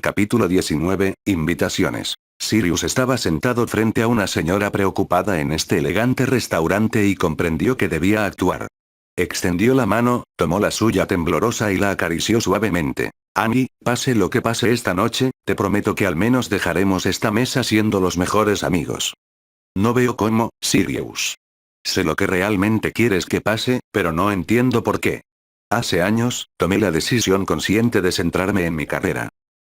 Capítulo 19, Invitaciones. Sirius estaba sentado frente a una señora preocupada en este elegante restaurante y comprendió que debía actuar. Extendió la mano, tomó la suya temblorosa y la acarició suavemente. Annie, pase lo que pase esta noche, te prometo que al menos dejaremos esta mesa siendo los mejores amigos. No veo cómo, Sirius. Sé lo que realmente quieres que pase, pero no entiendo por qué. Hace años, tomé la decisión consciente de centrarme en mi carrera.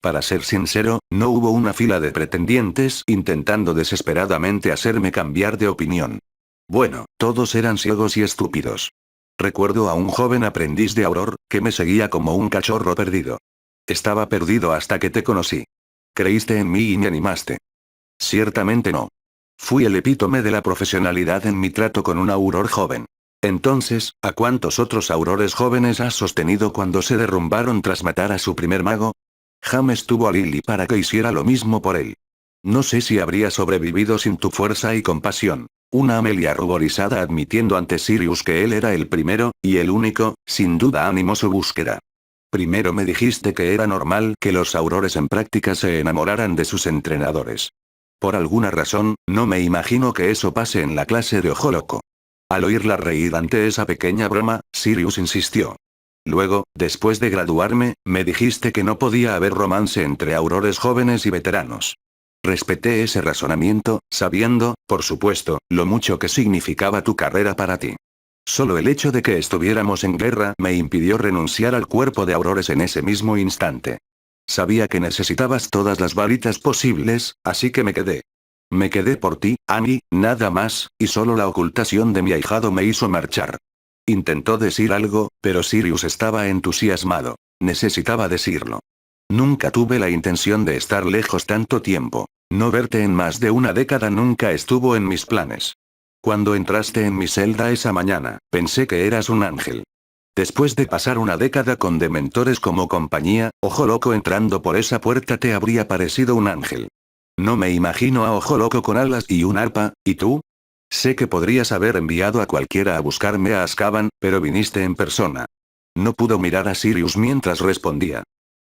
Para ser sincero, no hubo una fila de pretendientes intentando desesperadamente hacerme cambiar de opinión. Bueno, todos eran ciegos y estúpidos. Recuerdo a un joven aprendiz de Auror, que me seguía como un cachorro perdido. Estaba perdido hasta que te conocí. Creíste en mí y me animaste. Ciertamente no. Fui el epítome de la profesionalidad en mi trato con un Auror joven. Entonces, ¿a cuántos otros Aurores jóvenes has sostenido cuando se derrumbaron tras matar a su primer mago? James tuvo a Lily para que hiciera lo mismo por él. No sé si habría sobrevivido sin tu fuerza y compasión. Una Amelia ruborizada admitiendo ante Sirius que él era el primero, y el único, sin duda animó su búsqueda. Primero me dijiste que era normal que los Aurores en práctica se enamoraran de sus entrenadores. Por alguna razón, no me imagino que eso pase en la clase de Ojo Loco. Al oírla reír ante esa pequeña broma, Sirius insistió. Luego, después de graduarme, me dijiste que no podía haber romance entre aurores jóvenes y veteranos. Respeté ese razonamiento, sabiendo, por supuesto, lo mucho que significaba tu carrera para ti. Solo el hecho de que estuviéramos en guerra me impidió renunciar al cuerpo de aurores en ese mismo instante. Sabía que necesitabas todas las varitas posibles, así que me quedé. Me quedé por ti, Annie, nada más, y solo la ocultación de mi ahijado me hizo marchar. Intentó decir algo, pero Sirius estaba entusiasmado. Necesitaba decirlo. Nunca tuve la intención de estar lejos tanto tiempo. No verte en más de una década nunca estuvo en mis planes. Cuando entraste en mi celda esa mañana, pensé que eras un ángel. Después de pasar una década con dementores como compañía, Ojo Loco entrando por esa puerta te habría parecido un ángel. No me imagino a Ojo Loco con alas y un arpa, ¿y tú? Sé que podrías haber enviado a cualquiera a buscarme a Azkaban, pero viniste en persona. No pudo mirar a Sirius mientras respondía.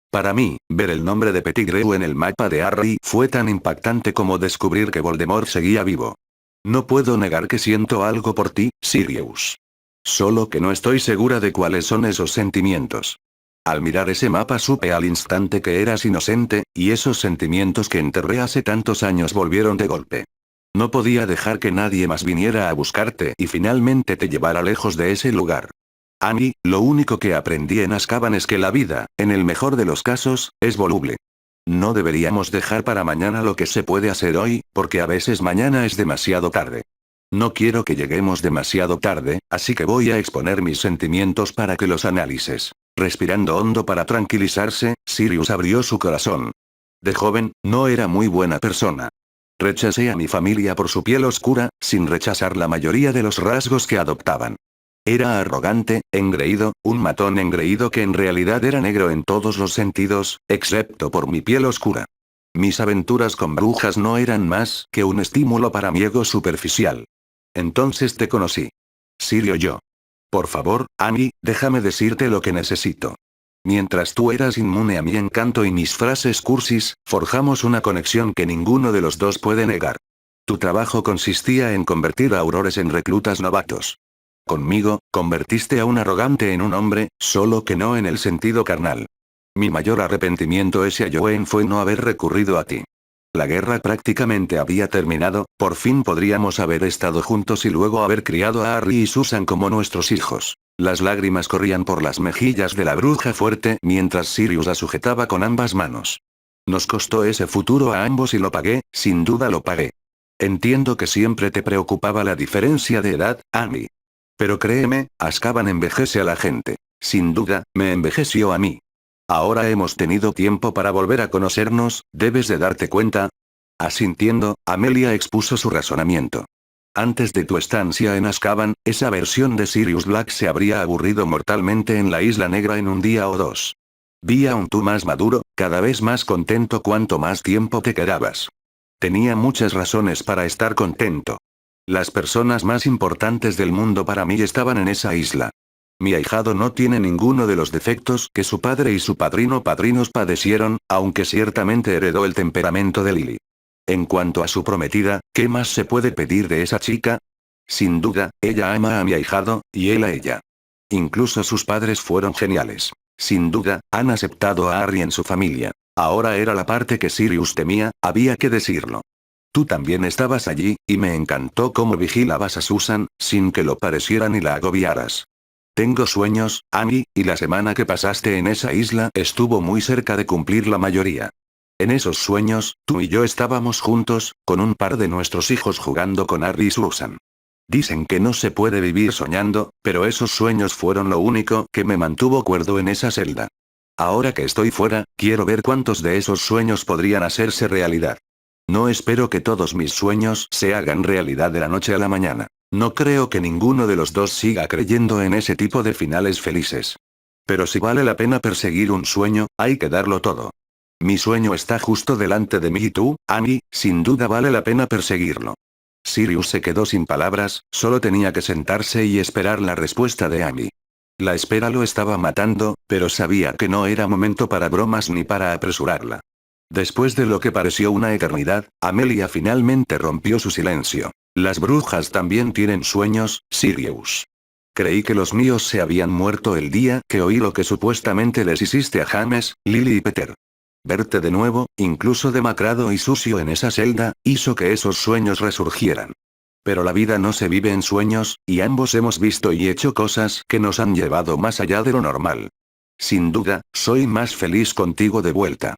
Para mí, ver el nombre de Pettigrew en el mapa de Harry fue tan impactante como descubrir que Voldemort seguía vivo. No puedo negar que siento algo por ti, Sirius. Solo que no estoy segura de cuáles son esos sentimientos. Al mirar ese mapa supe al instante que eras inocente, y esos sentimientos que enterré hace tantos años volvieron de golpe. No podía dejar que nadie más viniera a buscarte y finalmente te llevara lejos de ese lugar. Annie, lo único que aprendí en Azkaban es que la vida, en el mejor de los casos, es voluble. No deberíamos dejar para mañana lo que se puede hacer hoy, porque a veces mañana es demasiado tarde. No quiero que lleguemos demasiado tarde, así que voy a exponer mis sentimientos para que los analices. Respirando hondo para tranquilizarse, Sirius abrió su corazón. De joven, no era muy buena persona. Rechacé a mi familia por su piel oscura, sin rechazar la mayoría de los rasgos que adoptaban. Era arrogante, engreído, un matón engreído que en realidad era negro en todos los sentidos, excepto por mi piel oscura. Mis aventuras con brujas no eran más que un estímulo para mi ego superficial. Entonces te conocí. Sirio yo. Por favor, Annie, déjame decirte lo que necesito. Mientras tú eras inmune a mi encanto y mis frases cursis, forjamos una conexión que ninguno de los dos puede negar. Tu trabajo consistía en convertir a aurores en reclutas novatos. Conmigo, convertiste a un arrogante en un hombre, solo que no en el sentido carnal. Mi mayor arrepentimiento ese Ayoen fue no haber recurrido a ti. La guerra prácticamente había terminado, por fin podríamos haber estado juntos y luego haber criado a Harry y Susan como nuestros hijos. Las lágrimas corrían por las mejillas de la bruja fuerte mientras Sirius la sujetaba con ambas manos. Nos costó ese futuro a ambos y lo pagué, sin duda lo pagué. Entiendo que siempre te preocupaba la diferencia de edad, Annie. Pero créeme, Azkaban envejece a la gente. Sin duda, me envejeció a mí. Ahora hemos tenido tiempo para volver a conocernos, debes de darte cuenta. Asintiendo, Amelia expuso su razonamiento. Antes de tu estancia en Azkaban, esa versión de Sirius Black se habría aburrido mortalmente en la Isla Negra en un día o dos. Vi a un tú más maduro, cada vez más contento cuanto más tiempo te quedabas. Tenía muchas razones para estar contento. Las personas más importantes del mundo para mí estaban en esa isla. Mi ahijado no tiene ninguno de los defectos que su padre y su padrinos padecieron, aunque ciertamente heredó el temperamento de Lily. En cuanto a su prometida, ¿qué más se puede pedir de esa chica? Sin duda, ella ama a mi ahijado, y él a ella. Incluso sus padres fueron geniales. Sin duda, han aceptado a Harry en su familia. Ahora era la parte que Sirius temía, había que decirlo. Tú también estabas allí, y me encantó cómo vigilabas a Susan, sin que lo pareciera ni la agobiaras. Tengo sueños, Amy, y la semana que pasaste en esa isla estuvo muy cerca de cumplir la mayoría. En esos sueños, tú y yo estábamos juntos, con un par de nuestros hijos jugando con Harry y Susan. Dicen que no se puede vivir soñando, pero esos sueños fueron lo único que me mantuvo cuerdo en esa celda. Ahora que estoy fuera, quiero ver cuántos de esos sueños podrían hacerse realidad. No espero que todos mis sueños se hagan realidad de la noche a la mañana. No creo que ninguno de los dos siga creyendo en ese tipo de finales felices. Pero si vale la pena perseguir un sueño, hay que darlo todo. Mi sueño está justo delante de mí y tú, Amy, sin duda vale la pena perseguirlo. Sirius se quedó sin palabras, solo tenía que sentarse y esperar la respuesta de Amy. La espera lo estaba matando, pero sabía que no era momento para bromas ni para apresurarla. Después de lo que pareció una eternidad, Amelia finalmente rompió su silencio. Las brujas también tienen sueños, Sirius. Creí que los míos se habían muerto el día que oí lo que supuestamente les hiciste a James, Lily y Peter. Verte de nuevo, incluso demacrado y sucio en esa celda, hizo que esos sueños resurgieran. Pero la vida no se vive en sueños, y ambos hemos visto y hecho cosas que nos han llevado más allá de lo normal. Sin duda, soy más feliz contigo de vuelta.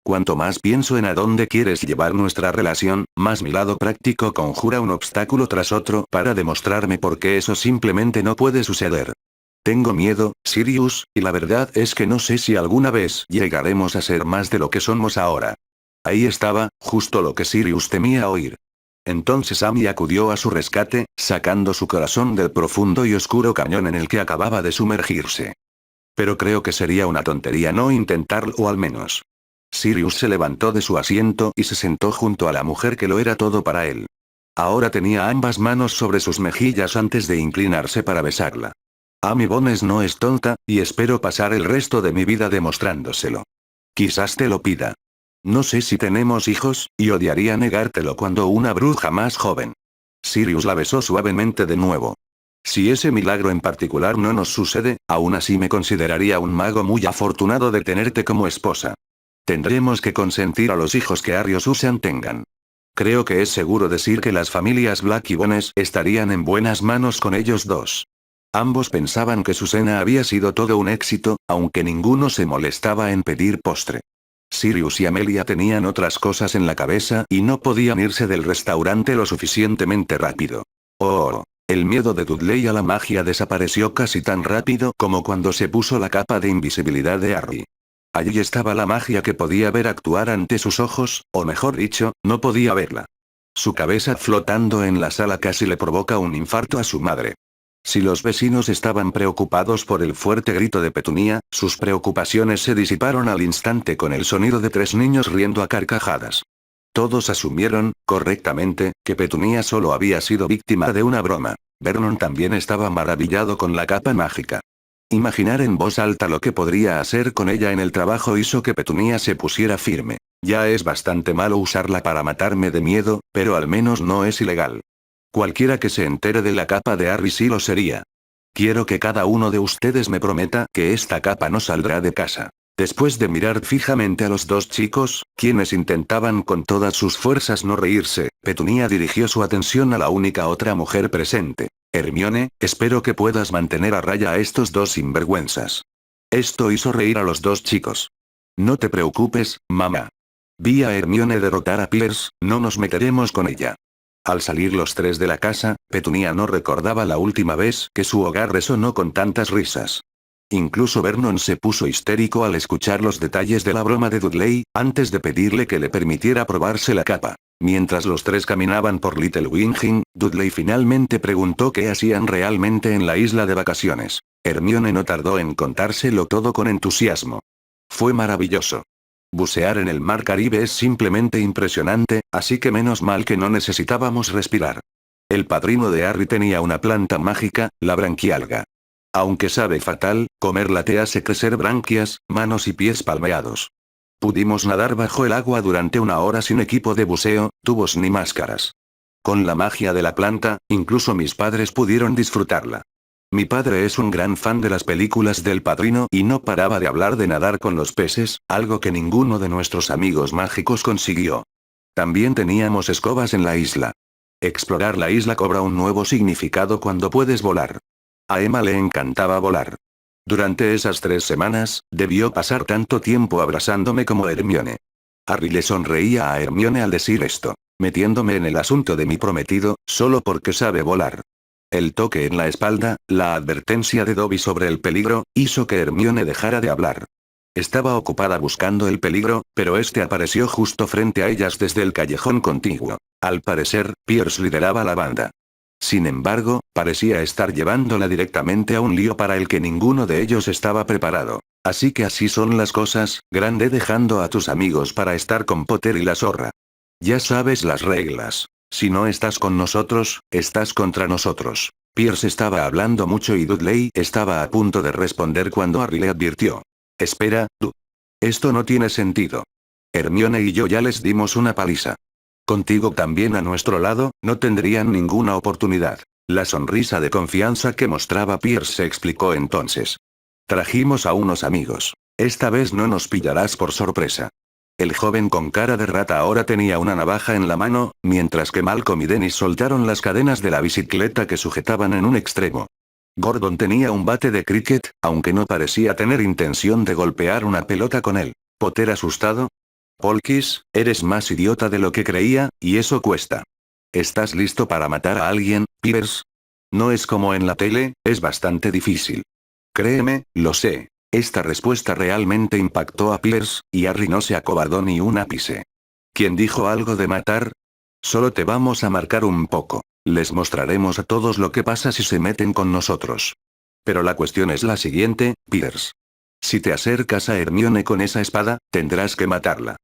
Cuanto más pienso en a dónde quieres llevar nuestra relación, más mi lado práctico conjura un obstáculo tras otro para demostrarme por qué eso simplemente no puede suceder. Tengo miedo, Sirius, y la verdad es que no sé si alguna vez llegaremos a ser más de lo que somos ahora. Ahí estaba, justo lo que Sirius temía oír. Entonces Amy acudió a su rescate, sacando su corazón del profundo y oscuro cañón en el que acababa de sumergirse. Pero creo que sería una tontería no intentarlo o al menos. Sirius se levantó de su asiento y se sentó junto a la mujer que lo era todo para él. Ahora tenía ambas manos sobre sus mejillas antes de inclinarse para besarla. Amy Bones no es tonta, y espero pasar el resto de mi vida demostrándoselo. Quizás te lo pida. No sé si tenemos hijos, y odiaría negártelo cuando una bruja más joven. Sirius la besó suavemente de nuevo. Si ese milagro en particular no nos sucede, aún así me consideraría un mago muy afortunado de tenerte como esposa. Tendremos que consentir a los hijos que Harry o Susan tengan. Creo que es seguro decir que las familias Black y Bones estarían en buenas manos con ellos dos. Ambos pensaban que su cena había sido todo un éxito, aunque ninguno se molestaba en pedir postre. Sirius y Amelia tenían otras cosas en la cabeza y no podían irse del restaurante lo suficientemente rápido. Oh, el miedo de Dudley a la magia desapareció casi tan rápido como cuando se puso la capa de invisibilidad de Harry. Allí estaba la magia que podía ver actuar ante sus ojos, o mejor dicho, no podía verla. Su cabeza flotando en la sala casi le provoca un infarto a su madre. Si los vecinos estaban preocupados por el fuerte grito de Petunia, sus preocupaciones se disiparon al instante con el sonido de 3 niños riendo a carcajadas. Todos asumieron, correctamente, que Petunia solo había sido víctima de una broma. Vernon también estaba maravillado con la capa mágica. Imaginar en voz alta lo que podría hacer con ella en el trabajo hizo que Petunia se pusiera firme. Ya es bastante malo usarla para matarme de miedo, pero al menos no es ilegal. Cualquiera que se entere de la capa de Harry sí lo sería. Quiero que cada uno de ustedes me prometa que esta capa no saldrá de casa. Después de mirar fijamente a los dos chicos, quienes intentaban con todas sus fuerzas no reírse, Petunia dirigió su atención a la única otra mujer presente. Hermione, espero que puedas mantener a raya a estos dos sinvergüenzas. Esto hizo reír a los dos chicos. No te preocupes, mamá. Vi a Hermione derrotar a Pierce, no nos meteremos con ella. Al salir los tres de la casa, Petunia no recordaba la última vez que su hogar resonó con tantas risas. Incluso Vernon se puso histérico al escuchar los detalles de la broma de Dudley, antes de pedirle que le permitiera probarse la capa. Mientras los tres caminaban por Little Whinging, Dudley finalmente preguntó qué hacían realmente en la isla de vacaciones. Hermione no tardó en contárselo todo con entusiasmo. Fue maravilloso. Bucear en el mar Caribe es simplemente impresionante, así que menos mal que no necesitábamos respirar. El padrino de Harry tenía una planta mágica, la branquialga. Aunque sabe fatal, comerla te hace crecer branquias, manos y pies palmeados. Pudimos nadar bajo el agua durante una hora sin equipo de buceo, tubos ni máscaras. Con la magia de la planta, incluso mis padres pudieron disfrutarla. Mi padre es un gran fan de las películas del Padrino y no paraba de hablar de nadar con los peces, algo que ninguno de nuestros amigos mágicos consiguió. También teníamos escobas en la isla. Explorar la isla cobra un nuevo significado cuando puedes volar. A Emma le encantaba volar. Durante esas 3 semanas, debió pasar tanto tiempo abrazándome como Hermione. Harry le sonreía a Hermione al decir esto, metiéndome en el asunto de mi prometido, solo porque sabe volar. El toque en la espalda, la advertencia de Dobby sobre el peligro, hizo que Hermione dejara de hablar. Estaba ocupada buscando el peligro, pero este apareció justo frente a ellas desde el callejón contiguo. Al parecer, Pierce lideraba la banda. Sin embargo, parecía estar llevándola directamente a un lío para el que ninguno de ellos estaba preparado. Así que así son las cosas, grande, dejando a tus amigos para estar con Potter y la zorra. Ya sabes las reglas. Si no estás con nosotros, estás contra nosotros. Pierce estaba hablando mucho y Dudley estaba a punto de responder cuando Harry le advirtió. Espera, tú. Esto no tiene sentido. Hermione y yo ya les dimos una paliza. Contigo también a nuestro lado, no tendrían ninguna oportunidad. La sonrisa de confianza que mostraba Pierce se explicó entonces. Trajimos a unos amigos. Esta vez no nos pillarás por sorpresa. El joven con cara de rata ahora tenía una navaja en la mano, mientras que Malcolm y Dennis soltaron las cadenas de la bicicleta que sujetaban en un extremo. Gordon tenía un bate de cricket, aunque no parecía tener intención de golpear una pelota con él. Potter asustado. Polkis, eres más idiota de lo que creía, y eso cuesta. ¿Estás listo para matar a alguien, Pierce? No es como en la tele, es bastante difícil. Créeme, lo sé. Esta respuesta realmente impactó a Pierce, y Harry no se acobardó ni un ápice. ¿Quién dijo algo de matar? Solo te vamos a marcar un poco. Les mostraremos a todos lo que pasa si se meten con nosotros. Pero la cuestión es la siguiente, Pierce. Si te acercas a Hermione con esa espada, tendrás que matarla.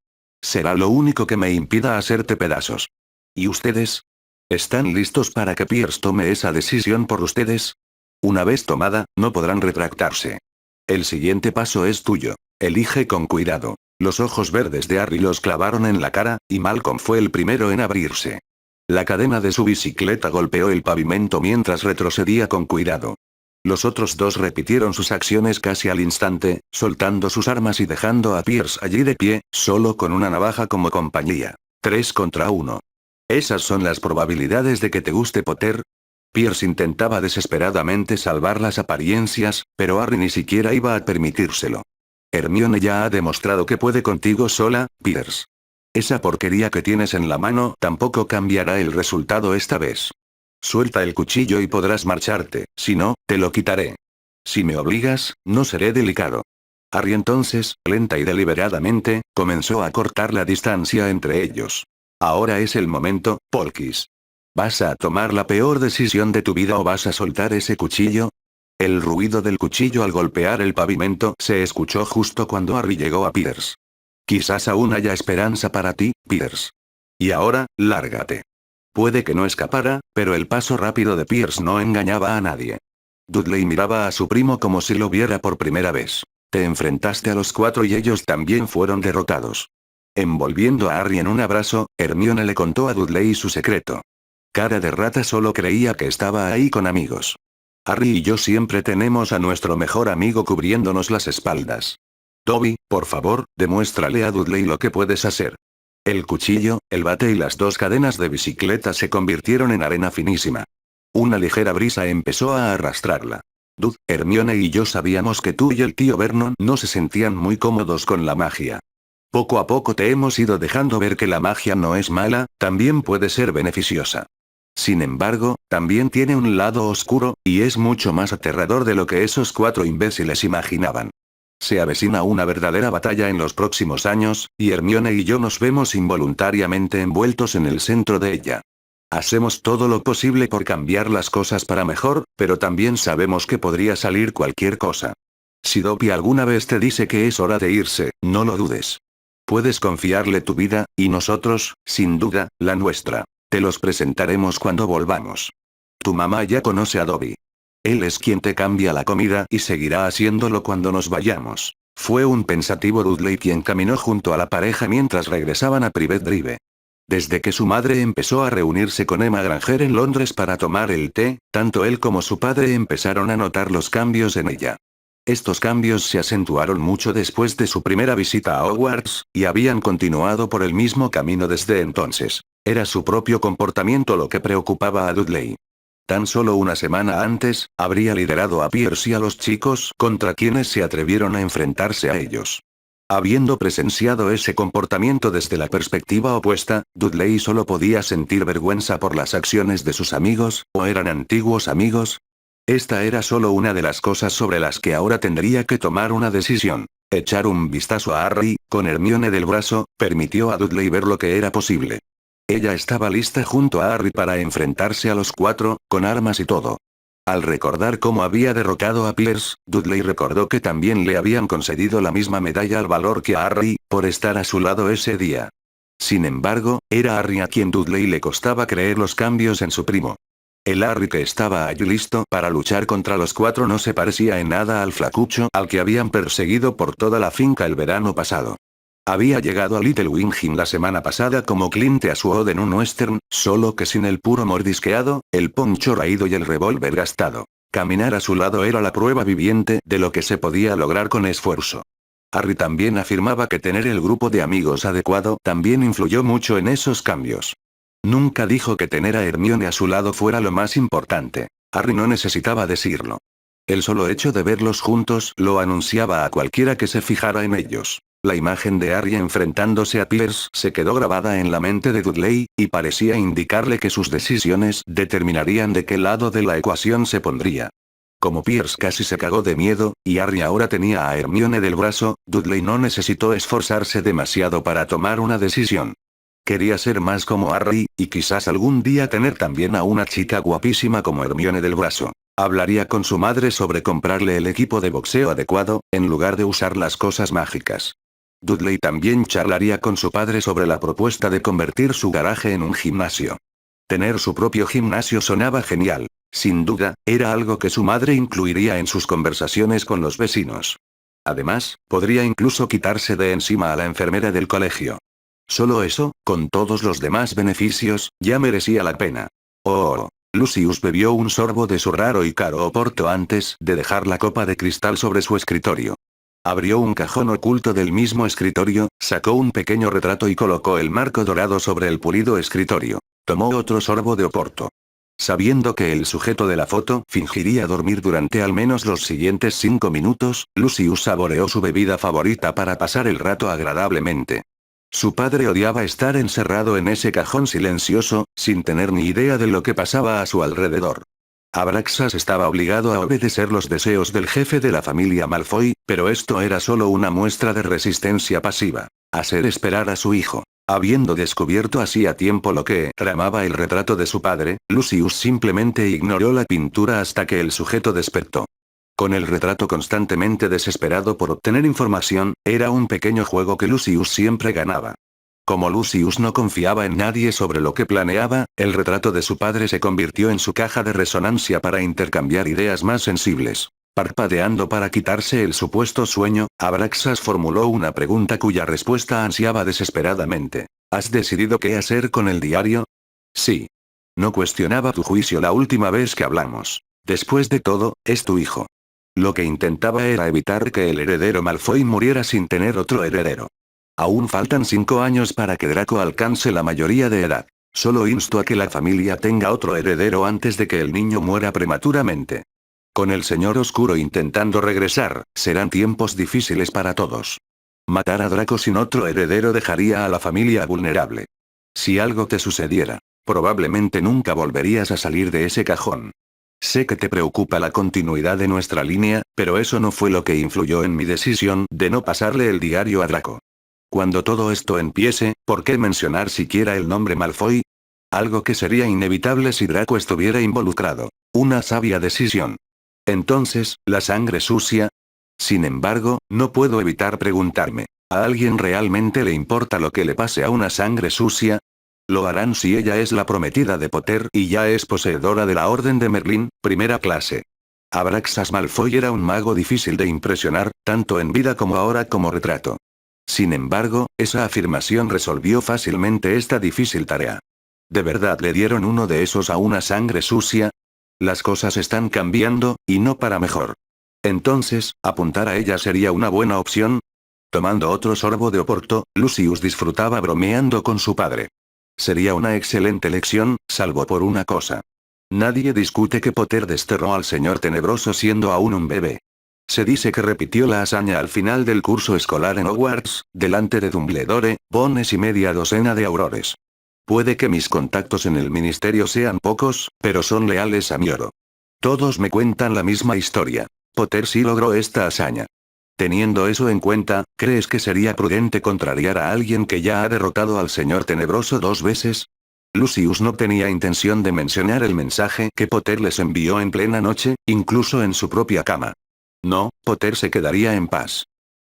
Será lo único que me impida hacerte pedazos. ¿Y ustedes? ¿Están listos para que Pierce tome esa decisión por ustedes? Una vez tomada, no podrán retractarse. El siguiente paso es tuyo. Elige con cuidado. Los ojos verdes de Harry los clavaron en la cara, y Malcolm fue el primero en abrirse. La cadena de su bicicleta golpeó el pavimento mientras retrocedía con cuidado. Los otros dos repitieron sus acciones casi al instante, soltando sus armas y dejando a Pierce allí de pie, solo con una navaja como compañía. 3 contra 1. ¿Esas son las probabilidades de que te guste Potter? Pierce intentaba desesperadamente salvar las apariencias, pero Harry ni siquiera iba a permitírselo. Hermione ya ha demostrado que puede contigo sola, Pierce. Esa porquería que tienes en la mano tampoco cambiará el resultado esta vez. Suelta el cuchillo y podrás marcharte, si no, te lo quitaré. Si me obligas, no seré delicado. Harry entonces, lenta y deliberadamente, comenzó a cortar la distancia entre ellos. Ahora es el momento, Polkis. ¿Vas a tomar la peor decisión de tu vida o vas a soltar ese cuchillo? El ruido del cuchillo al golpear el pavimento se escuchó justo cuando Harry llegó a Pierce. Quizás aún haya esperanza para ti, Pierce. Y ahora, lárgate. Puede que no escapara, pero el paso rápido de Pierce no engañaba a nadie. Dudley miraba a su primo como si lo viera por primera vez. Te enfrentaste a los 4 y ellos también fueron derrotados. Envolviendo a Harry en un abrazo, Hermione le contó a Dudley su secreto. Cara de rata solo creía que estaba ahí con amigos. Harry y yo siempre tenemos a nuestro mejor amigo cubriéndonos las espaldas. Dobby, por favor, demuéstrale a Dudley lo que puedes hacer. El cuchillo, el bate y las 2 cadenas de bicicleta se convirtieron en arena finísima. Una ligera brisa empezó a arrastrarla. Hermione y yo sabíamos que tú y el tío Vernon no se sentían muy cómodos con la magia. Poco a poco te hemos ido dejando ver que la magia no es mala, también puede ser beneficiosa. Sin embargo, también tiene un lado oscuro, y es mucho más aterrador de lo que esos 4 imbéciles imaginaban. Se avecina una verdadera batalla en los próximos años, y Hermione y yo nos vemos involuntariamente envueltos en el centro de ella. Hacemos todo lo posible por cambiar las cosas para mejor, pero también sabemos que podría salir cualquier cosa. Si Dobby alguna vez te dice que es hora de irse, no lo dudes. Puedes confiarle tu vida, y nosotros, sin duda, la nuestra. Te los presentaremos cuando volvamos. Tu mamá ya conoce a Dobby. Él es quien te cambia la comida y seguirá haciéndolo cuando nos vayamos. Fue un pensativo Dudley quien caminó junto a la pareja mientras regresaban a Private Drive. Desde que su madre empezó a reunirse con Emma Granger en Londres para tomar el té, tanto él como su padre empezaron a notar los cambios en ella. Estos cambios se acentuaron mucho después de su primera visita a Hogwarts, y habían continuado por el mismo camino desde entonces. Era su propio comportamiento lo que preocupaba a Dudley. Tan solo una semana antes, habría liderado a Pierce y a los chicos contra quienes se atrevieron a enfrentarse a ellos. Habiendo presenciado ese comportamiento desde la perspectiva opuesta, Dudley solo podía sentir vergüenza por las acciones de sus amigos, ¿o eran antiguos amigos? Esta era solo una de las cosas sobre las que ahora tendría que tomar una decisión. Echar un vistazo a Harry, con Hermione del brazo, permitió a Dudley ver lo que era posible. Ella estaba lista junto a Harry para enfrentarse a los cuatro, con armas y todo. Al recordar cómo había derrotado a Pierce, Dudley recordó que también le habían concedido la misma medalla al valor que a Harry, por estar a su lado ese día. Sin embargo, era Harry a quien Dudley le costaba creer los cambios en su primo. El Harry que estaba allí listo para luchar contra los cuatro no se parecía en nada al flacucho al que habían perseguido por toda la finca el verano pasado. Había llegado a Little Winghin la semana pasada como Clint Eastwood en un western, solo que sin el puro mordisqueado, el poncho raído y el revólver gastado. Caminar a su lado era la prueba viviente de lo que se podía lograr con esfuerzo. Harry también afirmaba que tener el grupo de amigos adecuado también influyó mucho en esos cambios. Nunca dijo que tener a Hermione a su lado fuera lo más importante. Harry no necesitaba decirlo. El solo hecho de verlos juntos lo anunciaba a cualquiera que se fijara en ellos. La imagen de Harry enfrentándose a Pierce se quedó grabada en la mente de Dudley, y parecía indicarle que sus decisiones determinarían de qué lado de la ecuación se pondría. Como Pierce casi se cagó de miedo, y Harry ahora tenía a Hermione del brazo, Dudley no necesitó esforzarse demasiado para tomar una decisión. Quería ser más como Harry, y quizás algún día tener también a una chica guapísima como Hermione del brazo. Hablaría con su madre sobre comprarle el equipo de boxeo adecuado, en lugar de usar las cosas mágicas. Dudley también charlaría con su padre sobre la propuesta de convertir su garaje en un gimnasio. Tener su propio gimnasio sonaba genial. Sin duda, era algo que su madre incluiría en sus conversaciones con los vecinos. Además, podría incluso quitarse de encima a la enfermera del colegio. Solo eso, con todos los demás beneficios, ya merecía la pena. Oh. Lucius bebió un sorbo de su raro y caro oporto antes de dejar la copa de cristal sobre su escritorio. Abrió un cajón oculto del mismo escritorio, sacó un pequeño retrato y colocó el marco dorado sobre el pulido escritorio. Tomó otro sorbo de oporto. Sabiendo que el sujeto de la foto fingiría dormir durante al menos los siguientes 5 minutos, Lucius saboreó su bebida favorita para pasar el rato agradablemente. Su padre odiaba estar encerrado en ese cajón silencioso, sin tener ni idea de lo que pasaba a su alrededor. Abraxas estaba obligado a obedecer los deseos del jefe de la familia Malfoy, pero esto era solo una muestra de resistencia pasiva. Hacer esperar a su hijo. Habiendo descubierto así a tiempo lo que tramaba el retrato de su padre, Lucius simplemente ignoró la pintura hasta que el sujeto despertó. Con el retrato constantemente desesperado por obtener información, era un pequeño juego que Lucius siempre ganaba. Como Lucius no confiaba en nadie sobre lo que planeaba, el retrato de su padre se convirtió en su caja de resonancia para intercambiar ideas más sensibles. Parpadeando para quitarse el supuesto sueño, Abraxas formuló una pregunta cuya respuesta ansiaba desesperadamente. ¿Has decidido qué hacer con el diario? Sí. No cuestionaba tu juicio la última vez que hablamos. Después de todo, es tu hijo. Lo que intentaba era evitar que el heredero Malfoy muriera sin tener otro heredero. Aún faltan 5 años para que Draco alcance la mayoría de edad. Solo insto a que la familia tenga otro heredero antes de que el niño muera prematuramente. Con el Señor Oscuro intentando regresar, serán tiempos difíciles para todos. Matar a Draco sin otro heredero dejaría a la familia vulnerable. Si algo te sucediera, probablemente nunca volverías a salir de ese cajón. Sé que te preocupa la continuidad de nuestra línea, pero eso no fue lo que influyó en mi decisión de no pasarle el diario a Draco. Cuando todo esto empiece, ¿por qué mencionar siquiera el nombre Malfoy? Algo que sería inevitable si Draco estuviera involucrado. Una sabia decisión. Entonces, ¿la sangre sucia? Sin embargo, no puedo evitar preguntarme, ¿a alguien realmente le importa lo que le pase a una sangre sucia? Lo harán si ella es la prometida de Potter y ya es poseedora de la Orden de Merlín, primera clase. Abraxas Malfoy era un mago difícil de impresionar, tanto en vida como ahora como retrato. Sin embargo, esa afirmación resolvió fácilmente esta difícil tarea. ¿De verdad le dieron uno de esos a una sangre sucia? Las cosas están cambiando, y no para mejor. Entonces, ¿apuntar a ella sería una buena opción? Tomando otro sorbo de oporto, Lucius disfrutaba bromeando con su padre. Sería una excelente lección, salvo por una cosa. Nadie discute que Potter desterró al señor tenebroso siendo aún un bebé. Se dice que repitió la hazaña al final del curso escolar en Hogwarts, delante de Dumbledore, Bones y media docena de aurores. Puede que mis contactos en el ministerio sean pocos, pero son leales a mi oro. Todos me cuentan la misma historia. Potter sí logró esta hazaña. Teniendo eso en cuenta, ¿crees que sería prudente contrariar a alguien que ya ha derrotado al señor tenebroso 2 veces? Lucius no tenía intención de mencionar el mensaje que Potter les envió en plena noche, incluso en su propia cama. No, Potter se quedaría en paz.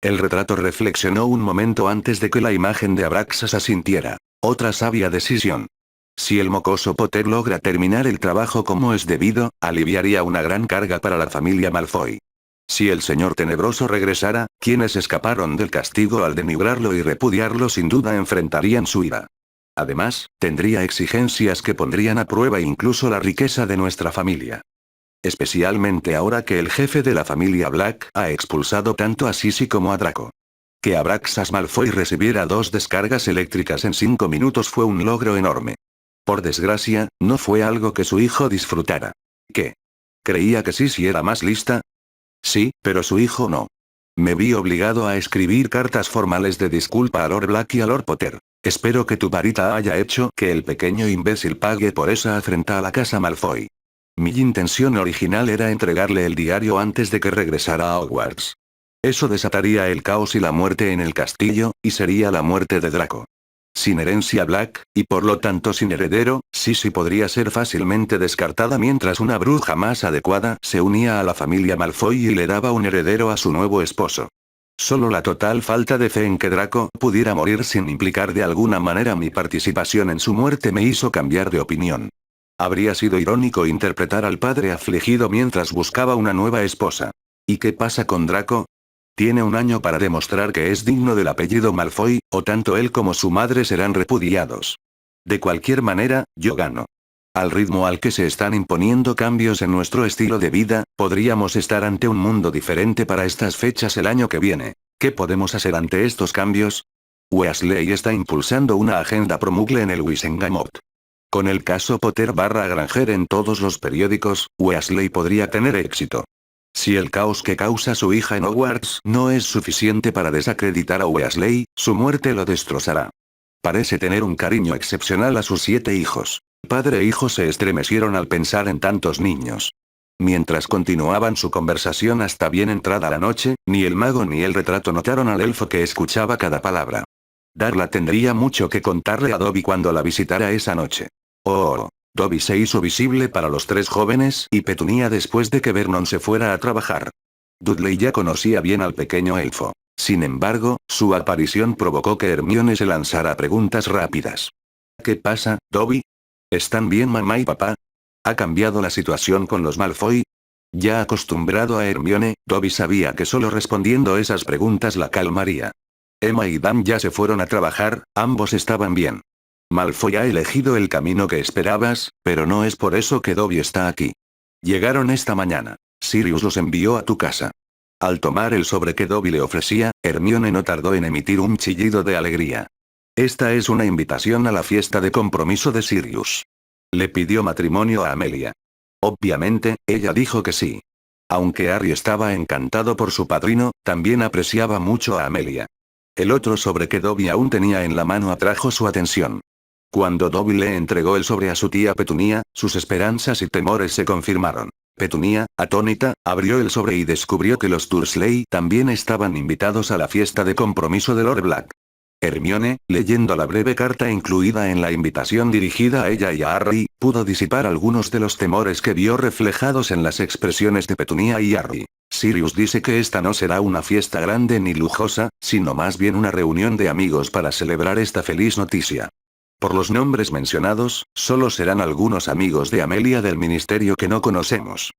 El retrato reflexionó un momento antes de que la imagen de Abraxas asintiera. Otra sabia decisión. Si el mocoso Potter logra terminar el trabajo como es debido, aliviaría una gran carga para la familia Malfoy. Si el señor tenebroso regresara, quienes escaparon del castigo al denigrarlo y repudiarlo sin duda enfrentarían su ira. Además, tendría exigencias que pondrían a prueba incluso la riqueza de nuestra familia. Especialmente ahora que el jefe de la familia Black ha expulsado tanto a Sisi como a Draco. Que Abraxas Malfoy recibiera 2 descargas eléctricas en 5 minutos fue un logro enorme. Por desgracia, no fue algo que su hijo disfrutara. ¿Qué? ¿Creía que Sisi era más lista? Sí, pero su hijo no. Me vi obligado a escribir cartas formales de disculpa a Lord Black y a Lord Potter. Espero que tu varita haya hecho que el pequeño imbécil pague por esa afrenta a la casa Malfoy. Mi intención original era entregarle el diario antes de que regresara a Hogwarts. Eso desataría el caos y la muerte en el castillo, y sería la muerte de Draco. Sin herencia Black, y por lo tanto sin heredero, Sisi podría ser fácilmente descartada mientras una bruja más adecuada se unía a la familia Malfoy y le daba un heredero a su nuevo esposo. Solo la total falta de fe en que Draco pudiera morir sin implicar de alguna manera mi participación en su muerte me hizo cambiar de opinión. Habría sido irónico interpretar al padre afligido mientras buscaba una nueva esposa. ¿Y qué pasa con Draco? Tiene un año para demostrar que es digno del apellido Malfoy, o tanto él como su madre serán repudiados. De cualquier manera, yo gano. Al ritmo al que se están imponiendo cambios en nuestro estilo de vida, podríamos estar ante un mundo diferente para estas fechas el año que viene. ¿Qué podemos hacer ante estos cambios? Weasley está impulsando una agenda promuggle en el Wisengamot. Con el caso Potter/Granger en todos los periódicos, Weasley podría tener éxito. Si el caos que causa su hija en Hogwarts no es suficiente para desacreditar a Weasley, su muerte lo destrozará. Parece tener un cariño excepcional a sus 7 hijos. Padre e hijo se estremecieron al pensar en tantos niños. Mientras continuaban su conversación hasta bien entrada la noche, ni el mago ni el retrato notaron al elfo que escuchaba cada palabra. Darla tendría mucho que contarle a Dobby cuando la visitara esa noche. Oh. Dobby se hizo visible para los 3 jóvenes y Petunia después de que Vernon se fuera a trabajar. Dudley ya conocía bien al pequeño elfo. Sin embargo, su aparición provocó que Hermione se lanzara preguntas rápidas. ¿Qué pasa, Dobby? ¿Están bien mamá y papá? ¿Ha cambiado la situación con los Malfoy? Ya acostumbrado a Hermione, Dobby sabía que solo respondiendo esas preguntas la calmaría. Emma y Dan ya se fueron a trabajar, ambos estaban bien. Malfoy ha elegido el camino que esperabas, pero no es por eso que Dobby está aquí. Llegaron esta mañana. Sirius los envió a tu casa. Al tomar el sobre que Dobby le ofrecía, Hermione no tardó en emitir un chillido de alegría. Esta es una invitación a la fiesta de compromiso de Sirius. Le pidió matrimonio a Amelia. Obviamente, ella dijo que sí. Aunque Harry estaba encantado por su padrino, también apreciaba mucho a Amelia. El otro sobre que Dobby aún tenía en la mano atrajo su atención. Cuando Dobby le entregó el sobre a su tía Petunia, sus esperanzas y temores se confirmaron. Petunia, atónita, abrió el sobre y descubrió que los Dursley también estaban invitados a la fiesta de compromiso de Lord Black. Hermione, leyendo la breve carta incluida en la invitación dirigida a ella y a Harry, pudo disipar algunos de los temores que vio reflejados en las expresiones de Petunia y Harry. Sirius dice que esta no será una fiesta grande ni lujosa, sino más bien una reunión de amigos para celebrar esta feliz noticia. Por los nombres mencionados, solo serán algunos amigos de Amelia del ministerio que no conocemos.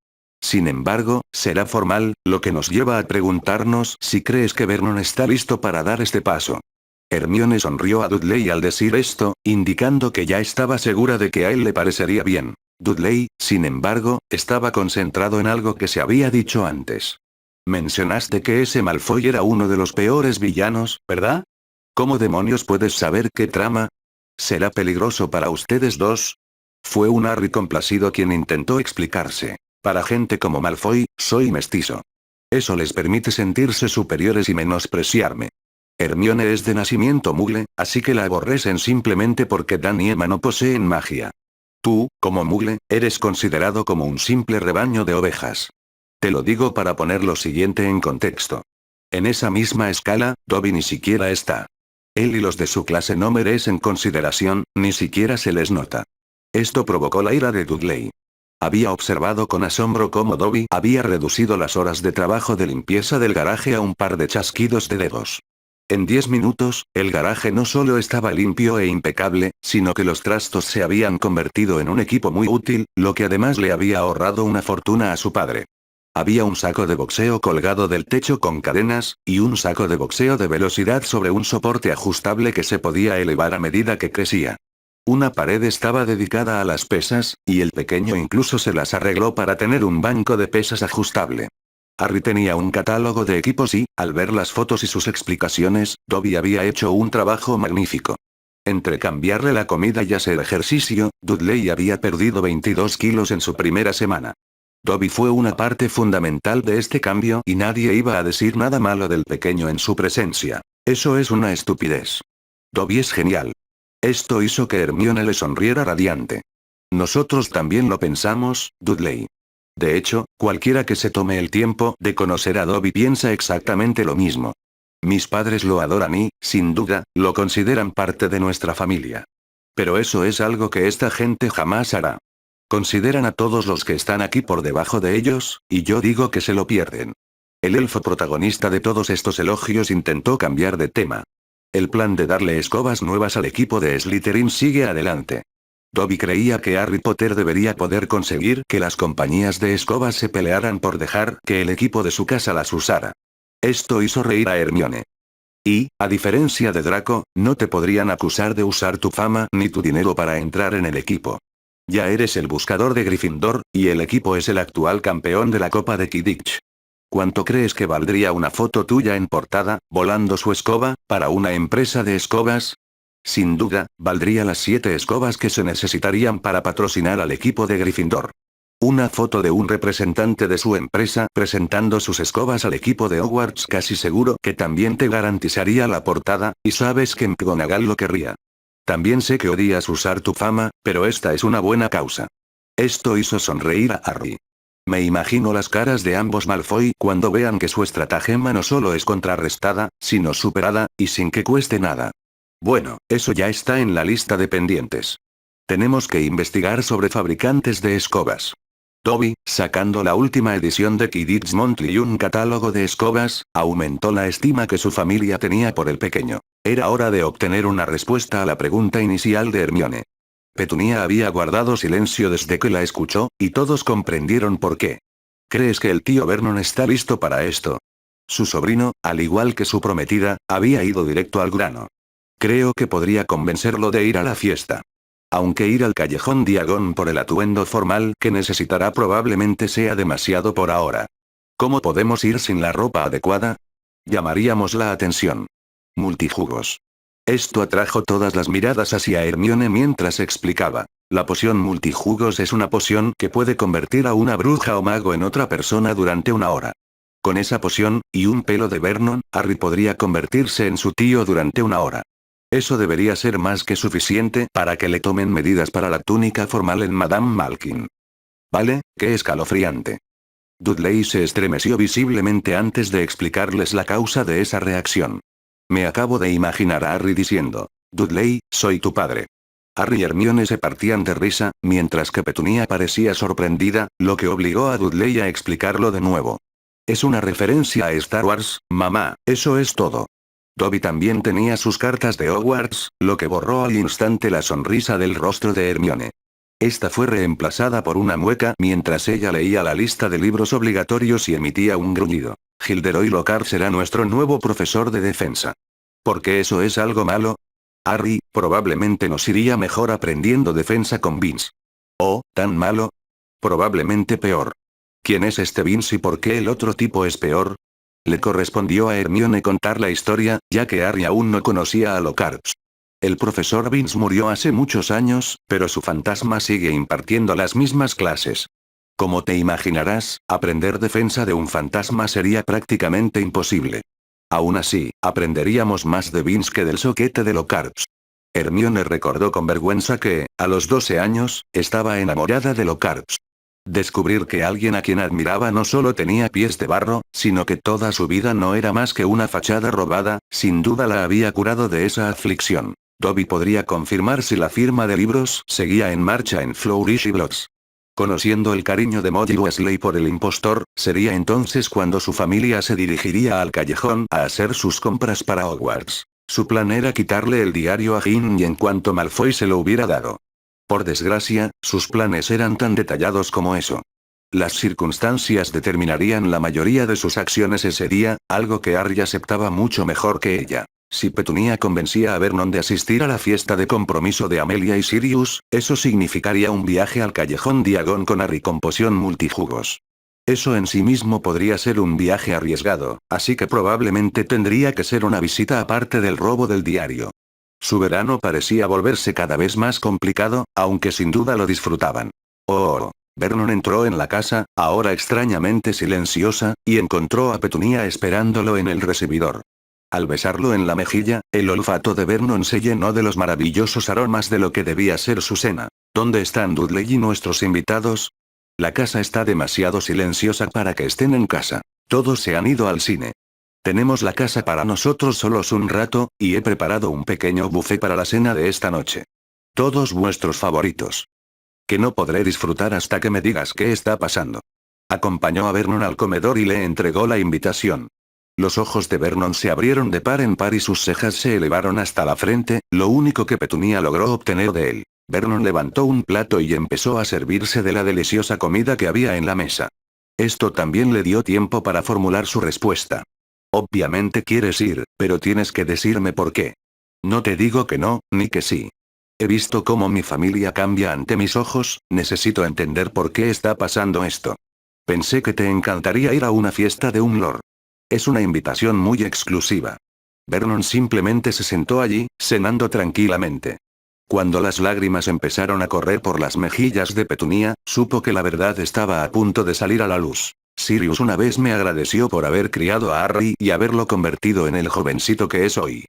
Sin embargo, será formal, lo que nos lleva a preguntarnos si crees que Vernon está listo para dar este paso. Hermione sonrió a Dudley al decir esto, indicando que ya estaba segura de que a él le parecería bien. Dudley, sin embargo, estaba concentrado en algo que se había dicho antes. Mencionaste que ese Malfoy era uno de los peores villanos, ¿verdad? ¿Cómo demonios puedes saber qué trama? ¿Será peligroso para ustedes dos? Fue un Harry complacido quien intentó explicarse. Para gente como Malfoy, soy mestizo. Eso les permite sentirse superiores y menospreciarme. Hermione es de nacimiento Mugle, así que la aborrecen simplemente porque Dan y Emma no poseen magia. Tú, como Mugle, eres considerado como un simple rebaño de ovejas. Te lo digo para poner lo siguiente en contexto. En esa misma escala, Dobby ni siquiera está. Él y los de su clase no merecen consideración, ni siquiera se les nota. Esto provocó la ira de Dudley. Había observado con asombro cómo Dobby había reducido las horas de trabajo de limpieza del garaje a un par de chasquidos de dedos. En 10 minutos, el garaje no solo estaba limpio e impecable, sino que los trastos se habían convertido en un equipo muy útil, lo que además le había ahorrado una fortuna a su padre. Había un saco de boxeo colgado del techo con cadenas, y un saco de boxeo de velocidad sobre un soporte ajustable que se podía elevar a medida que crecía. Una pared estaba dedicada a las pesas, y el pequeño incluso se las arregló para tener un banco de pesas ajustable. Harry tenía un catálogo de equipos y, al ver las fotos y sus explicaciones, Dobby había hecho un trabajo magnífico. Entre cambiarle la comida y hacer ejercicio, Dudley había perdido 22 kilos en su primera semana. Dobby fue una parte fundamental de este cambio y nadie iba a decir nada malo del pequeño en su presencia. Eso es una estupidez. Dobby es genial. Esto hizo que Hermione le sonriera radiante. Nosotros también lo pensamos, Dudley. De hecho, cualquiera que se tome el tiempo de conocer a Dobby piensa exactamente lo mismo. Mis padres lo adoran y, sin duda, lo consideran parte de nuestra familia. Pero eso es algo que esta gente jamás hará. Consideran a todos los que están aquí por debajo de ellos, y yo digo que se lo pierden. El elfo protagonista de todos estos elogios intentó cambiar de tema. El plan de darle escobas nuevas al equipo de Slytherin sigue adelante. Dobby creía que Harry Potter debería poder conseguir que las compañías de escobas se pelearan por dejar que el equipo de su casa las usara. Esto hizo reír a Hermione. Y, a diferencia de Draco, no te podrían acusar de usar tu fama ni tu dinero para entrar en el equipo. Ya eres el buscador de Gryffindor, y el equipo es el actual campeón de la Copa de Quidditch. ¿Cuánto crees que valdría una foto tuya en portada, volando su escoba, para una empresa de escobas? Sin duda, valdría las 7 escobas que se necesitarían para patrocinar al equipo de Gryffindor. Una foto de un representante de su empresa presentando sus escobas al equipo de Hogwarts casi seguro que también te garantizaría la portada, y sabes que McGonagall lo querría. También sé que odias usar tu fama, pero esta es una buena causa. Esto hizo sonreír a Harry. Me imagino las caras de ambos Malfoy cuando vean que su estratagema no solo es contrarrestada, sino superada, y sin que cueste nada. Bueno, eso ya está en la lista de pendientes. Tenemos que investigar sobre fabricantes de escobas. Dobby, sacando la última edición de Quidditch Monthly y un catálogo de escobas, aumentó la estima que su familia tenía por el pequeño. Era hora de obtener una respuesta a la pregunta inicial de Hermione. Petunia había guardado silencio desde que la escuchó, y todos comprendieron por qué. ¿Crees que el tío Vernon está listo para esto? Su sobrino, al igual que su prometida, había ido directo al grano. Creo que podría convencerlo de ir a la fiesta. Aunque ir al callejón Diagon por el atuendo formal que necesitará probablemente sea demasiado por ahora. ¿Cómo podemos ir sin la ropa adecuada? Llamaríamos la atención. Multijugos. Esto atrajo todas las miradas hacia Hermione mientras explicaba. La poción multijugos es una poción que puede convertir a una bruja o mago en otra persona durante una hora. Con esa poción, y un pelo de Vernon, Harry podría convertirse en su tío durante una hora. Eso debería ser más que suficiente para que le tomen medidas para la túnica formal en Madame Malkin. Vale, qué escalofriante. Dudley se estremeció visiblemente antes de explicarles la causa de esa reacción. Me acabo de imaginar a Harry diciendo, Dudley, soy tu padre. Harry y Hermione se partían de risa, mientras que Petunia parecía sorprendida, lo que obligó a Dudley a explicarlo de nuevo. Es una referencia a Star Wars, mamá, eso es todo. Dobby también tenía sus cartas de Hogwarts, lo que borró al instante la sonrisa del rostro de Hermione. Esta fue reemplazada por una mueca mientras ella leía la lista de libros obligatorios y emitía un gruñido. Gilderoy Lockhart será nuestro nuevo profesor de defensa. ¿Por qué eso es algo malo? Harry, probablemente nos iría mejor aprendiendo defensa con Vince. ¿Oh, tan malo? Probablemente peor. ¿Quién es este Vince y por qué el otro tipo es peor? Le correspondió a Hermione contar la historia, ya que Harry aún no conocía a Lockhart. El profesor Vince murió hace muchos años, pero su fantasma sigue impartiendo las mismas clases. Como te imaginarás, aprender defensa de un fantasma sería prácticamente imposible. Aún así, aprenderíamos más de Vince que del soquete de Lockhart. Hermione recordó con vergüenza que, a los 12 años, estaba enamorada de Lockhart. Descubrir que alguien a quien admiraba no solo tenía pies de barro, sino que toda su vida no era más que una fachada robada, sin duda la había curado de esa aflicción. Dobby podría confirmar si la firma de libros seguía en marcha en Flourish y Blotts. Conociendo el cariño de Molly Weasley por el impostor, sería entonces cuando su familia se dirigiría al callejón a hacer sus compras para Hogwarts. Su plan era quitarle el diario a Ginny en cuanto Malfoy se lo hubiera dado. Por desgracia, sus planes eran tan detallados como eso. Las circunstancias determinarían la mayoría de sus acciones ese día, algo que Harry aceptaba mucho mejor que ella. Si Petunia convencía a Vernon de asistir a la fiesta de compromiso de Amelia y Sirius, eso significaría un viaje al callejón Diagon con Harry con poción multijugos. Eso en sí mismo podría ser un viaje arriesgado, así que probablemente tendría que ser una visita aparte del robo del diario. Su verano parecía volverse cada vez más complicado, aunque sin duda lo disfrutaban. Oh. Vernon entró en la casa, ahora extrañamente silenciosa, y encontró a Petunia esperándolo en el recibidor. Al besarlo en la mejilla, el olfato de Vernon se llenó de los maravillosos aromas de lo que debía ser su cena. ¿Dónde están Dudley y nuestros invitados? La casa está demasiado silenciosa para que estén en casa. Todos se han ido al cine. Tenemos la casa para nosotros solos un rato, y he preparado un pequeño buffet para la cena de esta noche. Todos vuestros favoritos. Que no podré disfrutar hasta que me digas qué está pasando. Acompañó a Vernon al comedor y le entregó la invitación. Los ojos de Vernon se abrieron de par en par y sus cejas se elevaron hasta la frente, lo único que Petunia logró obtener de él. Vernon levantó un plato y empezó a servirse de la deliciosa comida que había en la mesa. Esto también le dio tiempo para formular su respuesta. Obviamente quieres ir, pero tienes que decirme por qué. No te digo que no, ni que sí. He visto cómo mi familia cambia ante mis ojos, necesito entender por qué está pasando esto. Pensé que te encantaría ir a una fiesta de un lord. Es una invitación muy exclusiva. Vernon simplemente se sentó allí, cenando tranquilamente. Cuando las lágrimas empezaron a correr por las mejillas de Petunia, supo que la verdad estaba a punto de salir a la luz. Sirius una vez me agradeció por haber criado a Harry y haberlo convertido en el jovencito que es hoy.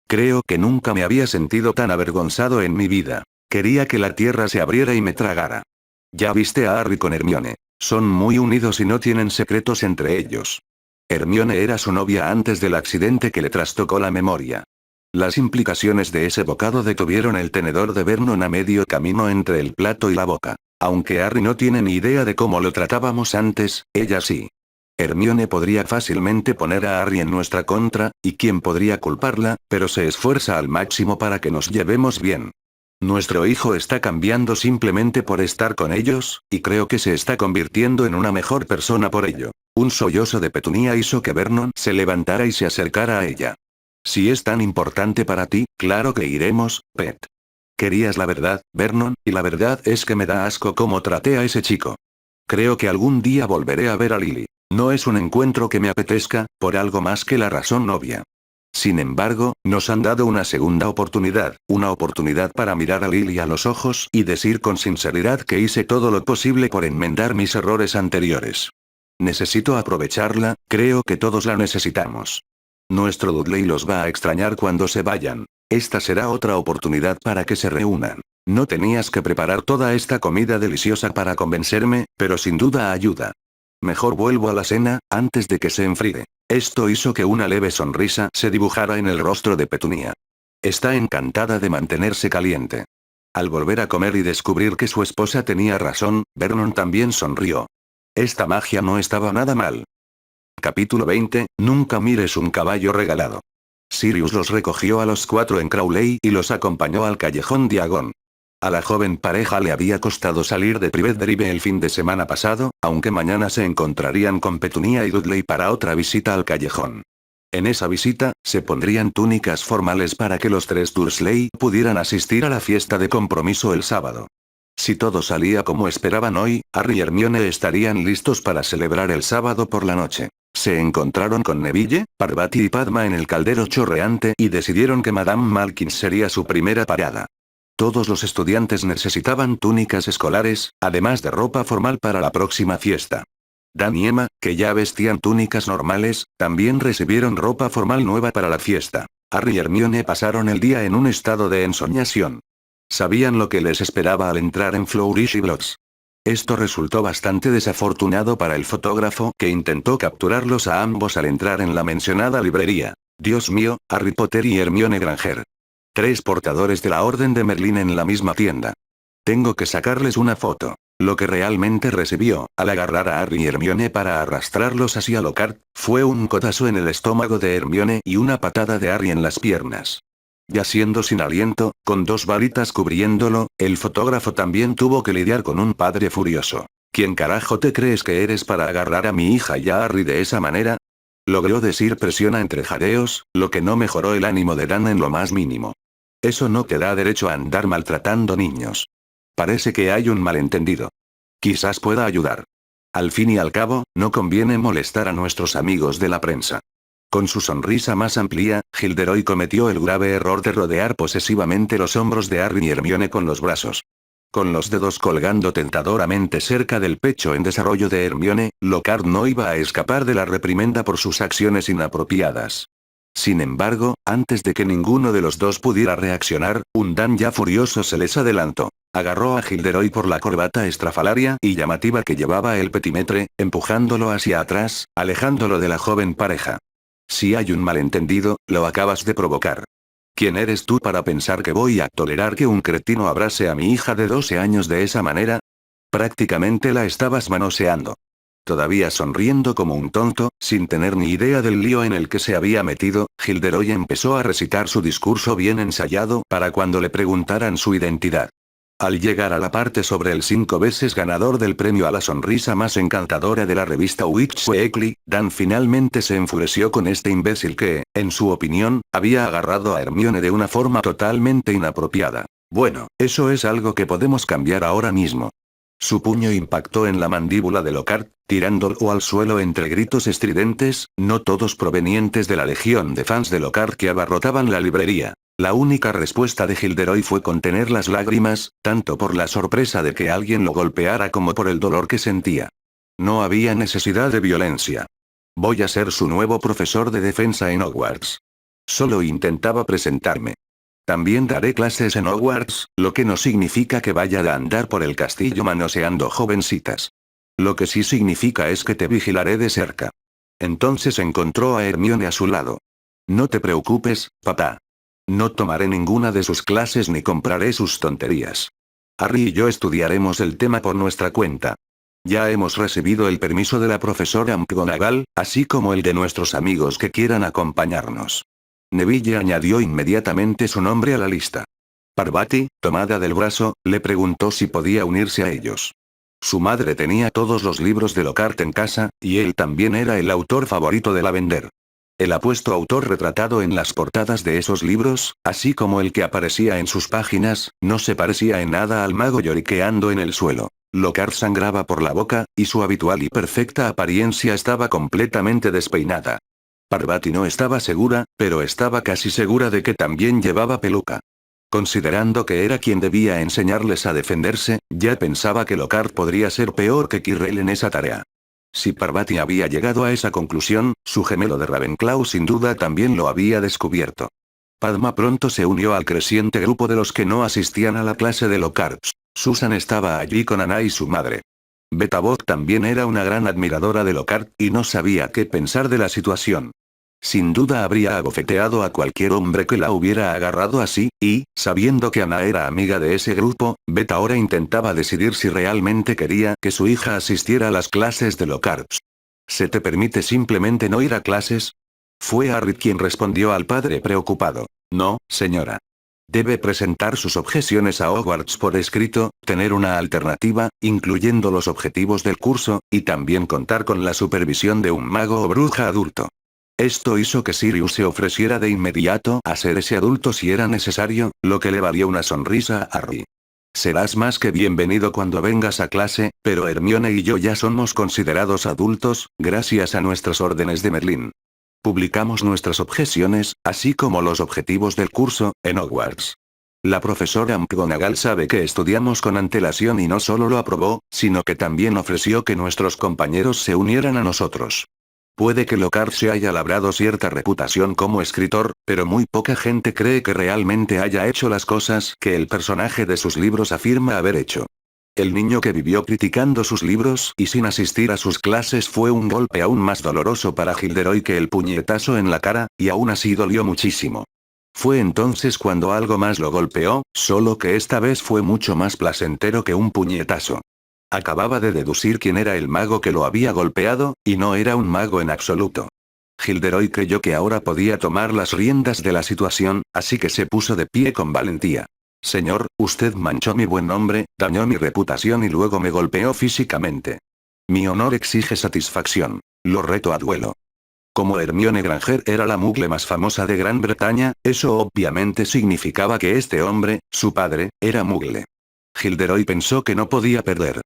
Creo que nunca me había sentido tan avergonzado en mi vida. Quería que la tierra se abriera y me tragara. Ya viste a Harry con Hermione. Son muy unidos y no tienen secretos entre ellos. Hermione era su novia antes del accidente que le trastocó la memoria. Las implicaciones de ese bocado detuvieron el tenedor de Vernon a medio camino entre el plato y la boca. Aunque Harry no tiene ni idea de cómo lo tratábamos antes, ella sí. Hermione podría fácilmente poner a Harry en nuestra contra, y quién podría culparla, pero se esfuerza al máximo para que nos llevemos bien. Nuestro hijo está cambiando simplemente por estar con ellos, y creo que se está convirtiendo en una mejor persona por ello. Un sollozo de Petunia hizo que Vernon se levantara y se acercara a ella. Si es tan importante para ti, claro que iremos, Pet. Querías la verdad, Vernon, y la verdad es que me da asco cómo traté a ese chico. Creo que algún día volveré a ver a Lily. No es un encuentro que me apetezca, por algo más que la razón obvia. Sin embargo, nos han dado una segunda oportunidad, una oportunidad para mirar a Lily a los ojos y decir con sinceridad que hice todo lo posible por enmendar mis errores anteriores. Necesito aprovecharla, creo que todos la necesitamos. Nuestro Dudley los va a extrañar cuando se vayan. Esta será otra oportunidad para que se reúnan. No tenías que preparar toda esta comida deliciosa para convencerme, pero sin duda ayuda. Mejor vuelvo a la cena, antes de que se enfríe. Esto hizo que una leve sonrisa se dibujara en el rostro de Petunia. Está encantada de mantenerse caliente. Al volver a comer y descubrir que su esposa tenía razón, Vernon también sonrió. Esta magia no estaba nada mal. Capítulo 20, nunca mires un caballo regalado. Sirius los recogió a los 4 en Crowley y los acompañó al callejón Diagon. A la joven pareja le había costado salir de Private Drive el fin de semana pasado, aunque mañana se encontrarían con Petunia y Dudley para otra visita al callejón. En esa visita, se pondrían túnicas formales para que los tres Dursley pudieran asistir a la fiesta de compromiso el sábado. Si todo salía como esperaban hoy, Harry y Hermione estarían listos para celebrar el sábado por la noche. Se encontraron con Neville, Parvati y Padma en el caldero chorreante y decidieron que Madame Malkin sería su primera parada. Todos los estudiantes necesitaban túnicas escolares, además de ropa formal para la próxima fiesta. Dan y Emma, que ya vestían túnicas normales, también recibieron ropa formal nueva para la fiesta. Harry y Hermione pasaron el día en un estado de ensoñación. Sabían lo que les esperaba al entrar en Flourish y Blotts. Esto resultó bastante desafortunado para el fotógrafo que intentó capturarlos a ambos al entrar en la mencionada librería. Dios mío, Harry Potter y Hermione Granger. 3 portadores de la Orden de Merlín en la misma tienda. Tengo que sacarles una foto. Lo que realmente recibió, al agarrar a Harry y Hermione para arrastrarlos hacia Lockhart, fue un codazo en el estómago de Hermione y una patada de Harry en las piernas. Ya siendo sin aliento, con 2 varitas cubriéndolo, el fotógrafo también tuvo que lidiar con un padre furioso. ¿Quién carajo te crees que eres para agarrar a mi hija y a Harry de esa manera? Logró decir presiona entre jadeos, lo que no mejoró el ánimo de Dan en lo más mínimo. Eso no te da derecho a andar maltratando niños. Parece que hay un malentendido. Quizás pueda ayudar. Al fin y al cabo, no conviene molestar a nuestros amigos de la prensa. Con su sonrisa más amplia, Gilderoy cometió el grave error de rodear posesivamente los hombros de Harry y Hermione con los brazos. Con los dedos colgando tentadoramente cerca del pecho en desarrollo de Hermione, Lockhart no iba a escapar de la reprimenda por sus acciones inapropiadas. Sin embargo, antes de que ninguno de los dos pudiera reaccionar, un Dan ya furioso se les adelantó. Agarró a Gilderoy por la corbata estrafalaria y llamativa que llevaba el petimetre, empujándolo hacia atrás, alejándolo de la joven pareja. Si hay un malentendido, lo acabas de provocar. ¿Quién eres tú para pensar que voy a tolerar que un cretino abrace a mi hija de 12 años de esa manera? Prácticamente la estabas manoseando. Todavía sonriendo como un tonto, sin tener ni idea del lío en el que se había metido, Gilderoy empezó a recitar su discurso bien ensayado para cuando le preguntaran su identidad. Al llegar a la parte sobre el 5 veces ganador del premio a la sonrisa más encantadora de la revista Witch Weekly, Dan finalmente se enfureció con este imbécil que, en su opinión, había agarrado a Hermione de una forma totalmente inapropiada. Bueno, eso es algo que podemos cambiar ahora mismo. Su puño impactó en la mandíbula de Lockhart, tirándolo al suelo entre gritos estridentes, no todos provenientes de la legión de fans de Lockhart que abarrotaban la librería. La única respuesta de Gilderoy fue contener las lágrimas, tanto por la sorpresa de que alguien lo golpeara como por el dolor que sentía. No había necesidad de violencia. Voy a ser su nuevo profesor de defensa en Hogwarts. Solo intentaba presentarme. También daré clases en Hogwarts, lo que no significa que vaya a andar por el castillo manoseando jovencitas. Lo que sí significa es que te vigilaré de cerca. Entonces encontró a Hermione a su lado. No te preocupes, papá. No tomaré ninguna de sus clases ni compraré sus tonterías. Harry y yo estudiaremos el tema por nuestra cuenta. Ya hemos recibido el permiso de la profesora McGonagall, así como el de nuestros amigos que quieran acompañarnos. Neville añadió inmediatamente su nombre a la lista. Parvati, tomada del brazo, le preguntó si podía unirse a ellos. Su madre tenía todos los libros de Lockhart en casa, y él también era el autor favorito de Lavender. El apuesto autor retratado en las portadas de esos libros, así como el que aparecía en sus páginas, no se parecía en nada al mago lloriqueando en el suelo. Lockhart sangraba por la boca, y su habitual y perfecta apariencia estaba completamente despeinada. Parvati no estaba segura, pero estaba casi segura de que también llevaba peluca. Considerando que era quien debía enseñarles a defenderse, ya pensaba que Lockhart podría ser peor que Quirrell en esa tarea. Si Parvati había llegado a esa conclusión, su gemelo de Ravenclaw sin duda también lo había descubierto. Padma pronto se unió al creciente grupo de los que no asistían a la clase de Lockhart. Susan estaba allí con Anna y su madre. Beta Book también era una gran admiradora de Lockhart, y no sabía qué pensar de la situación. Sin duda habría abofeteado a cualquier hombre que la hubiera agarrado así, y, sabiendo que Anna era amiga de ese grupo, Beta ahora intentaba decidir si realmente quería que su hija asistiera a las clases de Lockhart. ¿Se te permite simplemente no ir a clases? Fue Harry quien respondió al padre preocupado. No, señora. Debe presentar sus objeciones a Hogwarts por escrito, tener una alternativa, incluyendo los objetivos del curso, y también contar con la supervisión de un mago o bruja adulto. Esto hizo que Sirius se ofreciera de inmediato a ser ese adulto si era necesario, lo que le valió una sonrisa a Harry. Serás más que bienvenido cuando vengas a clase, pero Hermione y yo ya somos considerados adultos, gracias a nuestras órdenes de Merlín. Publicamos nuestras objeciones, así como los objetivos del curso, en Hogwarts. La profesora McGonagall sabe que estudiamos con antelación y no solo lo aprobó, sino que también ofreció que nuestros compañeros se unieran a nosotros. Puede que Lockhart se haya labrado cierta reputación como escritor, pero muy poca gente cree que realmente haya hecho las cosas que el personaje de sus libros afirma haber hecho. El niño que vivió criticando sus libros y sin asistir a sus clases fue un golpe aún más doloroso para Gilderoy que el puñetazo en la cara, y aún así dolió muchísimo. Fue entonces cuando algo más lo golpeó, solo que esta vez fue mucho más placentero que un puñetazo. Acababa de deducir quién era el mago que lo había golpeado, y no era un mago en absoluto. Gilderoy creyó que ahora podía tomar las riendas de la situación, así que se puso de pie con valentía. Señor, usted manchó mi buen nombre, dañó mi reputación y luego me golpeó físicamente. Mi honor exige satisfacción. Lo reto a duelo. Como Hermione Granger era la mugle más famosa de Gran Bretaña, eso obviamente significaba que este hombre, su padre, era mugle. Gilderoy pensó que no podía perder.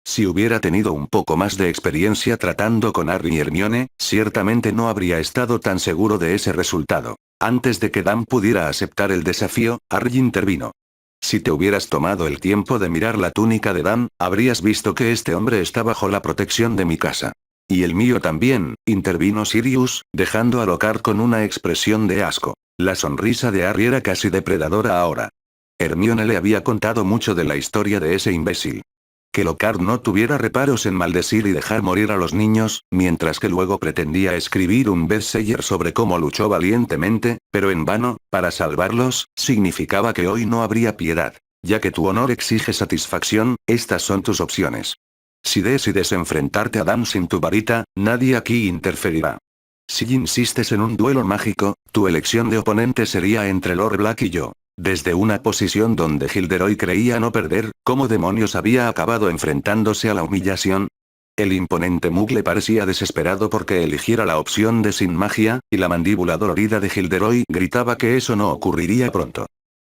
Si hubiera tenido un poco más de experiencia tratando con Harry y Hermione, ciertamente no habría estado tan seguro de ese resultado. Antes de que Dan pudiera aceptar el desafío, Harry intervino. Si te hubieras tomado el tiempo de mirar la túnica de Dan, habrías visto que este hombre está bajo la protección de mi casa. Y el mío también, intervino Sirius, dejando a Lockhart con una expresión de asco. La sonrisa de Harry era casi depredadora ahora. Hermione le había contado mucho de la historia de ese imbécil. Que Lockhart no tuviera reparos en maldecir y dejar morir a los niños, mientras que luego pretendía escribir un bestseller sobre cómo luchó valientemente, pero en vano, para salvarlos, significaba que hoy no habría piedad. Ya que tu honor exige satisfacción, estas son tus opciones. Si decides enfrentarte a Dan sin tu varita, nadie aquí interferirá. Si insistes en un duelo mágico, tu elección de oponente sería entre Lord Black y yo. Desde una posición donde Gilderoy creía no perder, ¿cómo demonios había acabado enfrentándose a la humillación? El imponente mugle parecía desesperado porque eligiera la opción de sin magia, y la mandíbula dolorida de Gilderoy gritaba que eso no ocurriría pronto.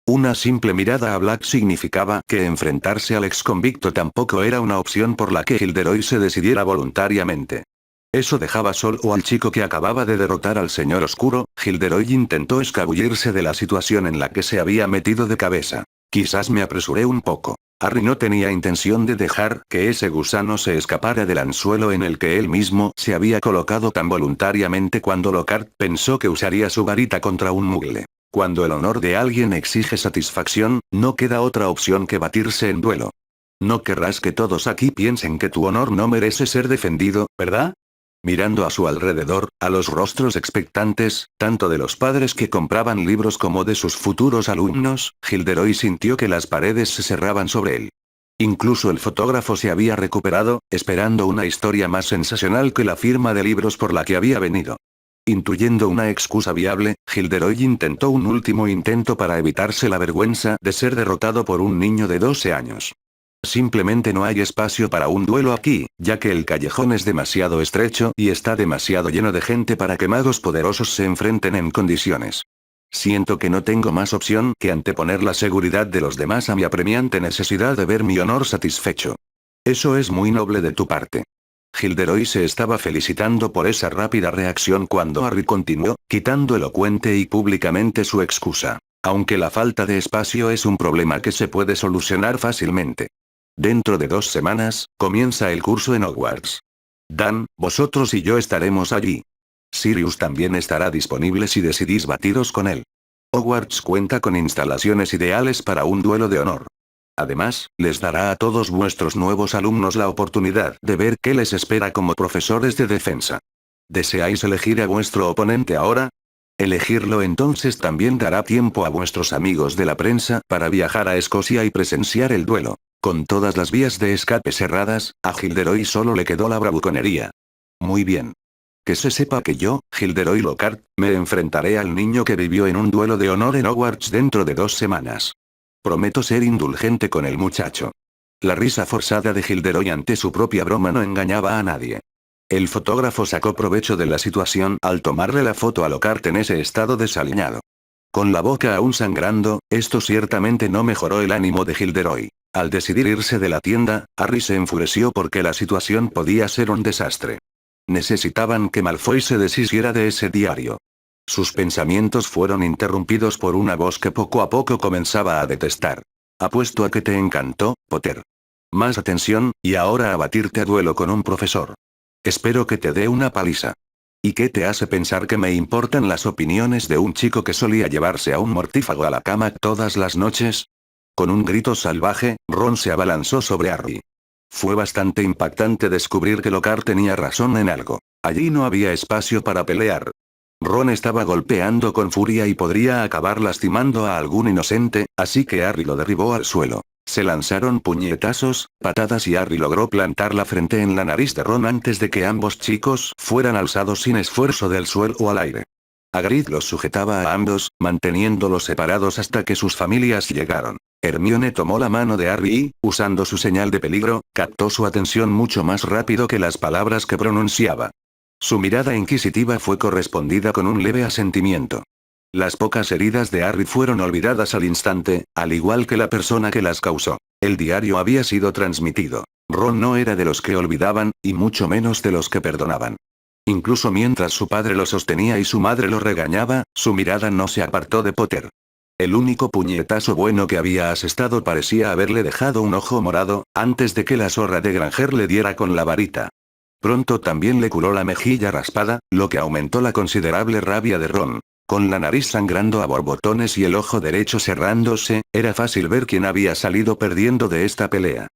Una simple mirada a Black significaba que enfrentarse al exconvicto tampoco era una opción por la que Gilderoy se decidiera voluntariamente. Eso dejaba solo al chico que acababa de derrotar al señor oscuro. Gilderoy intentó escabullirse de la situación en la que se había metido de cabeza. Quizás me apresuré un poco. Harry no tenía intención de dejar que ese gusano se escapara del anzuelo en el que él mismo se había colocado tan voluntariamente cuando Lockhart pensó que usaría su varita contra un mugle. Cuando el honor de alguien exige satisfacción, no queda otra opción que batirse en duelo. No querrás que todos aquí piensen que tu honor no merece ser defendido, ¿verdad? Mirando a su alrededor, a los rostros expectantes, tanto de los padres que compraban libros como de sus futuros alumnos, Gilderoy sintió que las paredes se cerraban sobre él. Incluso el fotógrafo se había recuperado, esperando una historia más sensacional que la firma de libros por la que había venido. Intuyendo una excusa viable, Gilderoy intentó un último intento para evitarse la vergüenza de ser derrotado por un niño de 12 años. Simplemente no hay espacio para un duelo aquí, ya que el callejón es demasiado estrecho y está demasiado lleno de gente para que magos poderosos se enfrenten en condiciones. Siento que no tengo más opción que anteponer la seguridad de los demás a mi apremiante necesidad de ver mi honor satisfecho. Eso es muy noble de tu parte. Gilderoy se estaba felicitando por esa rápida reacción cuando Harry continuó, quitando elocuente y públicamente su excusa. Aunque la falta de espacio es un problema que se puede solucionar fácilmente. Dentro de 2 semanas, comienza el curso en Hogwarts. Dan, vosotros y yo estaremos allí. Sirius también estará disponible si decidís batiros con él. Hogwarts cuenta con instalaciones ideales para un duelo de honor. Además, les dará a todos vuestros nuevos alumnos la oportunidad de ver qué les espera como profesores de defensa. ¿Deseáis elegir a vuestro oponente ahora? Elegirlo entonces también dará tiempo a vuestros amigos de la prensa para viajar a Escocia y presenciar el duelo. Con todas las vías de escape cerradas, a Gilderoy solo le quedó la bravuconería. Muy bien. Que se sepa que yo, Gilderoy Lockhart, me enfrentaré al niño que vivió en un duelo de honor en Hogwarts dentro de 2 semanas. Prometo ser indulgente con el muchacho. La risa forzada de Gilderoy ante su propia broma no engañaba a nadie. El fotógrafo sacó provecho de la situación al tomarle la foto a Lockhart en ese estado desaliñado. Con la boca aún sangrando, esto ciertamente no mejoró el ánimo de Gilderoy. Al decidir irse de la tienda, Harry se enfureció porque la situación podía ser un desastre. Necesitaban que Malfoy se deshiciera de ese diario. Sus pensamientos fueron interrumpidos por una voz que poco a poco comenzaba a detestar. Apuesto a que te encantó, Potter. Más atención, y ahora a batirte a duelo con un profesor. Espero que te dé una paliza. ¿Y qué te hace pensar que me importan las opiniones de un chico que solía llevarse a un mortífago a la cama todas las noches? Con un grito salvaje, Ron se abalanzó sobre Harry. Fue bastante impactante descubrir que Lockhart tenía razón en algo. Allí no había espacio para pelear. Ron estaba golpeando con furia y podría acabar lastimando a algún inocente, así que Harry lo derribó al suelo. Se lanzaron puñetazos, patadas y Harry logró plantar la frente en la nariz de Ron antes de que ambos chicos fueran alzados sin esfuerzo del suelo o al aire. Hagrid los sujetaba a ambos, manteniéndolos separados hasta que sus familias llegaron. Hermione tomó la mano de Harry y, usando su señal de peligro, captó su atención mucho más rápido que las palabras que pronunciaba. Su mirada inquisitiva fue correspondida con un leve asentimiento. Las pocas heridas de Harry fueron olvidadas al instante, al igual que la persona que las causó. El diario había sido transmitido. Ron no era de los que olvidaban, y mucho menos de los que perdonaban. Incluso mientras su padre lo sostenía y su madre lo regañaba, su mirada no se apartó de Potter. El único puñetazo bueno que había asestado parecía haberle dejado un ojo morado, antes de que la zorra de Granger le diera con la varita. Pronto también le curó la mejilla raspada, lo que aumentó la considerable rabia de Ron. Con la nariz sangrando a borbotones y el ojo derecho cerrándose, era fácil ver quién había salido perdiendo de esta pelea.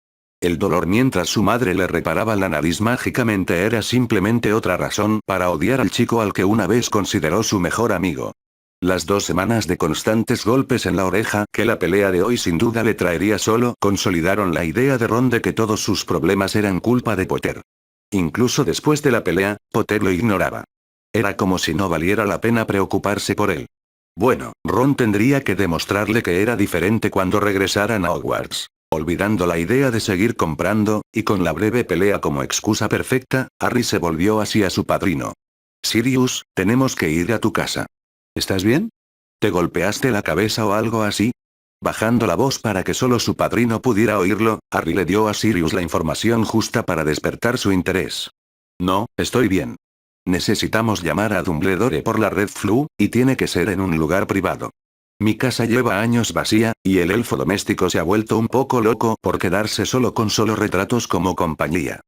El dolor mientras su madre le reparaba la nariz mágicamente era simplemente otra razón para odiar al chico al que una vez consideró su mejor amigo. Las 2 semanas de constantes golpes en la oreja que la pelea de hoy sin duda le traería solo consolidaron la idea de Ron de que todos sus problemas eran culpa de Potter. Incluso después de la pelea, Potter lo ignoraba. Era como si no valiera la pena preocuparse por él. Bueno, Ron tendría que demostrarle que era diferente cuando regresaran a Hogwarts. Olvidando la idea de seguir comprando, y con la breve pelea como excusa perfecta, Harry se volvió hacia su padrino. Sirius, tenemos que ir a tu casa. ¿Estás bien? ¿Te golpeaste la cabeza o algo así? Bajando la voz para que solo su padrino pudiera oírlo, Harry le dio a Sirius la información justa para despertar su interés. No, estoy bien. Necesitamos llamar a Dumbledore por la Red Flu, y tiene que ser en un lugar privado. Mi casa lleva años vacía, y el elfo doméstico se ha vuelto un poco loco por quedarse solo con solo retratos como compañía.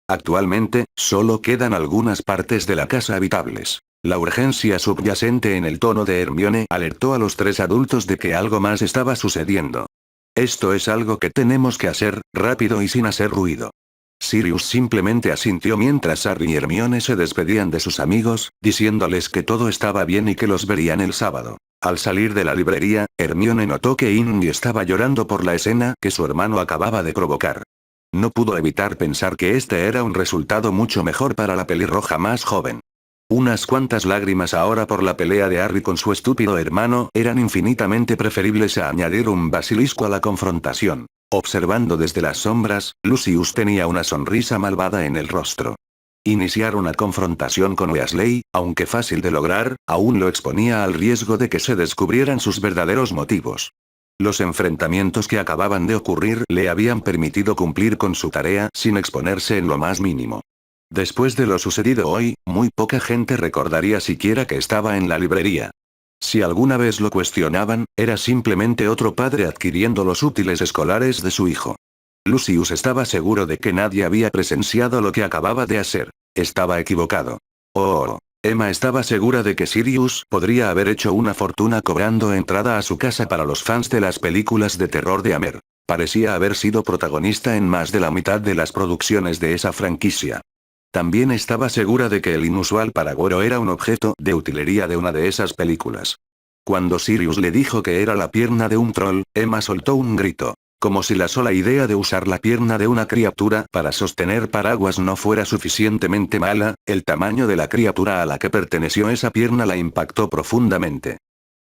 Actualmente, solo quedan algunas partes de la casa habitables. La urgencia subyacente en el tono de Hermione alertó a los 3 adultos de que algo más estaba sucediendo. Esto es algo que tenemos que hacer, rápido y sin hacer ruido. Sirius simplemente asintió mientras Harry y Hermione se despedían de sus amigos, diciéndoles que todo estaba bien y que los verían el sábado. Al salir de la librería, Hermione notó que Indy estaba llorando por la escena que su hermano acababa de provocar. No pudo evitar pensar que este era un resultado mucho mejor para la pelirroja más joven. Unas cuantas lágrimas ahora por la pelea de Harry con su estúpido hermano eran infinitamente preferibles a añadir un basilisco a la confrontación. Observando desde las sombras, Lucius tenía una sonrisa malvada en el rostro. Iniciar una confrontación con Weasley, aunque fácil de lograr, aún lo exponía al riesgo de que se descubrieran sus verdaderos motivos. Los enfrentamientos que acababan de ocurrir le habían permitido cumplir con su tarea sin exponerse en lo más mínimo. Después de lo sucedido hoy, muy poca gente recordaría siquiera que estaba en la librería. Si alguna vez lo cuestionaban, era simplemente otro padre adquiriendo los útiles escolares de su hijo. Lucius estaba seguro de que nadie había presenciado lo que acababa de hacer. Estaba equivocado. Oh. Emma estaba segura de que Sirius podría haber hecho una fortuna cobrando entrada a su casa para los fans de las películas de terror de Hammer. Parecía haber sido protagonista en más de la mitad de las producciones de esa franquicia. También estaba segura de que el inusual paragüero era un objeto de utilería de una de esas películas. Cuando Sirius le dijo que era la pierna de un troll, Emma soltó un grito. Como si la sola idea de usar la pierna de una criatura para sostener paraguas no fuera suficientemente mala, el tamaño de la criatura a la que perteneció esa pierna la impactó profundamente.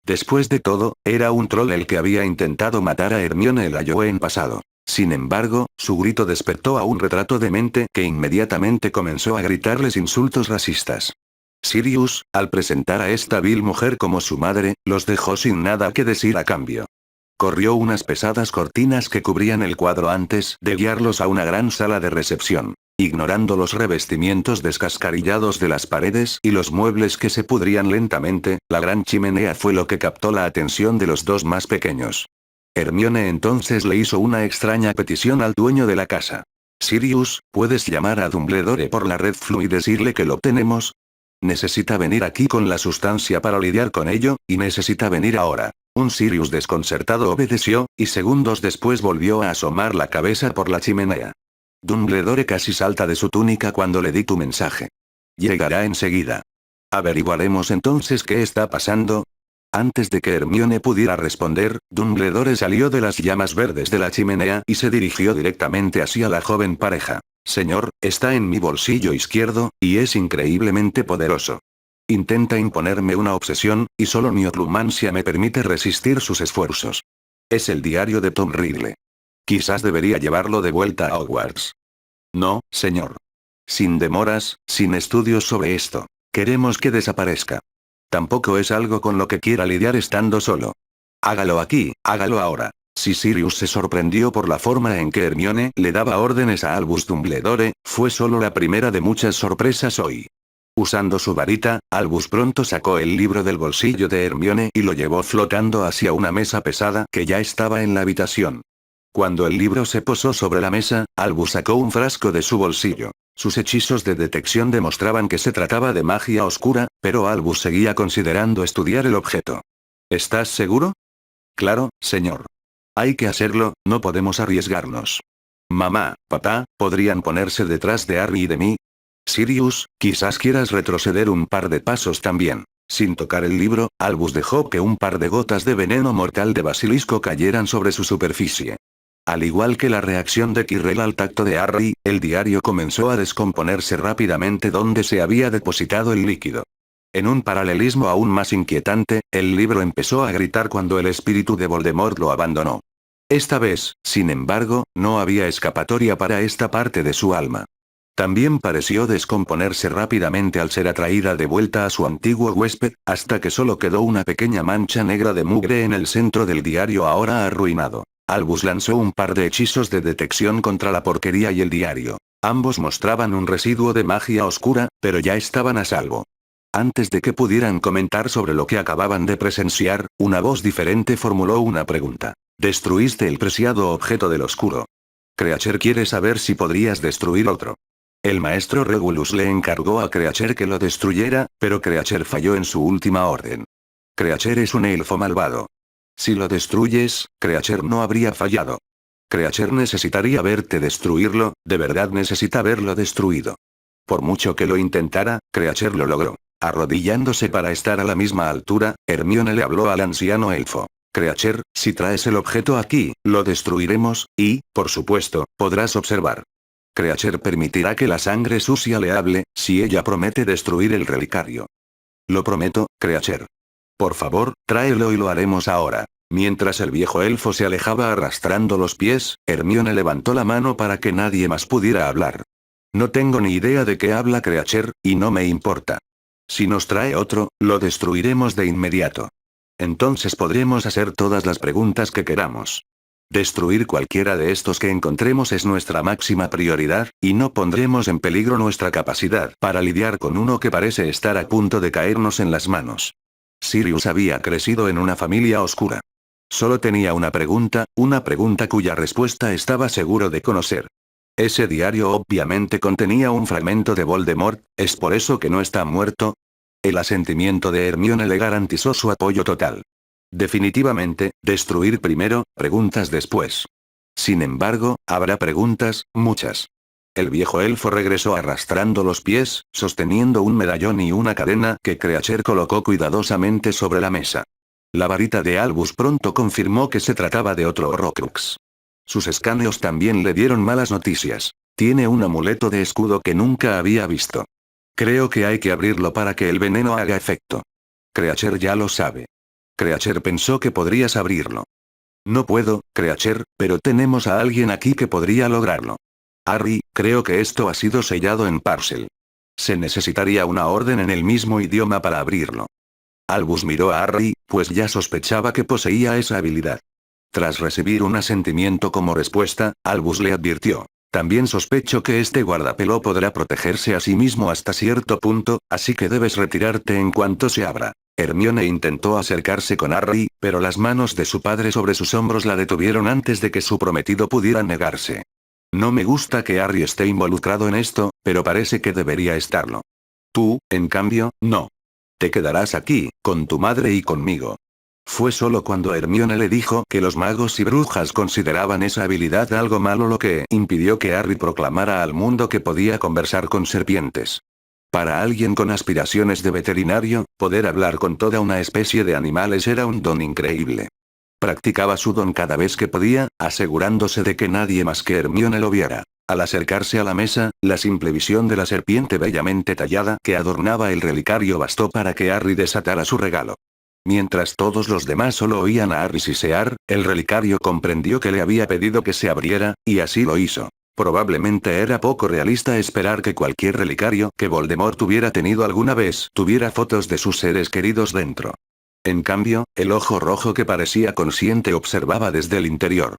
Después de todo, era un troll el que había intentado matar a Hermione el Ayoe en pasado. Sin embargo, su grito despertó a un retrato de mente que inmediatamente comenzó a gritarles insultos racistas. Sirius, al presentar a esta vil mujer como su madre, los dejó sin nada que decir a cambio. Corrió unas pesadas cortinas que cubrían el cuadro antes de guiarlos a una gran sala de recepción. Ignorando los revestimientos descascarillados de las paredes y los muebles que se pudrían lentamente, la gran chimenea fue lo que captó la atención de los dos más pequeños. Hermione entonces le hizo una extraña petición al dueño de la casa. Sirius, ¿puedes llamar a Dumbledore por la Red Flu y decirle que lo obtenemos? Necesita venir aquí con la sustancia para lidiar con ello, y necesita venir ahora. Un Sirius desconcertado obedeció, y segundos después volvió a asomar la cabeza por la chimenea. Dumbledore casi salta de su túnica cuando le di tu mensaje. Llegará enseguida. Averiguaremos entonces qué está pasando. Antes de que Hermione pudiera responder, Dumbledore salió de las llamas verdes de la chimenea y se dirigió directamente hacia la joven pareja. Señor, está en mi bolsillo izquierdo, y es increíblemente poderoso. Intenta imponerme una obsesión, y solo mi oclumancia me permite resistir sus esfuerzos. Es el diario de Tom Riddle. Quizás debería llevarlo de vuelta a Hogwarts. No, señor. Sin demoras, sin estudios sobre esto. Queremos que desaparezca. Tampoco es algo con lo que quiera lidiar estando solo. Hágalo aquí, hágalo ahora. Si Sirius se sorprendió por la forma en que Hermione le daba órdenes a Albus Dumbledore, fue solo la primera de muchas sorpresas hoy. Usando su varita, Albus pronto sacó el libro del bolsillo de Hermione y lo llevó flotando hacia una mesa pesada que ya estaba en la habitación. Cuando el libro se posó sobre la mesa, Albus sacó un frasco de su bolsillo. Sus hechizos de detección demostraban que se trataba de magia oscura, pero Albus seguía considerando estudiar el objeto. ¿Estás seguro? Claro, señor. Hay que hacerlo, no podemos arriesgarnos. Mamá, papá, ¿podrían ponerse detrás de Harry y de mí? Sirius, quizás quieras retroceder un par de pasos también. Sin tocar el libro, Albus dejó que un par de gotas de veneno mortal de basilisco cayeran sobre su superficie. Al igual que la reacción de Quirrell al tacto de Harry, el diario comenzó a descomponerse rápidamente donde se había depositado el líquido. En un paralelismo aún más inquietante, el libro empezó a gritar cuando el espíritu de Voldemort lo abandonó. Esta vez, sin embargo, no había escapatoria para esta parte de su alma. También pareció descomponerse rápidamente al ser atraída de vuelta a su antiguo huésped, hasta que solo quedó una pequeña mancha negra de mugre en el centro del diario ahora arruinado. Albus lanzó un par de hechizos de detección contra la porquería y el diario. Ambos mostraban un residuo de magia oscura, pero ya estaban a salvo. Antes de que pudieran comentar sobre lo que acababan de presenciar, una voz diferente formuló una pregunta. Destruiste el preciado objeto del oscuro. Creacher quiere saber si podrías destruir otro. El maestro Regulus le encargó a Creacher que lo destruyera, pero Creacher falló en su última orden. Creacher es un elfo malvado. Si lo destruyes, Creacher no habría fallado. Creacher necesitaría verte destruirlo, de verdad necesita verlo destruido. Por mucho que lo intentara, Creacher lo logró. Arrodillándose para estar a la misma altura, Hermione le habló al anciano elfo. Creacher, si traes el objeto aquí, lo destruiremos, y, por supuesto, podrás observar. Creacher permitirá que la sangre sucia le hable, si ella promete destruir el relicario. Lo prometo, Creacher. Por favor, tráelo y lo haremos ahora. Mientras el viejo elfo se alejaba arrastrando los pies, Hermione levantó la mano para que nadie más pudiera hablar. No tengo ni idea de qué habla Creacher, y no me importa. Si nos trae otro, lo destruiremos de inmediato. Entonces podremos hacer todas las preguntas que queramos. Destruir cualquiera de estos que encontremos es nuestra máxima prioridad, y no pondremos en peligro nuestra capacidad para lidiar con uno que parece estar a punto de caernos en las manos. Sirius había crecido en una familia oscura. Solo tenía una pregunta cuya respuesta estaba seguro de conocer. Ese diario obviamente contenía un fragmento de Voldemort, ¿es por eso que no está muerto? El asentimiento de Hermione le garantizó su apoyo total. Definitivamente, destruir primero, preguntas después. Sin embargo, habrá preguntas, muchas. El viejo elfo regresó arrastrando los pies, sosteniendo un medallón y una cadena que Creacher colocó cuidadosamente sobre la mesa. La varita de Albus pronto confirmó que se trataba de otro Horrocrux. Sus escáneos también le dieron malas noticias. Tiene un amuleto de escudo que nunca había visto. Creo que hay que abrirlo para que el veneno haga efecto. Creacher ya lo sabe. Creacher pensó que podrías abrirlo. No puedo, Creacher, pero tenemos a alguien aquí que podría lograrlo. Harry, creo que esto ha sido sellado en Parcel. Se necesitaría una orden en el mismo idioma para abrirlo. Albus miró a Harry, pues ya sospechaba que poseía esa habilidad. Tras recibir un asentimiento como respuesta, Albus le advirtió. También sospecho que este guardapelo podrá protegerse a sí mismo hasta cierto punto, así que debes retirarte en cuanto se abra. Hermione intentó acercarse con Harry, pero las manos de su padre sobre sus hombros la detuvieron antes de que su prometido pudiera negarse. No me gusta que Harry esté involucrado en esto, pero parece que debería estarlo. Tú, en cambio, no. Te quedarás aquí, con tu madre y conmigo. Fue solo cuando Hermione le dijo que los magos y brujas consideraban esa habilidad algo malo lo que impidió que Harry proclamara al mundo que podía conversar con serpientes. Para alguien con aspiraciones de veterinario, poder hablar con toda una especie de animales era un don increíble. Practicaba su don cada vez que podía, asegurándose de que nadie más que Hermione lo viera. Al acercarse a la mesa, la simple visión de la serpiente bellamente tallada que adornaba el relicario bastó para que Harry desatara su regalo. Mientras todos los demás solo oían a Harry sisear, el relicario comprendió que le había pedido que se abriera, y así lo hizo. Probablemente era poco realista esperar que cualquier relicario que Voldemort hubiera tenido alguna vez tuviera fotos de sus seres queridos dentro. En cambio, el ojo rojo que parecía consciente observaba desde el interior.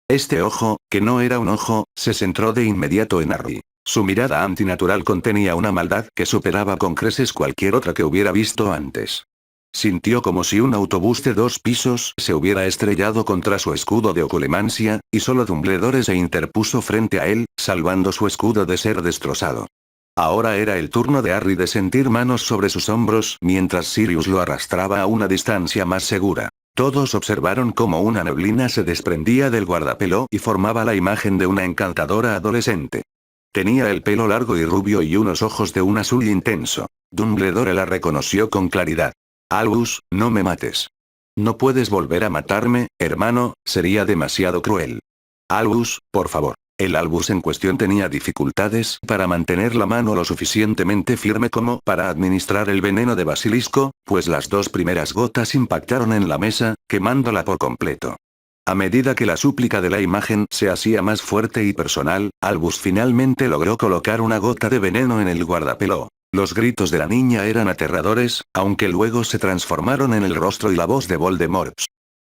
Este ojo, que no era un ojo, se centró de inmediato en Harry. Su mirada antinatural contenía una maldad que superaba con creces cualquier otra que hubiera visto antes. Sintió como si un autobús de 2 pisos se hubiera estrellado contra su escudo de oculemancia, y solo Dumbledore se interpuso frente a él, salvando su escudo de ser destrozado. Ahora era el turno de Harry de sentir manos sobre sus hombros mientras Sirius lo arrastraba a una distancia más segura. Todos observaron cómo una neblina se desprendía del guardapelo y formaba la imagen de una encantadora adolescente. Tenía el pelo largo y rubio y unos ojos de un azul intenso. Dumbledore la reconoció con claridad. Albus, no me mates. No puedes volver a matarme, hermano, sería demasiado cruel. Albus, por favor. El Albus en cuestión tenía dificultades para mantener la mano lo suficientemente firme como para administrar el veneno de basilisco, pues las 2 primeras gotas impactaron en la mesa, quemándola por completo. A medida que la súplica de la imagen se hacía más fuerte y personal, Albus finalmente logró colocar una gota de veneno en el guardapelo. Los gritos de la niña eran aterradores, aunque luego se transformaron en el rostro y la voz de Voldemort.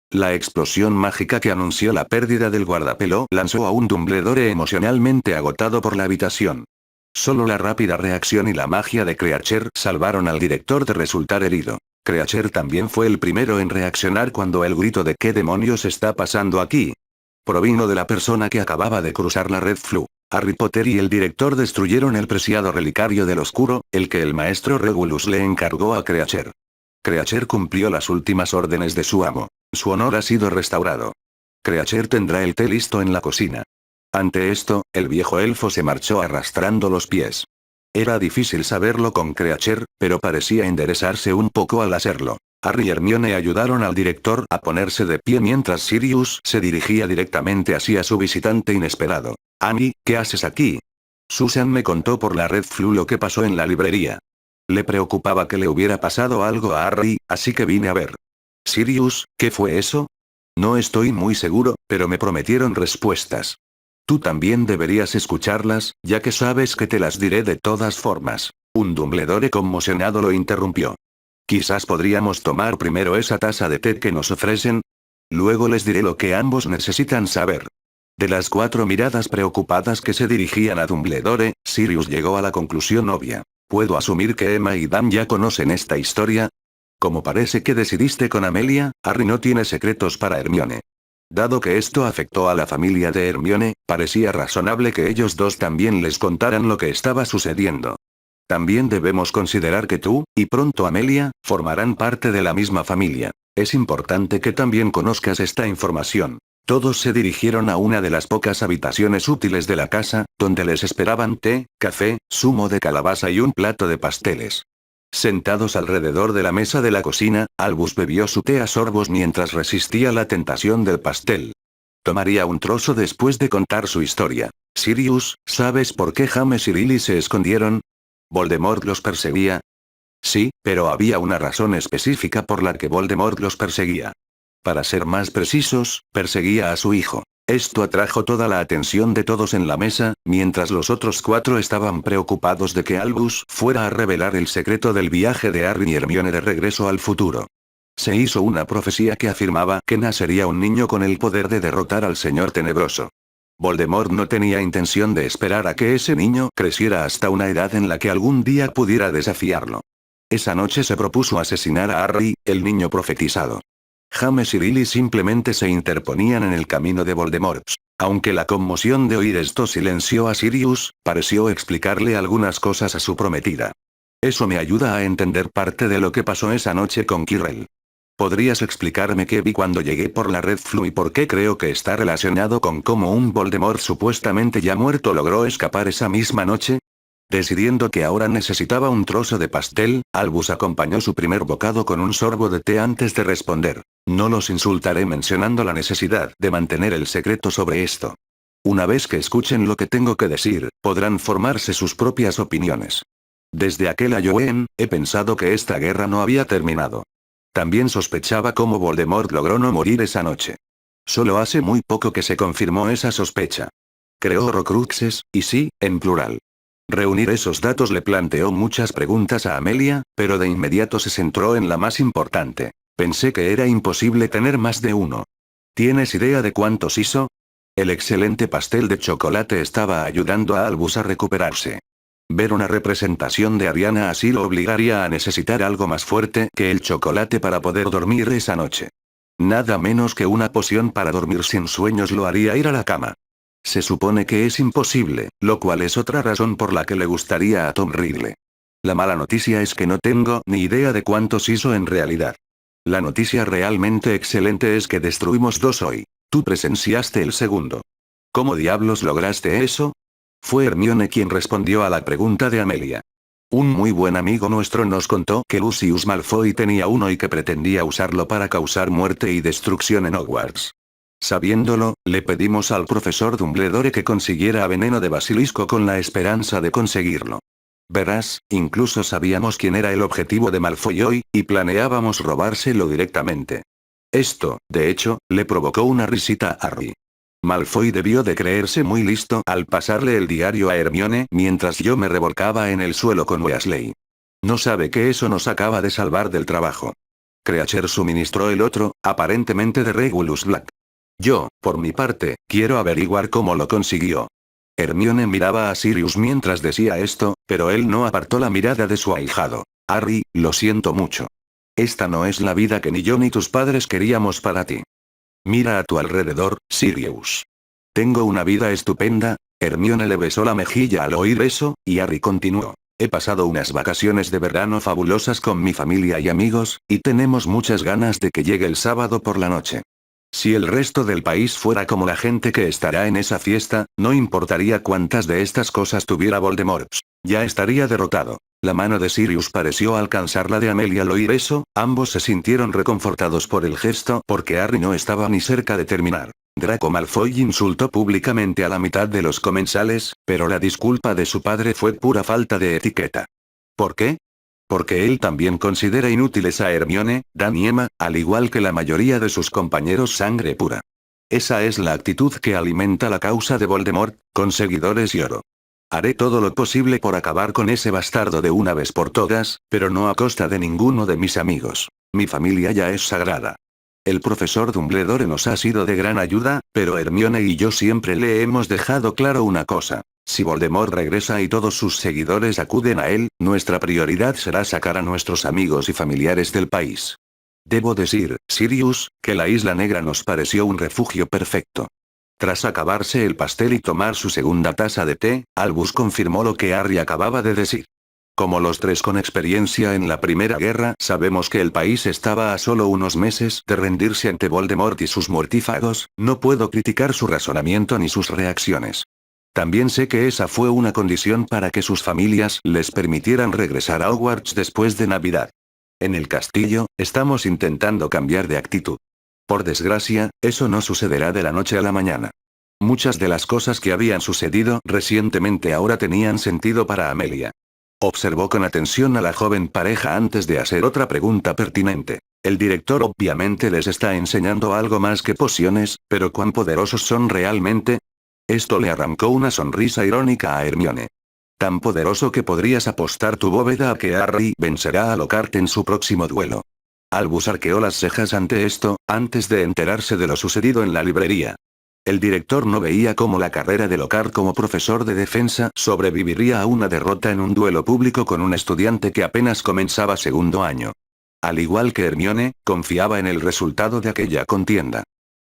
La explosión mágica que anunció la pérdida del guardapelo lanzó a un Dumbledore emocionalmente agotado por la habitación. Solo la rápida reacción y la magia de Creacher salvaron al director de resultar herido. Creacher también fue el primero en reaccionar cuando el grito de ¿qué demonios está pasando aquí? Provino de la persona que acababa de cruzar la Red Flu. Harry Potter y el director destruyeron el preciado relicario del oscuro, el que el maestro Regulus le encargó a Creacher. Creacher cumplió las últimas órdenes de su amo. Su honor ha sido restaurado. Creacher tendrá el té listo en la cocina. Ante esto, el viejo elfo se marchó arrastrando los pies. Era difícil saberlo con Creacher, pero parecía enderezarse un poco al hacerlo. Harry y Hermione ayudaron al director a ponerse de pie mientras Sirius se dirigía directamente hacia su visitante inesperado. Amy, ¿qué haces aquí? Susan me contó por la Red Flu lo que pasó en la librería. Le preocupaba que le hubiera pasado algo a Harry, así que vine a ver. Sirius, ¿qué fue eso? No estoy muy seguro, pero me prometieron respuestas. Tú también deberías escucharlas, ya que sabes que te las diré de todas formas. Un Dumbledore conmocionado lo interrumpió. Quizás podríamos tomar primero esa taza de té que nos ofrecen. Luego les diré lo que ambos necesitan saber. De las 4 miradas preocupadas que se dirigían a Dumbledore, Sirius llegó a la conclusión obvia. ¿Puedo asumir que Emma y Dan ya conocen esta historia? Como parece que decidiste con Amelia, Harry no tiene secretos para Hermione. Dado que esto afectó a la familia de Hermione, parecía razonable que ellos dos también les contaran lo que estaba sucediendo. También debemos considerar que tú, y pronto Amelia, formarán parte de la misma familia. Es importante que también conozcas esta información. Todos se dirigieron a una de las pocas habitaciones útiles de la casa, donde les esperaban té, café, zumo de calabaza y un plato de pasteles. Sentados alrededor de la mesa de la cocina, Albus bebió su té a sorbos mientras resistía la tentación del pastel. Tomaría un trozo después de contar su historia. Sirius, ¿sabes por qué James y Lily se escondieron? ¿Voldemort los perseguía? Sí, pero había una razón específica por la que Voldemort los perseguía. Para ser más precisos, perseguía a su hijo. Esto atrajo toda la atención de todos en la mesa, mientras los otros 4 estaban preocupados de que Albus fuera a revelar el secreto del viaje de Harry y Hermione de regreso al futuro. Se hizo una profecía que afirmaba que nacería un niño con el poder de derrotar al Señor Tenebroso. Voldemort no tenía intención de esperar a que ese niño creciera hasta una edad en la que algún día pudiera desafiarlo. Esa noche se propuso asesinar a Harry, el niño profetizado. James y Lily simplemente se interponían en el camino de Voldemort. Aunque la conmoción de oír esto silenció a Sirius, pareció explicarle algunas cosas a su prometida. Eso me ayuda a entender parte de lo que pasó esa noche con Quirrell. ¿Podrías explicarme qué vi cuando llegué por la Red Floo y por qué creo que está relacionado con cómo un Voldemort supuestamente ya muerto logró escapar esa misma noche? Decidiendo que ahora necesitaba un trozo de pastel, Albus acompañó su primer bocado con un sorbo de té antes de responder. No los insultaré mencionando la necesidad de mantener el secreto sobre esto. Una vez que escuchen lo que tengo que decir, podrán formarse sus propias opiniones. Desde aquel Halloween, he pensado que esta guerra no había terminado. También sospechaba cómo Voldemort logró no morir esa noche. Solo hace muy poco que se confirmó esa sospecha. Creó Horcruxes, y sí, en plural. Reunir esos datos le planteó muchas preguntas a Amelia, pero de inmediato se centró en la más importante. Pensé que era imposible tener más de uno. ¿Tienes idea de cuántos hizo? El excelente pastel de chocolate estaba ayudando a Albus a recuperarse. Ver una representación de Ariana así lo obligaría a necesitar algo más fuerte que el chocolate para poder dormir esa noche. Nada menos que una poción para dormir sin sueños lo haría ir a la cama. Se supone que es imposible, lo cual es otra razón por la que le gustaría a Tom Riddle. La mala noticia es que no tengo ni idea de cuántos hizo en realidad. La noticia realmente excelente es que destruimos 2 hoy. Tú presenciaste el segundo. ¿Cómo diablos lograste eso? Fue Hermione quien respondió a la pregunta de Amelia. Un muy buen amigo nuestro nos contó que Lucius Malfoy tenía uno y que pretendía usarlo para causar muerte y destrucción en Hogwarts. Sabiéndolo, le pedimos al profesor Dumbledore que consiguiera veneno de basilisco con la esperanza de conseguirlo. Verás, incluso sabíamos quién era el objetivo de Malfoy hoy, y planeábamos robárselo directamente. Esto, de hecho, le provocó una risita a Harry. Malfoy debió de creerse muy listo al pasarle el diario a Hermione mientras yo me revolcaba en el suelo con Weasley. No sabe que eso nos acaba de salvar del trabajo. Creature suministró el otro, aparentemente de Regulus Black. Yo, por mi parte, quiero averiguar cómo lo consiguió. Hermione miraba a Sirius mientras decía esto, pero él no apartó la mirada de su ahijado. Harry, lo siento mucho. Esta no es la vida que ni yo ni tus padres queríamos para ti. Mira a tu alrededor, Sirius. Tengo una vida estupenda. Hermione le besó la mejilla al oír eso, y Harry continuó. He pasado unas vacaciones de verano fabulosas con mi familia y amigos, y tenemos muchas ganas de que llegue el sábado por la noche. Si el resto del país fuera como la gente que estará en esa fiesta, no importaría cuántas de estas cosas tuviera Voldemort. Ya estaría derrotado. La mano de Sirius pareció alcanzar la de Amelia al oír eso, ambos se sintieron reconfortados por el gesto porque Harry no estaba ni cerca de terminar. Draco Malfoy insultó públicamente a la mitad de los comensales, pero la disculpa de su padre fue pura falta de etiqueta. ¿Por qué? Porque él también considera inútiles a Hermione, Dan y Emma, al igual que la mayoría de sus compañeros sangre pura. Esa es la actitud que alimenta la causa de Voldemort, con seguidores y oro. Haré todo lo posible por acabar con ese bastardo de una vez por todas, pero no a costa de ninguno de mis amigos. Mi familia ya es sagrada. El profesor Dumbledore nos ha sido de gran ayuda, pero Hermione y yo siempre le hemos dejado claro una cosa. Si Voldemort regresa y todos sus seguidores acuden a él, nuestra prioridad será sacar a nuestros amigos y familiares del país. Debo decir, Sirius, que la Isla Negra nos pareció un refugio perfecto. Tras acabarse el pastel y tomar su segunda taza de té, Albus confirmó lo que Harry acababa de decir. Como los 3 con experiencia en la Primera Guerra, sabemos que el país estaba a solo unos meses de rendirse ante Voldemort y sus mortífagos, no puedo criticar su razonamiento ni sus reacciones. También sé que esa fue una condición para que sus familias les permitieran regresar a Hogwarts después de Navidad. En el castillo, estamos intentando cambiar de actitud. Por desgracia, eso no sucederá de la noche a la mañana. Muchas de las cosas que habían sucedido recientemente ahora tenían sentido para Amelia. Observó con atención a la joven pareja antes de hacer otra pregunta pertinente. El director obviamente les está enseñando algo más que pociones, pero ¿cuán poderosos son realmente? Esto le arrancó una sonrisa irónica a Hermione. Tan poderoso que podrías apostar tu bóveda a que Harry vencerá a Lockhart en su próximo duelo. Albus arqueó las cejas ante esto, antes de enterarse de lo sucedido en la librería. El director no veía cómo la carrera de Lockhart como profesor de defensa sobreviviría a una derrota en un duelo público con un estudiante que apenas comenzaba segundo año. Al igual que Hermione, confiaba en el resultado de aquella contienda.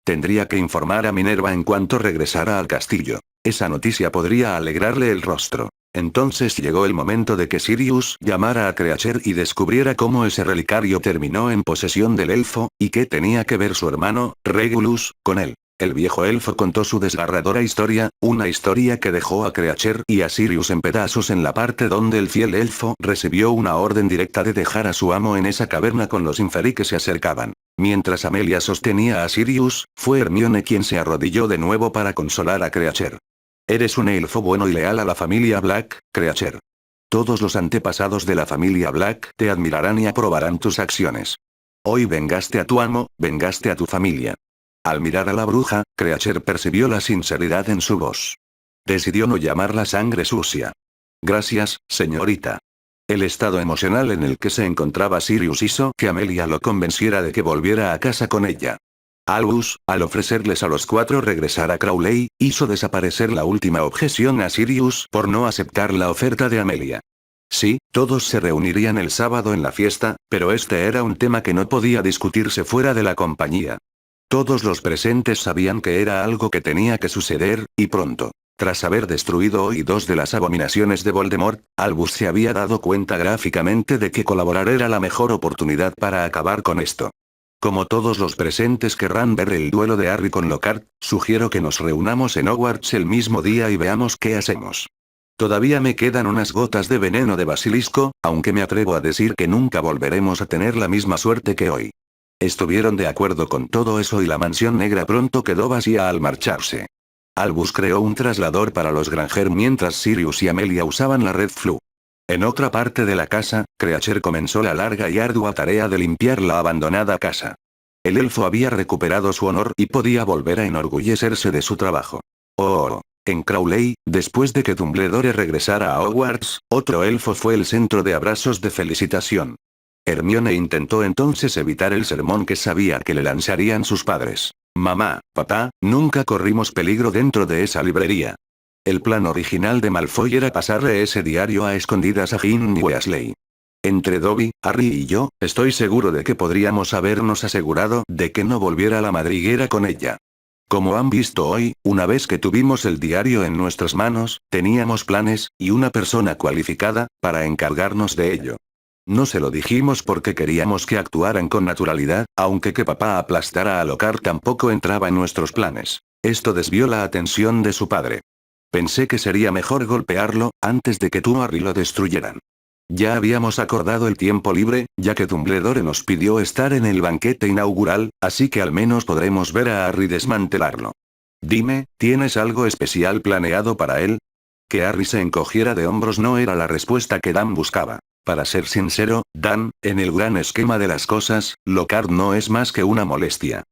Tendría que informar a Minerva en cuanto regresara al castillo. Esa noticia podría alegrarle el rostro. Entonces llegó el momento de que Sirius llamara a Creacher y descubriera cómo ese relicario terminó en posesión del elfo, y qué tenía que ver su hermano, Regulus, con él. El viejo elfo contó su desgarradora historia, una historia que dejó a Creacher y a Sirius en pedazos en la parte donde el fiel elfo recibió una orden directa de dejar a su amo en esa caverna con los Inferi que se acercaban. Mientras Amelia sostenía a Sirius, fue Hermione quien se arrodilló de nuevo para consolar a Creacher. Eres un elfo bueno y leal a la familia Black, Creacher. Todos los antepasados de la familia Black te admirarán y aprobarán tus acciones. Hoy vengaste a tu amo, vengaste a tu familia. Al mirar a la bruja, Creacher percibió la sinceridad en su voz. Decidió no llamarla sangre sucia. Gracias, señorita. El estado emocional en el que se encontraba Sirius hizo que Amelia lo convenciera de que volviera a casa con ella. Albus, al ofrecerles a los cuatro regresar a Crowley, hizo desaparecer la última objeción a Sirius por no aceptar la oferta de Amelia. Sí, todos se reunirían el sábado en la fiesta, pero este era un tema que no podía discutirse fuera de la compañía. Todos los presentes sabían que era algo que tenía que suceder, y pronto. Tras haber destruido hoy dos de las abominaciones de Voldemort, Albus se había dado cuenta gráficamente de que colaborar era la mejor oportunidad para acabar con esto. Como todos los presentes querrán ver el duelo de Harry con Lockhart, sugiero que nos reunamos en Hogwarts el mismo día y veamos qué hacemos. Todavía me quedan unas gotas de veneno de basilisco, aunque me atrevo a decir que nunca volveremos a tener la misma suerte que hoy. Estuvieron de acuerdo con todo eso y la mansión negra pronto quedó vacía al marcharse. Albus creó un traslador para los Granger mientras Sirius y Amelia usaban la red Flu. En otra parte de la casa, Creacher comenzó la larga y ardua tarea de limpiar la abandonada casa. El elfo había recuperado su honor y podía volver a enorgullecerse de su trabajo. Oh. En Crowley, después de que Dumbledore regresara a Hogwarts, otro elfo fue el centro de abrazos de felicitación. Hermione intentó entonces evitar el sermón que sabía que le lanzarían sus padres. Mamá, papá, nunca corrimos peligro dentro de esa librería. El plan original de Malfoy era pasarle ese diario a escondidas a Ginny Weasley. Entre Dobby, Harry y yo, estoy seguro de que podríamos habernos asegurado de que no volviera a la madriguera con ella. Como han visto hoy, una vez que tuvimos el diario en nuestras manos, teníamos planes, y una persona cualificada, para encargarnos de ello. No se lo dijimos porque queríamos que actuaran con naturalidad, aunque que papá aplastara a Lockhart tampoco entraba en nuestros planes. Esto desvió la atención de su padre. Pensé que sería mejor golpearlo, antes de que tú y Harry lo destruyeran. Ya habíamos acordado el tiempo libre, ya que Dumbledore nos pidió estar en el banquete inaugural, así que al menos podremos ver a Harry desmantelarlo. Dime, ¿tienes algo especial planeado para él? Que Harry se encogiera de hombros no era la respuesta que Dan buscaba. Para ser sincero, Dan, en el gran esquema de las cosas, Lockhart no es más que una molestia.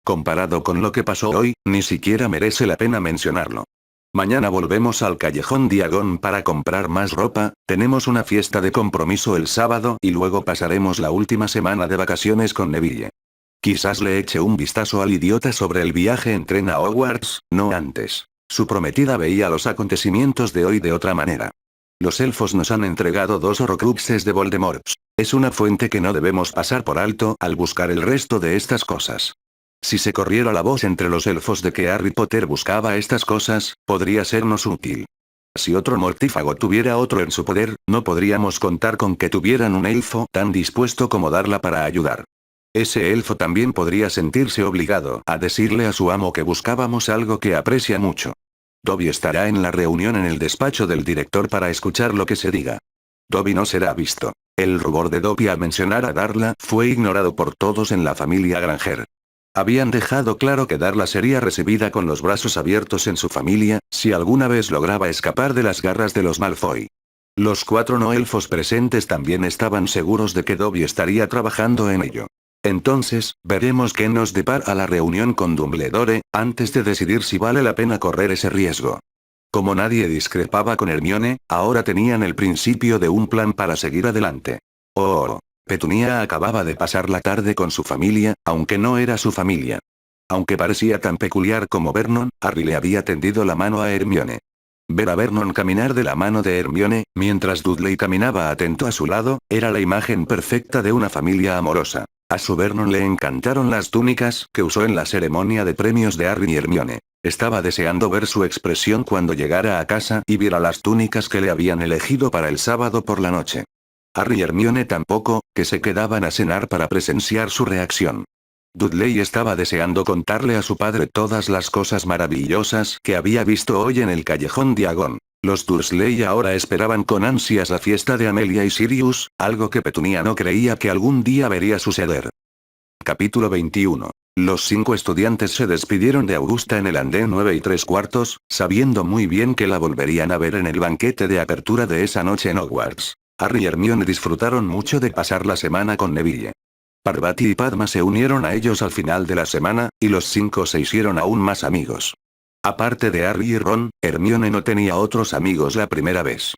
Comparado con lo que pasó hoy, ni siquiera merece la pena mencionarlo. Mañana volvemos al Callejón Diagon para comprar más ropa, tenemos una fiesta de compromiso el sábado y luego pasaremos la última semana de vacaciones con Neville. Quizás le eche un vistazo al idiota sobre el viaje en tren a Hogwarts, no antes. Su prometida veía los acontecimientos de hoy de otra manera. Los elfos nos han entregado 2 horrocruxes de Voldemort. Es una fuente que no debemos pasar por alto al buscar el resto de estas cosas. Si se corriera la voz entre los elfos de que Harry Potter buscaba estas cosas, podría sernos útil. Si otro mortífago tuviera otro en su poder, no podríamos contar con que tuvieran un elfo tan dispuesto como Darla para ayudar. Ese elfo también podría sentirse obligado a decirle a su amo que buscábamos algo que aprecia mucho. Dobby estará en la reunión en el despacho del director para escuchar lo que se diga. Dobby no será visto. El rubor de Dobby al mencionar a Darla fue ignorado por todos en la familia Granger. Habían dejado claro que Darla sería recibida con los brazos abiertos en su familia, si alguna vez lograba escapar de las garras de los Malfoy. Los 4 no elfos presentes también estaban seguros de que Dobby estaría trabajando en ello. Entonces, veremos qué nos depara la reunión con Dumbledore, antes de decidir si vale la pena correr ese riesgo. Como nadie discrepaba con Hermione, ahora tenían el principio de un plan para seguir adelante. Oh. Petunia acababa de pasar la tarde con su familia, aunque no era su familia. Aunque parecía tan peculiar como Vernon, Harry le había tendido la mano a Hermione. Ver a Vernon caminar de la mano de Hermione, mientras Dudley caminaba atento a su lado, era la imagen perfecta de una familia amorosa. A su Vernon le encantaron las túnicas que usó en la ceremonia de premios de Harry y Hermione. Estaba deseando ver su expresión cuando llegara a casa y viera las túnicas que le habían elegido para el sábado por la noche. Harry y Hermione tampoco, que se quedaban a cenar para presenciar su reacción. Dudley estaba deseando contarle a su padre todas las cosas maravillosas que había visto hoy en el callejón Diagon. Los Dursley ahora esperaban con ansias la fiesta de Amelia y Sirius, algo que Petunia no creía que algún día vería suceder. Capítulo 21. Los 5 estudiantes se despidieron de Augusta en el andén 9 3/4, sabiendo muy bien que la volverían a ver en el banquete de apertura de esa noche en Hogwarts. Harry y Hermione disfrutaron mucho de pasar la semana con Neville. Parvati y Padma se unieron a ellos al final de la semana, y los 5 se hicieron aún más amigos. Aparte de Harry y Ron, Hermione no tenía otros amigos la primera vez.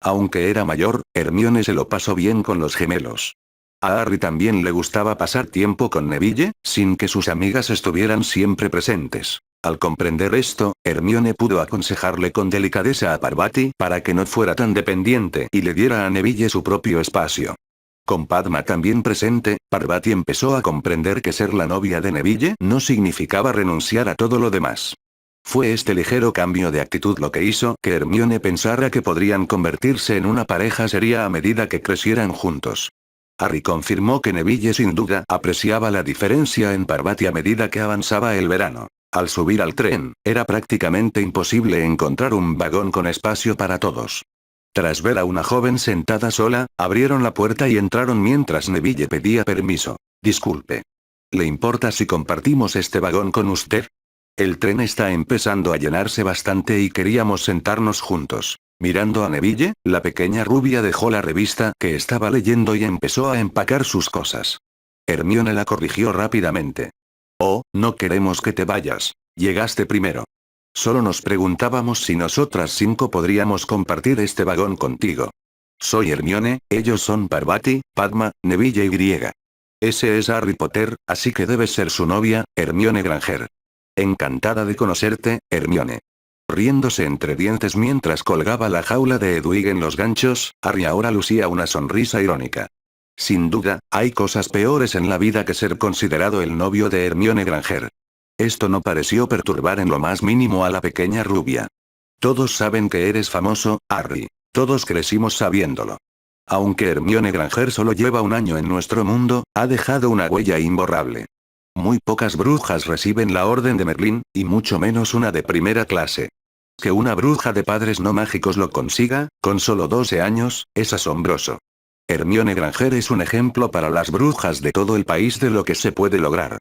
Aunque era mayor, Hermione se lo pasó bien con los gemelos. A Harry también le gustaba pasar tiempo con Neville, sin que sus amigas estuvieran siempre presentes. Al comprender esto, Hermione pudo aconsejarle con delicadeza a Parvati para que no fuera tan dependiente y le diera a Neville su propio espacio. Con Padma también presente, Parvati empezó a comprender que ser la novia de Neville no significaba renunciar a todo lo demás. Fue este ligero cambio de actitud lo que hizo que Hermione pensara que podrían convertirse en una pareja seria a medida que crecieran juntos. Harry confirmó que Neville sin duda apreciaba la diferencia en Parvati a medida que avanzaba el verano. Al subir al tren, era prácticamente imposible encontrar un vagón con espacio para todos. Tras ver a una joven sentada sola, abrieron la puerta y entraron mientras Neville pedía permiso. Disculpe. ¿Le importa si compartimos este vagón con usted? El tren está empezando a llenarse bastante y queríamos sentarnos juntos. Mirando a Neville, la pequeña rubia dejó la revista que estaba leyendo y empezó a empacar sus cosas. Hermione la corrigió rápidamente. Oh, no queremos que te vayas. Llegaste primero. Solo nos preguntábamos si nosotras 5 podríamos compartir este vagón contigo. Soy Hermione, ellos son Parvati, Padma, Neville y. Ese es Harry Potter, así que debes ser su novia, Hermione Granger. Encantada de conocerte, Hermione. Riéndose entre dientes mientras colgaba la jaula de Hedwig en los ganchos, Harry ahora lucía una sonrisa irónica. Sin duda, hay cosas peores en la vida que ser considerado el novio de Hermione Granger. Esto no pareció perturbar en lo más mínimo a la pequeña rubia. Todos saben que eres famoso, Harry. Todos crecimos sabiéndolo. Aunque Hermione Granger solo lleva un año en nuestro mundo, ha dejado una huella imborrable. Muy pocas brujas reciben la Orden de Merlín, y mucho menos una de primera clase. Que una bruja de padres no mágicos lo consiga, con solo 12 años, es asombroso. Hermione Granger es un ejemplo para las brujas de todo el país de lo que se puede lograr.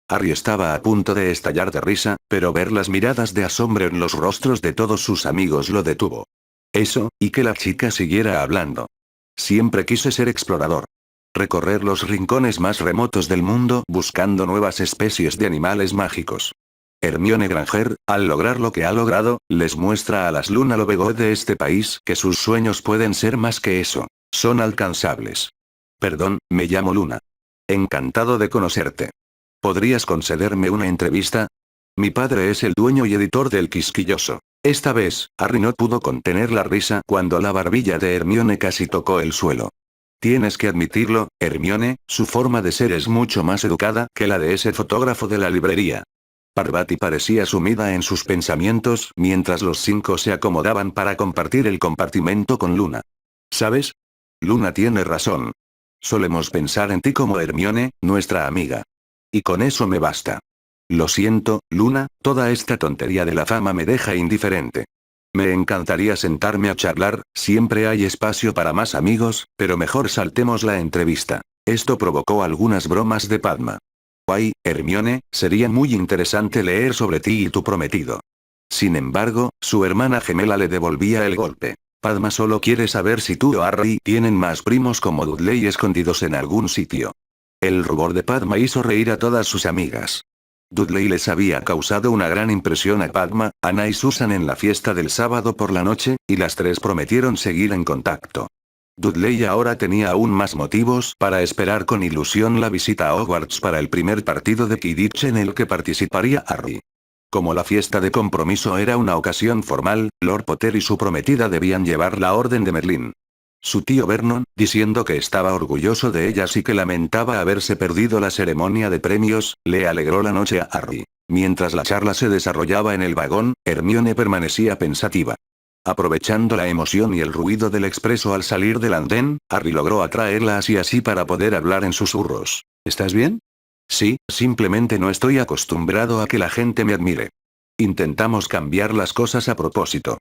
Harry estaba a punto de estallar de risa, pero ver las miradas de asombro en los rostros de todos sus amigos lo detuvo. Eso, y que la chica siguiera hablando. Siempre quise ser explorador. Recorrer los rincones más remotos del mundo buscando nuevas especies de animales mágicos. Hermione Granger, al lograr lo que ha logrado, les muestra a las Luna Lovegood de este país que sus sueños pueden ser más que eso. Son alcanzables. Perdón, me llamo Luna. Encantado de conocerte. ¿Podrías concederme una entrevista? Mi padre es el dueño y editor del Quisquilloso. Esta vez, Harry no pudo contener la risa cuando la barbilla de Hermione casi tocó el suelo. Tienes que admitirlo, Hermione, su forma de ser es mucho más educada que la de ese fotógrafo de la librería. Parvati parecía sumida en sus pensamientos mientras los 5 se acomodaban para compartir el compartimento con Luna. ¿Sabes? Luna tiene razón. Solemos pensar en ti como Hermione, nuestra amiga. Y con eso me basta. Lo siento, Luna, toda esta tontería de la fama me deja indiferente. Me encantaría sentarme a charlar, siempre hay espacio para más amigos, pero mejor saltemos la entrevista. Esto provocó algunas bromas de Padma. Ay, Hermione, sería muy interesante leer sobre ti y tu prometido. Sin embargo, su hermana gemela le devolvía el golpe. Padma solo quiere saber si tú o Harry tienen más primos como Dudley escondidos en algún sitio. El rubor de Padma hizo reír a todas sus amigas. Dudley les había causado una gran impresión a Padma, Anna y Susan en la fiesta del sábado por la noche, y las tres prometieron seguir en contacto. Dudley ahora tenía aún más motivos para esperar con ilusión la visita a Hogwarts para el primer partido de Quidditch en el que participaría Harry. Como la fiesta de compromiso era una ocasión formal, Lord Potter y su prometida debían llevar la orden de Merlín. Su tío Vernon, diciendo que estaba orgulloso de ellas y que lamentaba haberse perdido la ceremonia de premios, le alegró la noche a Harry. Mientras la charla se desarrollaba en el vagón, Hermione permanecía pensativa. Aprovechando la emoción y el ruido del expreso al salir del andén, Harry logró atraerla hacia sí para poder hablar en susurros. ¿Estás bien? Sí, simplemente no estoy acostumbrado a que la gente me admire. Intentamos cambiar las cosas a propósito.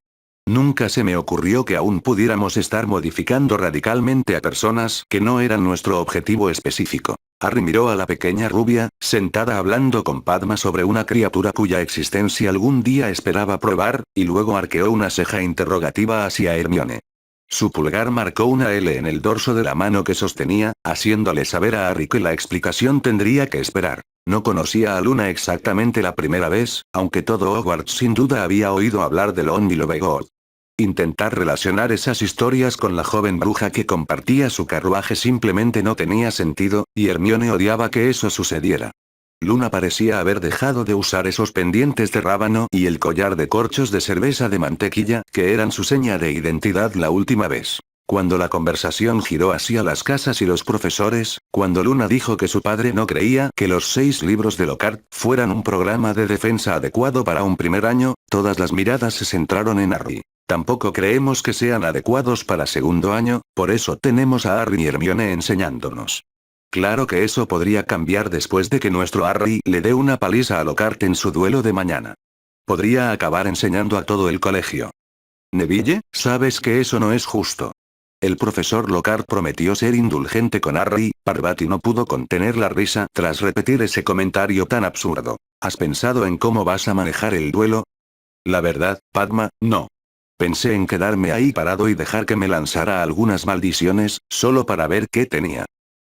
Nunca se me ocurrió que aún pudiéramos estar modificando radicalmente a personas que no eran nuestro objetivo específico. Harry miró a la pequeña rubia, sentada hablando con Padma sobre una criatura cuya existencia algún día esperaba probar, y luego arqueó una ceja interrogativa hacia Hermione. Su pulgar marcó una L en el dorso de la mano que sostenía, haciéndole saber a Harry que la explicación tendría que esperar. No conocía a Luna exactamente la primera vez, aunque todo Hogwarts sin duda había oído hablar de Lon y Lovegood. Intentar relacionar esas historias con la joven bruja que compartía su carruaje simplemente no tenía sentido, y Hermione odiaba que eso sucediera. Luna parecía haber dejado de usar esos pendientes de rábano y el collar de corchos de cerveza de mantequilla, que eran su seña de identidad la última vez. Cuando la conversación giró hacia las casas y los profesores, cuando Luna dijo que su padre no creía que los 6 libros de Lockhart fueran un programa de defensa adecuado para un primer año, todas las miradas se centraron en Harry. Tampoco creemos que sean adecuados para segundo año, por eso tenemos a Harry y Hermione enseñándonos. Claro que eso podría cambiar después de que nuestro Harry le dé una paliza a Lockhart en su duelo de mañana. Podría acabar enseñando a todo el colegio. Neville, sabes que eso no es justo. El profesor Lockhart prometió ser indulgente con Harry. Parvati no pudo contener la risa tras repetir ese comentario tan absurdo. ¿Has pensado en cómo vas a manejar el duelo? La verdad, Padma, no. Pensé en quedarme ahí parado y dejar que me lanzara algunas maldiciones, solo para ver qué tenía.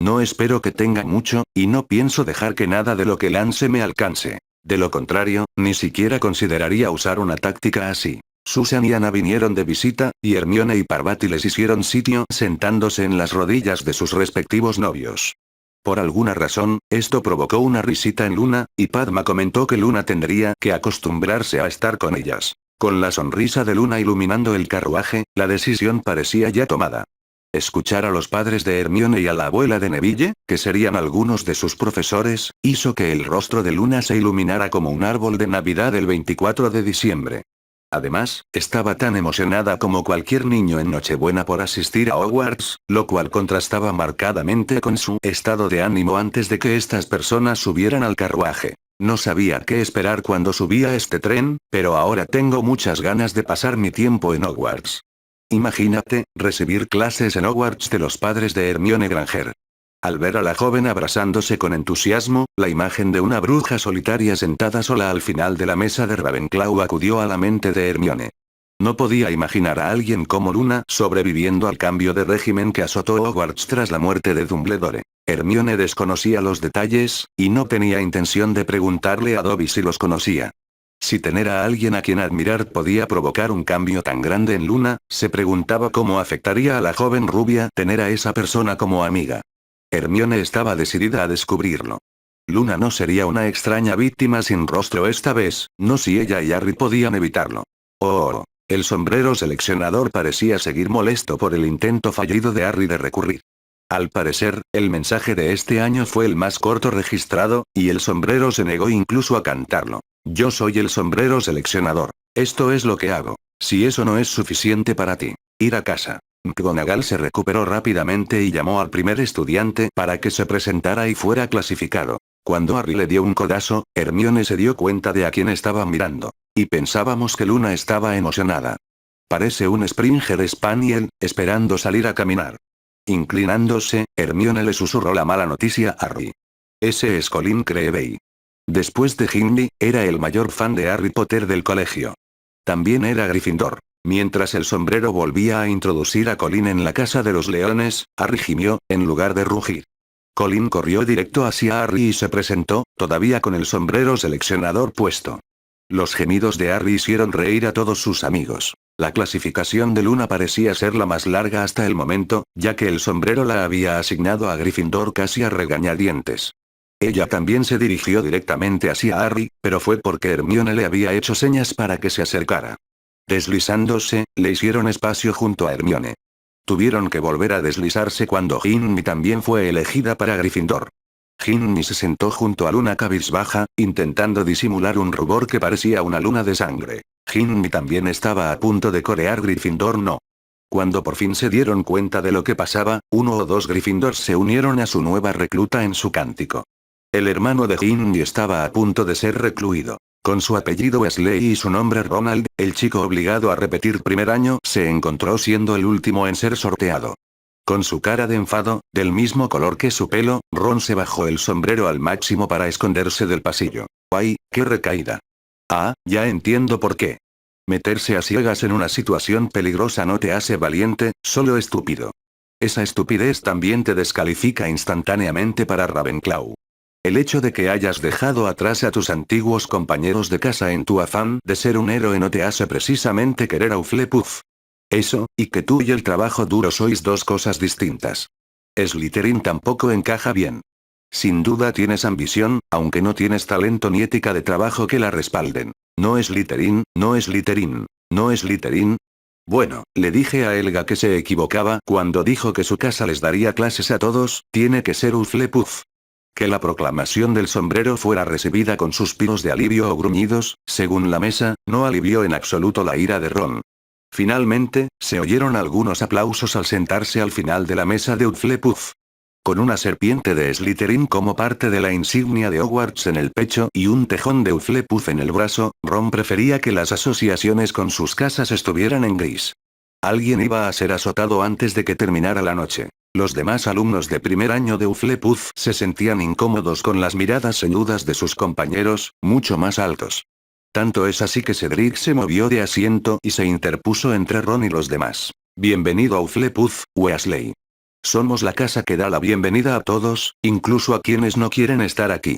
No espero que tenga mucho, y no pienso dejar que nada de lo que lance me alcance. De lo contrario, ni siquiera consideraría usar una táctica así. Susan y Anna vinieron de visita, y Hermione y Parvati les hicieron sitio sentándose en las rodillas de sus respectivos novios. Por alguna razón, esto provocó una risita en Luna, y Padma comentó que Luna tendría que acostumbrarse a estar con ellas. Con la sonrisa de Luna iluminando el carruaje, la decisión parecía ya tomada. Escuchar a los padres de Hermione y a la abuela de Neville, que serían algunos de sus profesores, hizo que el rostro de Luna se iluminara como un árbol de Navidad el 24 de diciembre. Además, estaba tan emocionada como cualquier niño en Nochebuena por asistir a Hogwarts, lo cual contrastaba marcadamente con su estado de ánimo antes de que estas personas subieran al carruaje. No sabía qué esperar cuando subía a este tren, pero ahora tengo muchas ganas de pasar mi tiempo en Hogwarts. Imagínate, recibir clases en Hogwarts de los padres de Hermione Granger. Al ver a la joven abrazándose con entusiasmo, la imagen de una bruja solitaria sentada sola al final de la mesa de Ravenclaw acudió a la mente de Hermione. No podía imaginar a alguien como Luna sobreviviendo al cambio de régimen que azotó Hogwarts tras la muerte de Dumbledore. Hermione desconocía los detalles, y no tenía intención de preguntarle a Dobby si los conocía. Si tener a alguien a quien admirar podía provocar un cambio tan grande en Luna, se preguntaba cómo afectaría a la joven rubia tener a esa persona como amiga. Hermione estaba decidida a descubrirlo. Luna no sería una extraña víctima sin rostro esta vez, no si ella y Harry podían evitarlo. Oh, el sombrero seleccionador parecía seguir molesto por el intento fallido de Harry de recurrir. Al parecer, el mensaje de este año fue el más corto registrado, y el sombrero se negó incluso a cantarlo. Yo soy el sombrero seleccionador. Esto es lo que hago. Si eso no es suficiente para ti, ir a casa. McGonagall se recuperó rápidamente y llamó al primer estudiante para que se presentara y fuera clasificado. Cuando Harry le dio un codazo, Hermione se dio cuenta de a quién estaba mirando. Y pensábamos que Luna estaba emocionada. Parece un Springer Spaniel, esperando salir a caminar. Inclinándose, Hermione le susurró la mala noticia a Harry. Ese es Colin Creevey. Después de Ginny, era el mayor fan de Harry Potter del colegio. También era Gryffindor. Mientras el sombrero volvía a introducir a Colin en la casa de los leones, Harry gimió, en lugar de rugir. Colin corrió directo hacia Harry y se presentó, todavía con el sombrero seleccionador puesto. Los gemidos de Harry hicieron reír a todos sus amigos. La clasificación de Luna parecía ser la más larga hasta el momento, ya que el sombrero la había asignado a Gryffindor casi a regañadientes. Ella también se dirigió directamente hacia Harry, pero fue porque Hermione le había hecho señas para que se acercara. Deslizándose, le hicieron espacio junto a Hermione. Tuvieron que volver a deslizarse cuando Ginny también fue elegida para Gryffindor. Ginny se sentó junto a Luna cabizbaja, intentando disimular un rubor que parecía una luna de sangre. Ginny también estaba a punto de corear Gryffindor no. Cuando por fin se dieron cuenta de lo que pasaba, uno o dos Gryffindors se unieron a su nueva recluta en su cántico. El hermano de Ginny estaba a punto de ser recluido. Con su apellido Weasley y su nombre Ronald, el chico obligado a repetir primer año se encontró siendo el último en ser sorteado. Con su cara de enfado, del mismo color que su pelo, Ron se bajó el sombrero al máximo para esconderse del pasillo. ¡Ay, qué recaída! Ah, ya entiendo por qué. Meterse a ciegas en una situación peligrosa no te hace valiente, solo estúpido. Esa estupidez también te descalifica instantáneamente para Ravenclaw. El hecho de que hayas dejado atrás a tus antiguos compañeros de casa en tu afán de ser un héroe no te hace precisamente querer a Hufflepuff. Eso, y que tú y el trabajo duro sois dos cosas distintas. Slytherin tampoco encaja bien. Sin duda tienes ambición, aunque no tienes talento ni ética de trabajo que la respalden. No Slytherin, no Slytherin, no Slytherin. Bueno, le dije a Helga que se equivocaba cuando dijo que su casa les daría clases a todos, tiene que ser Hufflepuff. Que la proclamación del sombrero fuera recibida con suspiros de alivio o gruñidos, según la mesa, no alivió en absoluto la ira de Ron. Finalmente, se oyeron algunos aplausos al sentarse al final de la mesa de Hufflepuff. Con una serpiente de Slytherin como parte de la insignia de Hogwarts en el pecho y un tejón de Hufflepuff en el brazo, Ron prefería que las asociaciones con sus casas estuvieran en gris. Alguien iba a ser azotado antes de que terminara la noche. Los demás alumnos de primer año de Hufflepuff se sentían incómodos con las miradas ceñudas de sus compañeros, mucho más altos. Tanto es así que Cedric se movió de asiento y se interpuso entre Ron y los demás. Bienvenido a Hufflepuff, Weasley. Somos la casa que da la bienvenida a todos, incluso a quienes no quieren estar aquí.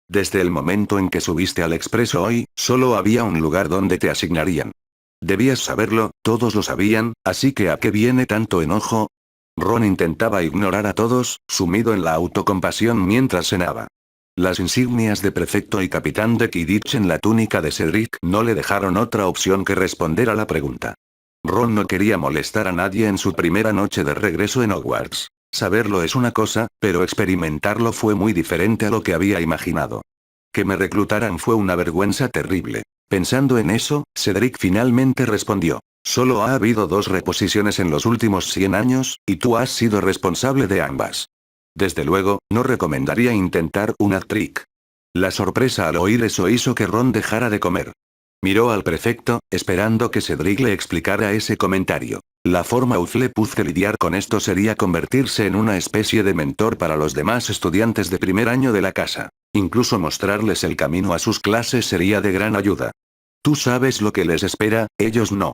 Desde el momento en que subiste al expreso hoy, solo había un lugar donde te asignarían. Debías saberlo, todos lo sabían, así que ¿a qué viene tanto enojo? Ron intentaba ignorar a todos, sumido en la autocompasión mientras cenaba. Las insignias de prefecto y capitán de Quidditch en la túnica de Cedric no le dejaron otra opción que responder a la pregunta. Ron no quería molestar a nadie en su primera noche de regreso en Hogwarts. Saberlo es una cosa, pero experimentarlo fue muy diferente a lo que había imaginado. Que me reclutaran fue una vergüenza terrible. Pensando en eso, Cedric finalmente respondió. Solo ha habido 2 reposiciones en los últimos 100 años, y tú has sido responsable de ambas. Desde luego, no recomendaría intentar un hat-trick. La sorpresa al oír eso hizo que Ron dejara de comer. Miró al prefecto, esperando que Cedric le explicara ese comentario. La forma Hufflepuff de lidiar con esto sería convertirse en una especie de mentor para los demás estudiantes de primer año de la casa. Incluso mostrarles el camino a sus clases sería de gran ayuda. Tú sabes lo que les espera, ellos no.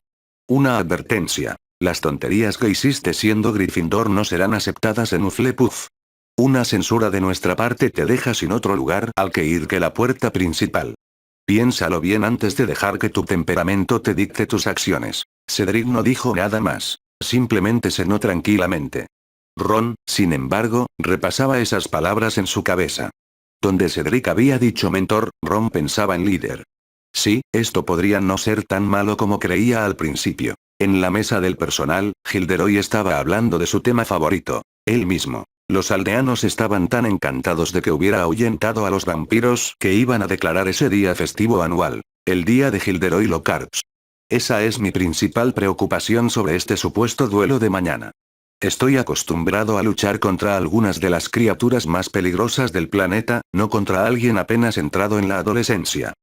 Una advertencia. Las tonterías que hiciste siendo Gryffindor no serán aceptadas en Hufflepuff. Una censura de nuestra parte te deja sin otro lugar al que ir que la puerta principal. Piénsalo bien antes de dejar que tu temperamento te dicte tus acciones. Cedric no dijo nada más. Simplemente cenó tranquilamente. Ron, sin embargo, repasaba esas palabras en su cabeza. Donde Cedric había dicho mentor, Ron pensaba en líder. Sí, esto podría no ser tan malo como creía al principio. En la mesa del personal, Gilderoy estaba hablando de su tema favorito, él mismo. Los aldeanos estaban tan encantados de que hubiera ahuyentado a los vampiros que iban a declarar ese día festivo anual, el día de Gilderoy Lockhart. Esa es mi principal preocupación sobre este supuesto duelo de mañana. Estoy acostumbrado a luchar contra algunas de las criaturas más peligrosas del planeta, no contra alguien apenas entrado en la adolescencia.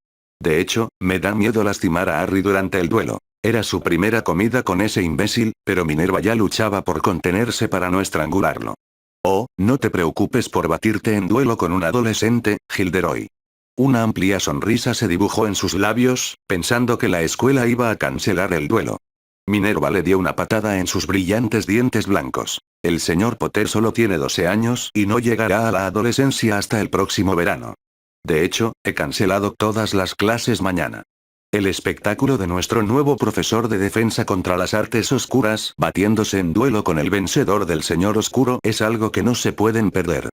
De hecho, me da miedo lastimar a Harry durante el duelo. Era su primera comida con ese imbécil, pero Minerva ya luchaba por contenerse para no estrangularlo. Oh, no te preocupes por batirte en duelo con un adolescente, Gilderoy. Una amplia sonrisa se dibujó en sus labios, pensando que la escuela iba a cancelar el duelo. Minerva le dio una patada en sus brillantes dientes blancos. El señor Potter solo tiene 12 años y no llegará a la adolescencia hasta el próximo verano. De hecho, he cancelado todas las clases mañana. El espectáculo de nuestro nuevo profesor de defensa contra las artes oscuras, batiéndose en duelo con el vencedor del señor oscuro, es algo que no se pueden perder.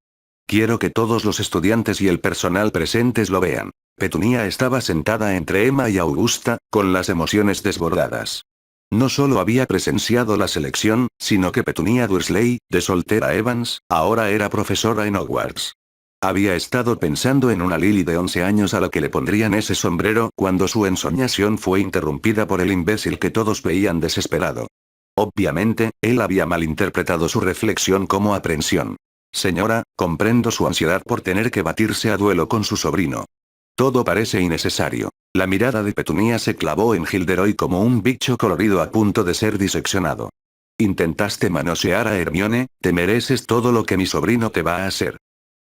Quiero que todos los estudiantes y el personal presentes lo vean. Petunia estaba sentada entre Emma y Augusta, con las emociones desbordadas. No solo había presenciado la selección, sino que Petunia Dursley, de soltera Evans, ahora era profesora en Hogwarts. Había estado pensando en una Lily de 11 años a la que le pondrían ese sombrero cuando su ensoñación fue interrumpida por el imbécil que todos veían desesperado. Obviamente, él había malinterpretado su reflexión como aprensión. Señora, comprendo su ansiedad por tener que batirse a duelo con su sobrino. Todo parece innecesario. La mirada de Petunia se clavó en Gilderoy como un bicho colorido a punto de ser diseccionado. Intentaste manosear a Hermione, te mereces todo lo que mi sobrino te va a hacer.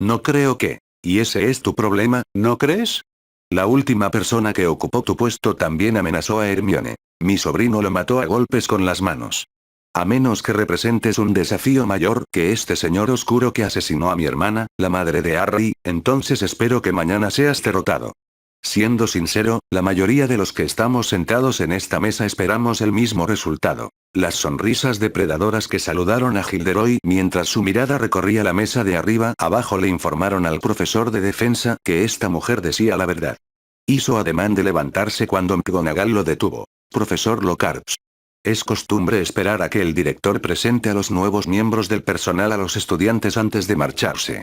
No creo que. ¿Y ese es tu problema, no crees? La última persona que ocupó tu puesto también amenazó a Hermione. Mi sobrino lo mató a golpes con las manos. A menos que representes un desafío mayor que este señor oscuro que asesinó a mi hermana, la madre de Harry, entonces espero que mañana seas derrotado. Siendo sincero, la mayoría de los que estamos sentados en esta mesa esperamos el mismo resultado. Las sonrisas depredadoras que saludaron a Gilderoy mientras su mirada recorría la mesa de arriba abajo le informaron al profesor de defensa que esta mujer decía la verdad. Hizo ademán de levantarse cuando McGonagall lo detuvo. Profesor Lockhart. Es costumbre esperar a que el director presente a los nuevos miembros del personal a los estudiantes antes de marcharse.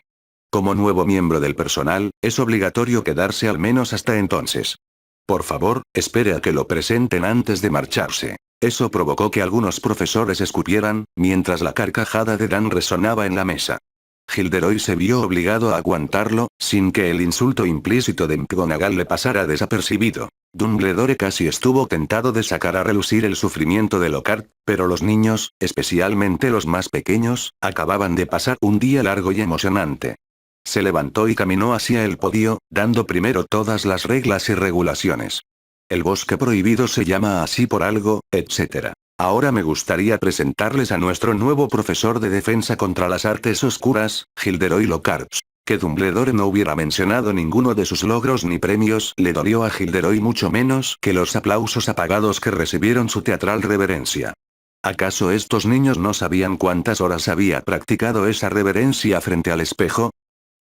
Como nuevo miembro del personal, es obligatorio quedarse al menos hasta entonces. Por favor, espere a que lo presenten antes de marcharse. Eso provocó que algunos profesores escupieran, mientras la carcajada de Dan resonaba en la mesa. Gilderoy se vio obligado a aguantarlo, sin que el insulto implícito de McGonagall le pasara desapercibido. Dumbledore casi estuvo tentado de sacar a relucir el sufrimiento de Lockhart, pero los niños, especialmente los más pequeños, acababan de pasar un día largo y emocionante. Se levantó y caminó hacia el podio, dando primero todas las reglas y regulaciones. El bosque prohibido se llama así por algo, etc. Ahora me gustaría presentarles a nuestro nuevo profesor de defensa contra las artes oscuras, Gilderoy Lockhart. Que Dumbledore no hubiera mencionado ninguno de sus logros ni premios le dolió a Gilderoy mucho menos que los aplausos apagados que recibieron su teatral reverencia. ¿Acaso estos niños no sabían cuántas horas había practicado esa reverencia frente al espejo?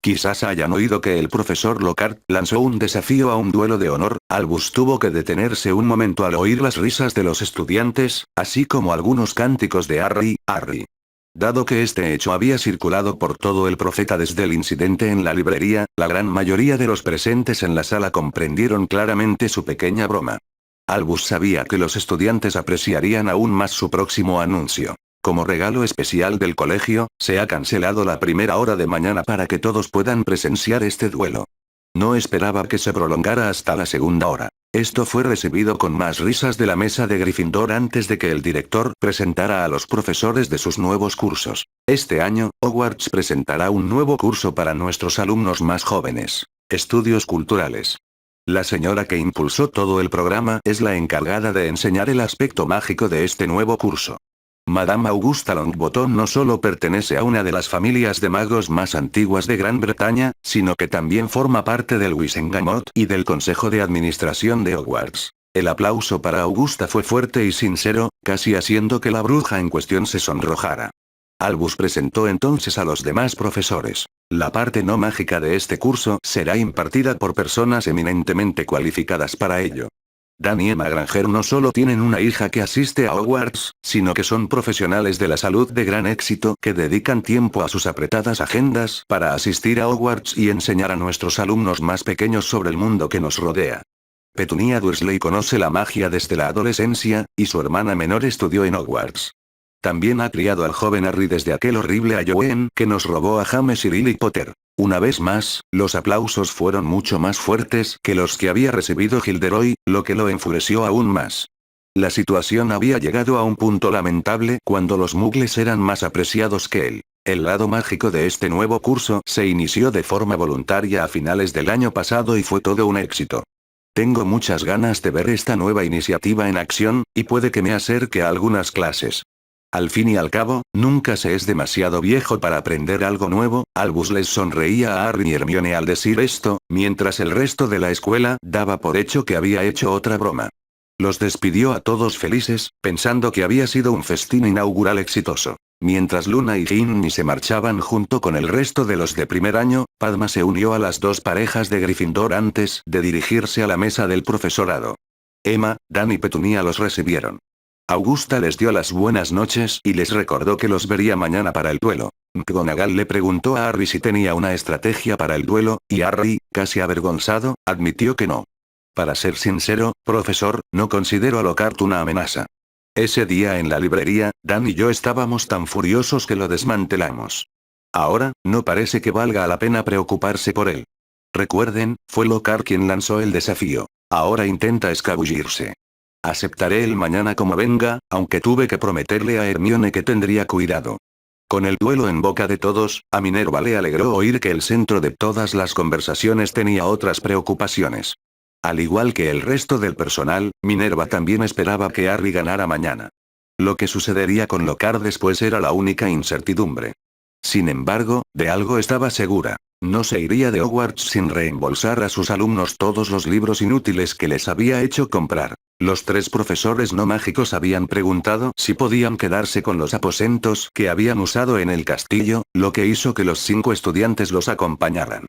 Quizás hayan oído que el profesor Lockhart lanzó un desafío a un duelo de honor. Albus tuvo que detenerse un momento al oír las risas de los estudiantes, así como algunos cánticos de Harry, Harry. Dado que este hecho había circulado por todo el profeta desde el incidente en la librería, la gran mayoría de los presentes en la sala comprendieron claramente su pequeña broma. Albus sabía que los estudiantes apreciarían aún más su próximo anuncio. Como regalo especial del colegio, se ha cancelado la primera hora de mañana para que todos puedan presenciar este duelo. No esperaba que se prolongara hasta la segunda hora. Esto fue recibido con más risas de la mesa de Gryffindor antes de que el director presentara a los profesores de sus nuevos cursos. Este año, Hogwarts presentará un nuevo curso para nuestros alumnos más jóvenes. Estudios culturales. La señora que impulsó todo el programa es la encargada de enseñar el aspecto mágico de este nuevo curso. Madame Augusta Longbottom no solo pertenece a una de las familias de magos más antiguas de Gran Bretaña, sino que también forma parte del Wisengamot y del Consejo de Administración de Hogwarts. El aplauso para Augusta fue fuerte y sincero, casi haciendo que la bruja en cuestión se sonrojara. Albus presentó entonces a los demás profesores. La parte no mágica de este curso será impartida por personas eminentemente cualificadas para ello. Dan y Emma Granger no solo tienen una hija que asiste a Hogwarts, sino que son profesionales de la salud de gran éxito que dedican tiempo a sus apretadas agendas para asistir a Hogwarts y enseñar a nuestros alumnos más pequeños sobre el mundo que nos rodea. Petunia Dursley conoce la magia desde la adolescencia, y su hermana menor estudió en Hogwarts. También ha criado al joven Harry desde aquel horrible Halloween que nos robó a James y Lily Potter. Una vez más, los aplausos fueron mucho más fuertes que los que había recibido Gilderoy, lo que lo enfureció aún más. La situación había llegado a un punto lamentable cuando los muggles eran más apreciados que él. El lado mágico de este nuevo curso se inició de forma voluntaria a finales del año pasado y fue todo un éxito. Tengo muchas ganas de ver esta nueva iniciativa en acción, y puede que me acerque a algunas clases. Al fin y al cabo, nunca se es demasiado viejo para aprender algo nuevo. Albus les sonreía a Harry y Hermione al decir esto, mientras el resto de la escuela daba por hecho que había hecho otra broma. Los despidió a todos felices, pensando que había sido un festín inaugural exitoso. Mientras Luna y Ginny se marchaban junto con el resto de los de primer año, Padma se unió a las dos parejas de Gryffindor antes de dirigirse a la mesa del profesorado. Emma, Dan y Petunia los recibieron. Augusta les dio las buenas noches y les recordó que los vería mañana para el duelo. McGonagall le preguntó a Harry si tenía una estrategia para el duelo, y Harry, casi avergonzado, admitió que no. Para ser sincero, profesor, no considero a Lockhart una amenaza. Ese día en la librería, Dan y yo estábamos tan furiosos que lo desmantelamos. Ahora, no parece que valga la pena preocuparse por él. Recuerden, fue Lockhart quien lanzó el desafío. Ahora intenta escabullirse. Aceptaré el mañana como venga, aunque tuve que prometerle a Hermione que tendría cuidado. Con el duelo en boca de todos, a Minerva le alegró oír que el centro de todas las conversaciones tenía otras preocupaciones. Al igual que el resto del personal, Minerva también esperaba que Harry ganara mañana. Lo que sucedería con Lockhart después era la única incertidumbre. Sin embargo, de algo estaba segura. No se iría de Hogwarts sin reembolsar a sus alumnos todos los libros inútiles que les había hecho comprar. Los tres profesores no mágicos habían preguntado si podían quedarse con los aposentos que habían usado en el castillo, lo que hizo que los 5 estudiantes los acompañaran.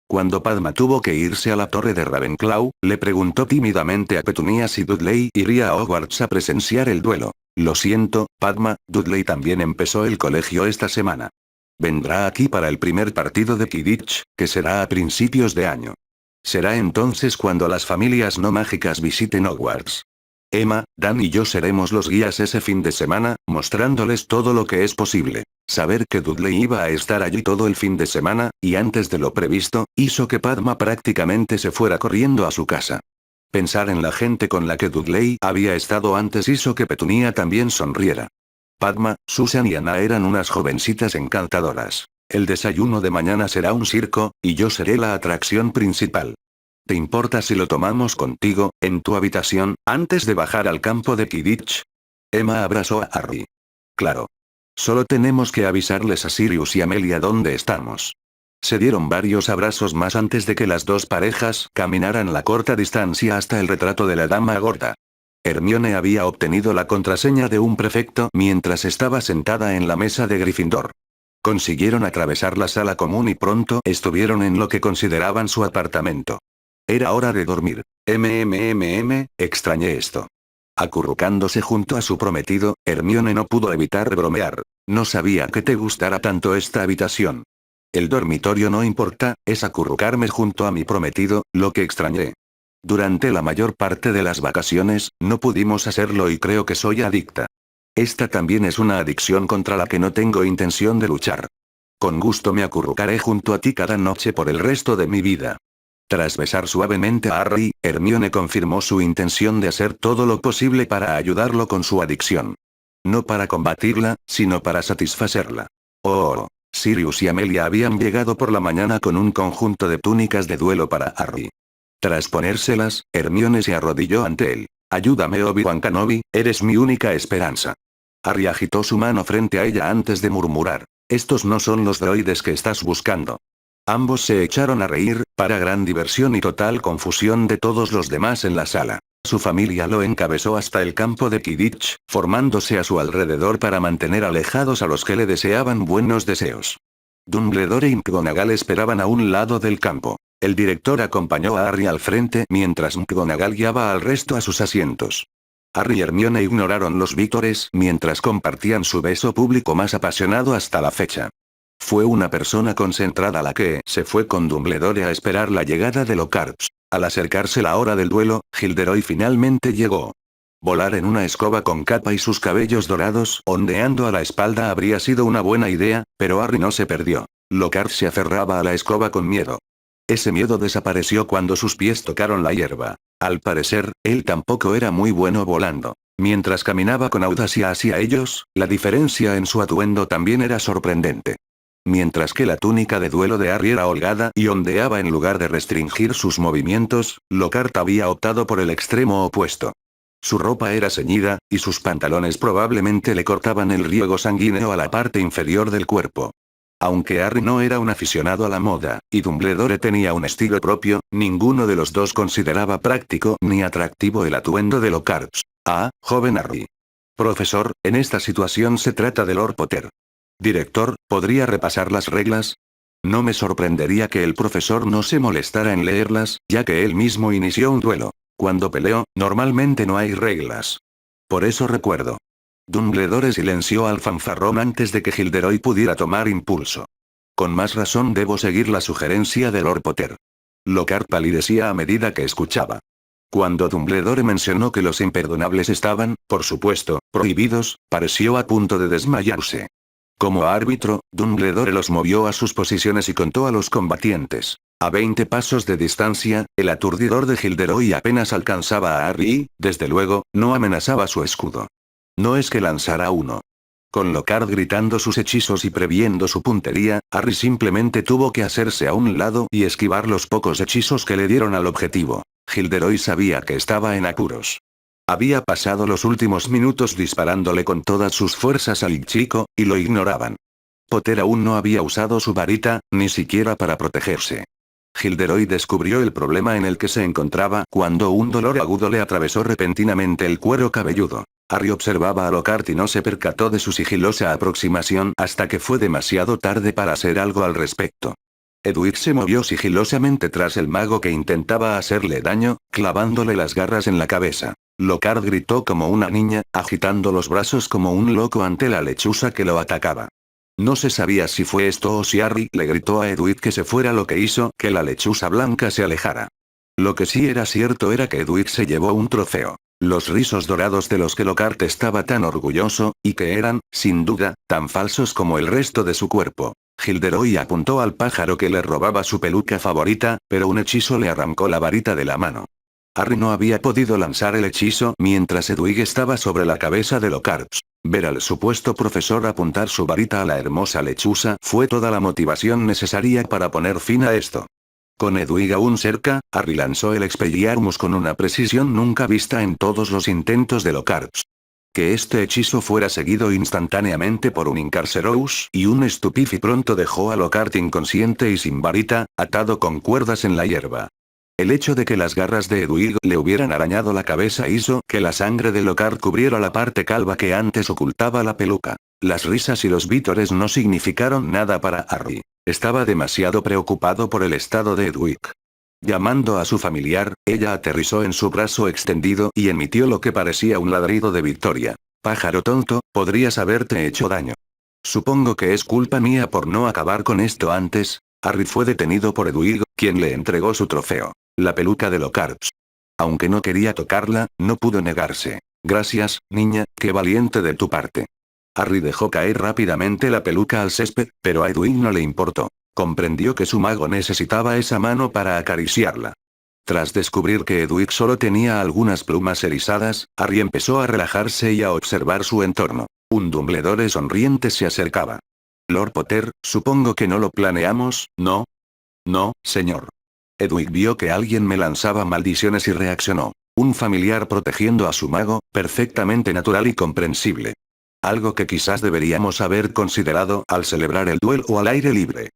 Cuando Padma tuvo que irse a la torre de Ravenclaw, le preguntó tímidamente a Petunia si Dudley iría a Hogwarts a presenciar el duelo. Lo siento, Padma, Dudley también empezó el colegio esta semana. Vendrá aquí para el primer partido de Quidditch, que será a principios de año. Será entonces cuando las familias no mágicas visiten Hogwarts. Emma, Dan y yo seremos los guías ese fin de semana, mostrándoles todo lo que es posible. Saber que Dudley iba a estar allí todo el fin de semana, y antes de lo previsto, hizo que Padma prácticamente se fuera corriendo a su casa. Pensar en la gente con la que Dudley había estado antes hizo que Petunia también sonriera. Padma, Susan y Anna eran unas jovencitas encantadoras. El desayuno de mañana será un circo, y yo seré la atracción principal. ¿Te importa si lo tomamos contigo, en tu habitación, antes de bajar al campo de Quidditch? Emma abrazó a Harry. Claro. Solo tenemos que avisarles a Sirius y Amelia dónde estamos. Se dieron varios abrazos más antes de que las dos parejas caminaran la corta distancia hasta el retrato de la dama gorda. Hermione había obtenido la contraseña de un prefecto mientras estaba sentada en la mesa de Gryffindor. Consiguieron atravesar la sala común y pronto estuvieron en lo que consideraban su apartamento. Era hora de dormir. Extrañé esto. Acurrucándose junto a su prometido, Hermione no pudo evitar bromear. No sabía que te gustara tanto esta habitación. El dormitorio no importa, es acurrucarme junto a mi prometido, lo que extrañé. Durante la mayor parte de las vacaciones, no pudimos hacerlo y creo que soy adicta. Esta también es una adicción contra la que no tengo intención de luchar. Con gusto me acurrucaré junto a ti cada noche por el resto de mi vida. Tras besar suavemente a Harry, Hermione confirmó su intención de hacer todo lo posible para ayudarlo con su adicción. No para combatirla, sino para satisfacerla. Oh, Sirius y Amelia habían llegado por la mañana con un conjunto de túnicas de duelo para Harry. Tras ponérselas, Hermione se arrodilló ante él. Ayúdame, Obi-Wan Kenobi, eres mi única esperanza. Harry agitó su mano frente a ella antes de murmurar. Estos no son los droides que estás buscando. Ambos se echaron a reír, para gran diversión y total confusión de todos los demás en la sala. Su familia lo encabezó hasta el campo de Quidditch, formándose a su alrededor para mantener alejados a los que le deseaban buenos deseos. Dumbledore y McGonagall esperaban a un lado del campo. El director acompañó a Harry al frente mientras McGonagall guiaba al resto a sus asientos. Harry y Hermione ignoraron los vítores mientras compartían su beso público más apasionado hasta la fecha. Fue una persona concentrada la que se fue con Dumbledore a esperar la llegada de Lockhart. Al acercarse la hora del duelo, Gilderoy finalmente llegó. Volar en una escoba con capa y sus cabellos dorados ondeando a la espalda habría sido una buena idea, pero Harry no se perdió. Lockhart se aferraba a la escoba con miedo. Ese miedo desapareció cuando sus pies tocaron la hierba. Al parecer, él tampoco era muy bueno volando. Mientras caminaba con audacia hacia ellos, la diferencia en su atuendo también era sorprendente. Mientras que la túnica de duelo de Harry era holgada y ondeaba en lugar de restringir sus movimientos, Lockhart había optado por el extremo opuesto. Su ropa era ceñida, y sus pantalones probablemente le cortaban el riego sanguíneo a la parte inferior del cuerpo. Aunque Harry no era un aficionado a la moda, y Dumbledore tenía un estilo propio, ninguno de los dos consideraba práctico ni atractivo el atuendo de Lockhart. Ah, joven Harry. Profesor, en esta situación se trata de Lord Potter. Director, ¿podría repasar las reglas? No me sorprendería que el profesor no se molestara en leerlas, ya que él mismo inició un duelo. Cuando peleo, normalmente no hay reglas. Por eso recuerdo. Dumbledore silenció al fanfarrón antes de que Gilderoy pudiera tomar impulso. Con más razón debo seguir la sugerencia de Lord Potter. Lockhart palidecía a medida que escuchaba. Cuando Dumbledore mencionó que los imperdonables estaban, por supuesto, prohibidos, pareció a punto de desmayarse. Como árbitro, Dumbledore los movió a sus posiciones y contó a los combatientes. A 20 pasos de distancia, el aturdidor de Gilderoy apenas alcanzaba a Harry y, desde luego, no amenazaba su escudo. No es que lanzara uno. Con Lockhart gritando sus hechizos y previendo su puntería, Harry simplemente tuvo que hacerse a un lado y esquivar los pocos hechizos que le dieron al objetivo. Gilderoy sabía que estaba en apuros. Había pasado los últimos minutos disparándole con todas sus fuerzas al chico, y lo ignoraban. Potter aún no había usado su varita, ni siquiera para protegerse. Gilderoy descubrió el problema en el que se encontraba cuando un dolor agudo le atravesó repentinamente el cuero cabelludo. Harry observaba a Lockhart y no se percató de su sigilosa aproximación hasta que fue demasiado tarde para hacer algo al respecto. Hedwig se movió sigilosamente tras el mago que intentaba hacerle daño, clavándole las garras en la cabeza. Lockhart gritó como una niña, agitando los brazos como un loco ante la lechuza que lo atacaba. No se sabía si fue esto o si Harry le gritó a Hedwig que se fuera lo que hizo que la lechuza blanca se alejara. Lo que sí era cierto era que Hedwig se llevó un trofeo. Los rizos dorados de los que Lockhart estaba tan orgulloso, y que eran, sin duda, tan falsos como el resto de su cuerpo. Gilderoy apuntó al pájaro que le robaba su peluca favorita, pero un hechizo le arrancó la varita de la mano. Harry no había podido lanzar el hechizo mientras Hedwig estaba sobre la cabeza de Lockhart. Ver al supuesto profesor apuntar su varita a la hermosa lechuza fue toda la motivación necesaria para poner fin a esto. Con Hedwig aún cerca, Harry lanzó el Expelliarmus con una precisión nunca vista en todos los intentos de Lockhart. Que este hechizo fuera seguido instantáneamente por un Incarcerous y un Stupifi pronto dejó a Lockhart inconsciente y sin varita, atado con cuerdas en la hierba. El hecho de que las garras de Hedwig le hubieran arañado la cabeza hizo que la sangre de Lockhart cubriera la parte calva que antes ocultaba la peluca. Las risas y los vítores no significaron nada para Harry. Estaba demasiado preocupado por el estado de Hedwig. Llamando a su familiar, ella aterrizó en su brazo extendido y emitió lo que parecía un ladrido de victoria. Pájaro tonto, podrías haberte hecho daño. Supongo que es culpa mía por no acabar con esto antes. Harry fue detenido por Hedwig, quien le entregó su trofeo. La peluca de Lockhart. Aunque no quería tocarla, no pudo negarse. Gracias, niña, qué valiente de tu parte. Harry dejó caer rápidamente la peluca al césped, pero a Hedwig no le importó. Comprendió que su mago necesitaba esa mano para acariciarla. Tras descubrir que Hedwig solo tenía algunas plumas erizadas, Harry empezó a relajarse y a observar su entorno. Un Dumbledore sonriente se acercaba. Lord Potter, supongo que no lo planeamos, ¿no? No, señor. Hedwig vio que alguien me lanzaba maldiciones y reaccionó. Un familiar protegiendo a su mago, perfectamente natural y comprensible. Algo que quizás deberíamos haber considerado al celebrar el duelo al aire libre.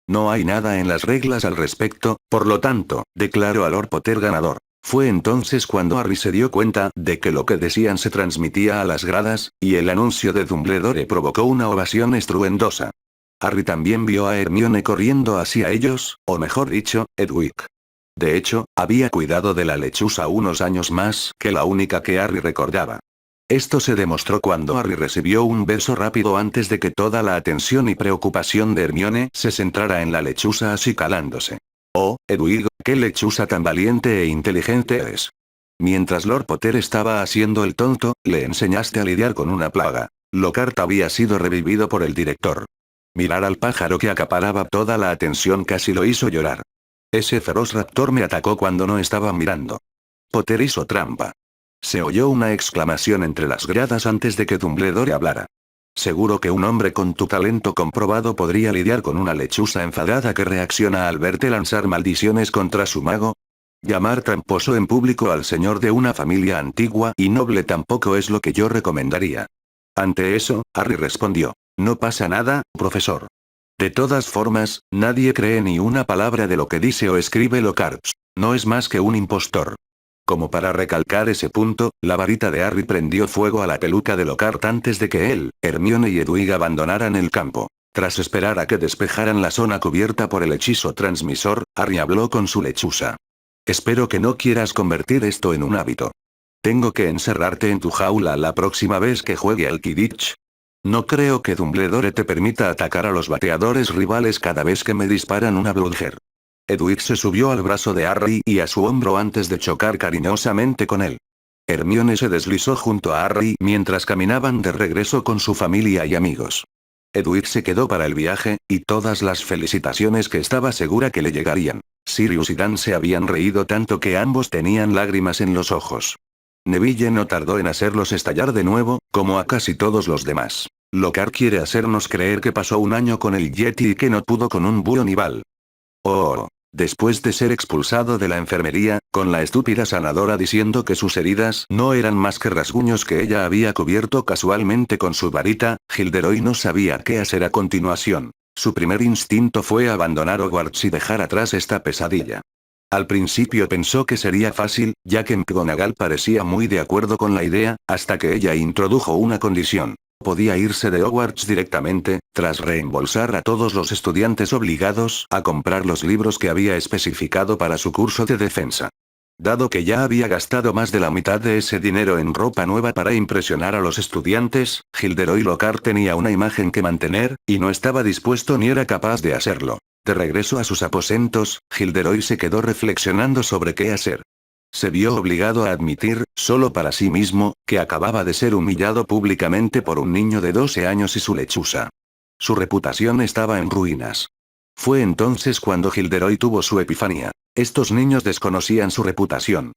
No hay nada en las reglas al respecto, por lo tanto, declaró a Lord Potter ganador. Fue entonces cuando Harry se dio cuenta de que lo que decían se transmitía a las gradas, y el anuncio de Dumbledore provocó una ovación estruendosa. Harry también vio a Hermione corriendo hacia ellos, o mejor dicho, Hedwig. De hecho, había cuidado de la lechuza unos años más que la única que Harry recordaba. Esto se demostró cuando Harry recibió un beso rápido antes de que toda la atención y preocupación de Hermione se centrara en la lechuza acicalándose. Oh, Hedwig, qué lechuza tan valiente e inteligente eres. Mientras Lord Potter estaba haciendo el tonto, le enseñaste a lidiar con una plaga. Lockhart había sido revivido por el director. Mirar al pájaro que acaparaba toda la atención casi lo hizo llorar. Ese feroz raptor me atacó cuando no estaba mirando. Potter hizo trampa. Se oyó una exclamación entre las gradas antes de que Dumbledore hablara. Seguro que un hombre con tu talento comprobado podría lidiar con una lechuza enfadada que reacciona al verte lanzar maldiciones contra su mago. Llamar tramposo en público al señor de una familia antigua y noble tampoco es lo que yo recomendaría. Ante eso, Harry respondió. No pasa nada, profesor. De todas formas, nadie cree ni una palabra de lo que dice o escribe Lockhart. No es más que un impostor. Como para recalcar ese punto, la varita de Harry prendió fuego a la peluca de Lockhart antes de que él, Hermione y Hedwig abandonaran el campo. Tras esperar a que despejaran la zona cubierta por el hechizo transmisor, Harry habló con su lechuza. Espero que no quieras convertir esto en un hábito. ¿Tengo que encerrarte en tu jaula la próxima vez que juegue al Quidditch? No creo que Dumbledore te permita atacar a los bateadores rivales cada vez que me disparan una Bludger. Hedwig se subió al brazo de Harry y a su hombro antes de chocar cariñosamente con él. Hermione se deslizó junto a Harry mientras caminaban de regreso con su familia y amigos. Hedwig se quedó para el viaje, y todas las felicitaciones que estaba segura que le llegarían. Sirius y Dan se habían reído tanto que ambos tenían lágrimas en los ojos. Neville no tardó en hacerlos estallar de nuevo, como a casi todos los demás. Lockhart quiere hacernos creer que pasó un año con el Yeti y que no pudo con un búho nival. Oh. Después de ser expulsado de la enfermería, con la estúpida sanadora diciendo que sus heridas no eran más que rasguños que ella había cubierto casualmente con su varita, Gilderoy no sabía qué hacer a continuación. Su primer instinto fue abandonar Hogwarts y dejar atrás esta pesadilla. Al principio pensó que sería fácil, ya que McGonagall parecía muy de acuerdo con la idea, hasta que ella introdujo una condición. Podía irse de Hogwarts directamente, tras reembolsar a todos los estudiantes obligados a comprar los libros que había especificado para su curso de defensa. Dado que ya había gastado más de la mitad de ese dinero en ropa nueva para impresionar a los estudiantes, Gilderoy Lockhart tenía una imagen que mantener, y no estaba dispuesto ni era capaz de hacerlo. De regreso a sus aposentos, Gilderoy se quedó reflexionando sobre qué hacer. Se vio obligado a admitir, solo para sí mismo, que acababa de ser humillado públicamente por un niño de 12 años y su lechuza. Su reputación estaba en ruinas. Fue entonces cuando Gilderoy tuvo su epifanía. Estos niños desconocían su reputación.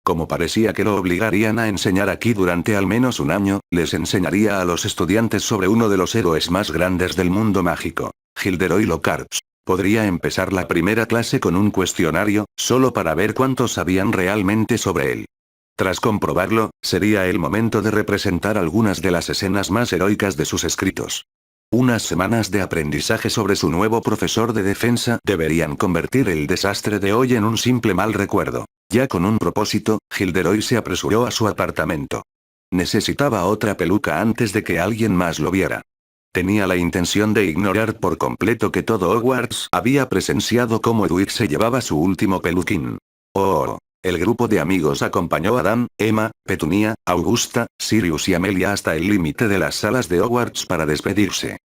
Como parecía que lo obligarían a enseñar aquí durante al menos un año, les enseñaría a los estudiantes sobre uno de los héroes más grandes del mundo mágico. Gilderoy Lockhart. Podría empezar la primera clase con un cuestionario, solo para ver cuántos sabían realmente sobre él. Tras comprobarlo, sería el momento de representar algunas de las escenas más heroicas de sus escritos. Unas semanas de aprendizaje sobre su nuevo profesor de defensa deberían convertir el desastre de hoy en un simple mal recuerdo. Ya con un propósito, Gilderoy se apresuró a su apartamento. Necesitaba otra peluca antes de que alguien más lo viera. Tenía la intención de ignorar por completo que todo Hogwarts había presenciado cómo Hedwig se llevaba su último peluquín. Oh. El grupo de amigos acompañó a Dan, Emma, Petunia, Augusta, Sirius y Amelia hasta el límite de las salas de Hogwarts para despedirse.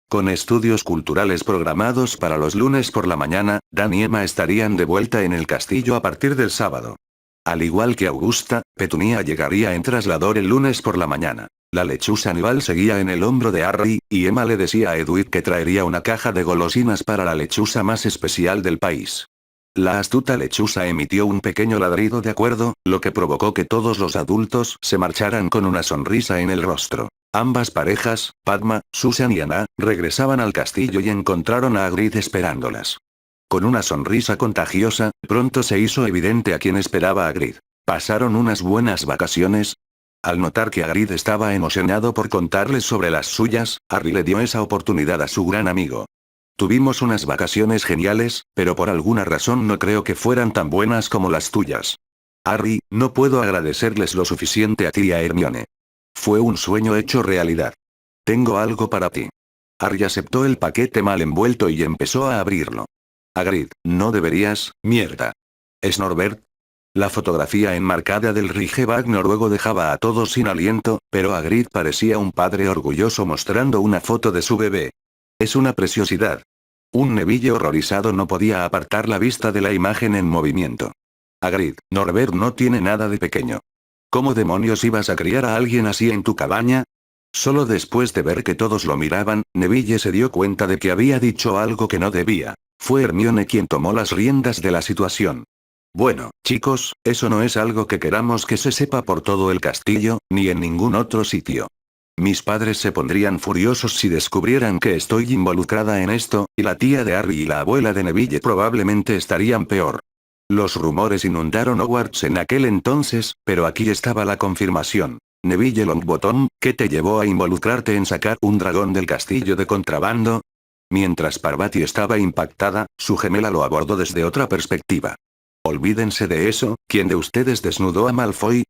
Con estudios culturales programados para los lunes por la mañana, Dan y Emma estarían de vuelta en el castillo a partir del sábado. Al igual que Augusta, Petunia llegaría en traslador el lunes por la mañana. La lechuza nival seguía en el hombro de Harry, y Emma le decía a Hedwig que traería una caja de golosinas para la lechuza más especial del país. La astuta lechuza emitió un pequeño ladrido de acuerdo, lo que provocó que todos los adultos se marcharan con una sonrisa en el rostro. Ambas parejas, Padma, Susan y Anna, regresaban al castillo y encontraron a Hagrid esperándolas. Con una sonrisa contagiosa, pronto se hizo evidente a quien esperaba a Hagrid. ¿Pasaron unas buenas vacaciones? Al notar que Hagrid estaba emocionado por contarles sobre las suyas, Harry le dio esa oportunidad a su gran amigo. Tuvimos unas vacaciones geniales, pero por alguna razón no creo que fueran tan buenas como las tuyas. Harry, no puedo agradecerles lo suficiente a ti y a Hermione. Fue un sueño hecho realidad. Tengo algo para ti. Harry aceptó el paquete mal envuelto y empezó a abrirlo. Hagrid, no deberías, mierda. ¿Es Norbert? La fotografía enmarcada del Ridgeback noruego dejaba a todos sin aliento, pero Hagrid parecía un padre orgulloso mostrando una foto de su bebé. Es una preciosidad. Un Neville horrorizado no podía apartar la vista de la imagen en movimiento. Hagrid, Norbert no tiene nada de pequeño. ¿Cómo demonios ibas a criar a alguien así en tu cabaña? Solo después de ver que todos lo miraban, Neville se dio cuenta de que había dicho algo que no debía. Fue Hermione quien tomó las riendas de la situación. Bueno, chicos, eso no es algo que queramos que se sepa por todo el castillo, ni en ningún otro sitio. Mis padres se pondrían furiosos si descubrieran que estoy involucrada en esto, y la tía de Harry y la abuela de Neville probablemente estarían peor. Los rumores inundaron Hogwarts en aquel entonces, pero aquí estaba la confirmación. Neville Longbottom, ¿qué te llevó a involucrarte en sacar un dragón del castillo de contrabando? Mientras Parvati estaba impactada, su gemela lo abordó desde otra perspectiva. Olvídense de eso, ¿quién de ustedes desnudó a Malfoy?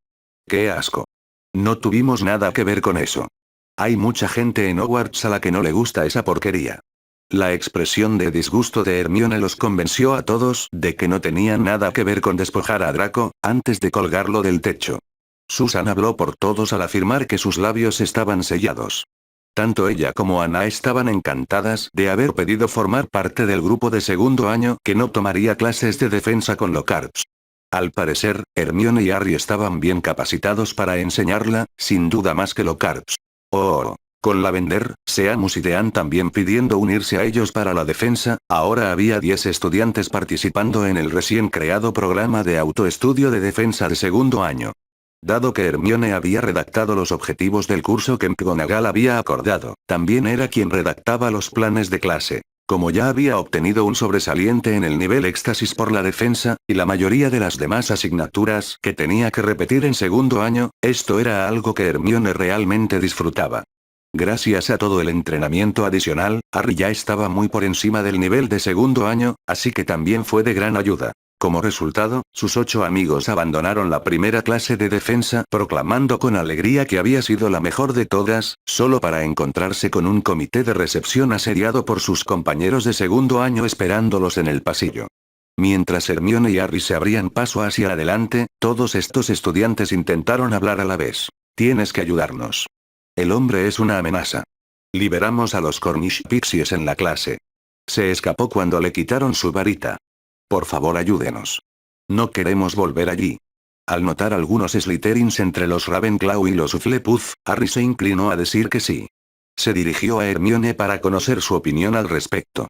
¡Qué asco! No tuvimos nada que ver con eso. Hay mucha gente en Hogwarts a la que no le gusta esa porquería. La expresión de disgusto de Hermione los convenció a todos de que no tenían nada que ver con despojar a Draco, antes de colgarlo del techo. Susan habló por todos al afirmar que sus labios estaban sellados. Tanto ella como Ana estaban encantadas de haber pedido formar parte del grupo de segundo año que no tomaría clases de defensa con Lockhart. Al parecer, Hermione y Harry estaban bien capacitados para enseñarla, sin duda más que Lockhart. Oh. Con Lavender, Seamus y Dean también pidiendo unirse a ellos para la defensa, ahora había 10 estudiantes participando en el recién creado programa de autoestudio de defensa de segundo año. Dado que Hermione había redactado los objetivos del curso que McGonagall había acordado, también era quien redactaba los planes de clase. Como ya había obtenido un sobresaliente en el nivel éxtasis por la defensa, y la mayoría de las demás asignaturas que tenía que repetir en segundo año, esto era algo que Hermione realmente disfrutaba. Gracias a todo el entrenamiento adicional, Harry ya estaba muy por encima del nivel de segundo año, así que también fue de gran ayuda. Como resultado, sus 8 amigos abandonaron la primera clase de defensa proclamando con alegría que había sido la mejor de todas, solo para encontrarse con un comité de recepción asediado por sus compañeros de segundo año esperándolos en el pasillo. Mientras Hermione y Harry se abrían paso hacia adelante, todos estos estudiantes intentaron hablar a la vez. Tienes que ayudarnos. El hombre es una amenaza. Liberamos a los Cornish Pixies en la clase. Se escapó cuando le quitaron su varita. Por favor ayúdenos. No queremos volver allí. Al notar algunos Slytherins entre los Ravenclaw y los Hufflepuff, Harry se inclinó a decir que sí. Se dirigió a Hermione para conocer su opinión al respecto.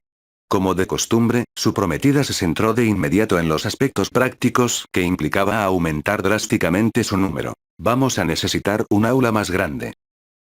Como de costumbre, su prometida se centró de inmediato en los aspectos prácticos que implicaba aumentar drásticamente su número. Vamos a necesitar un aula más grande.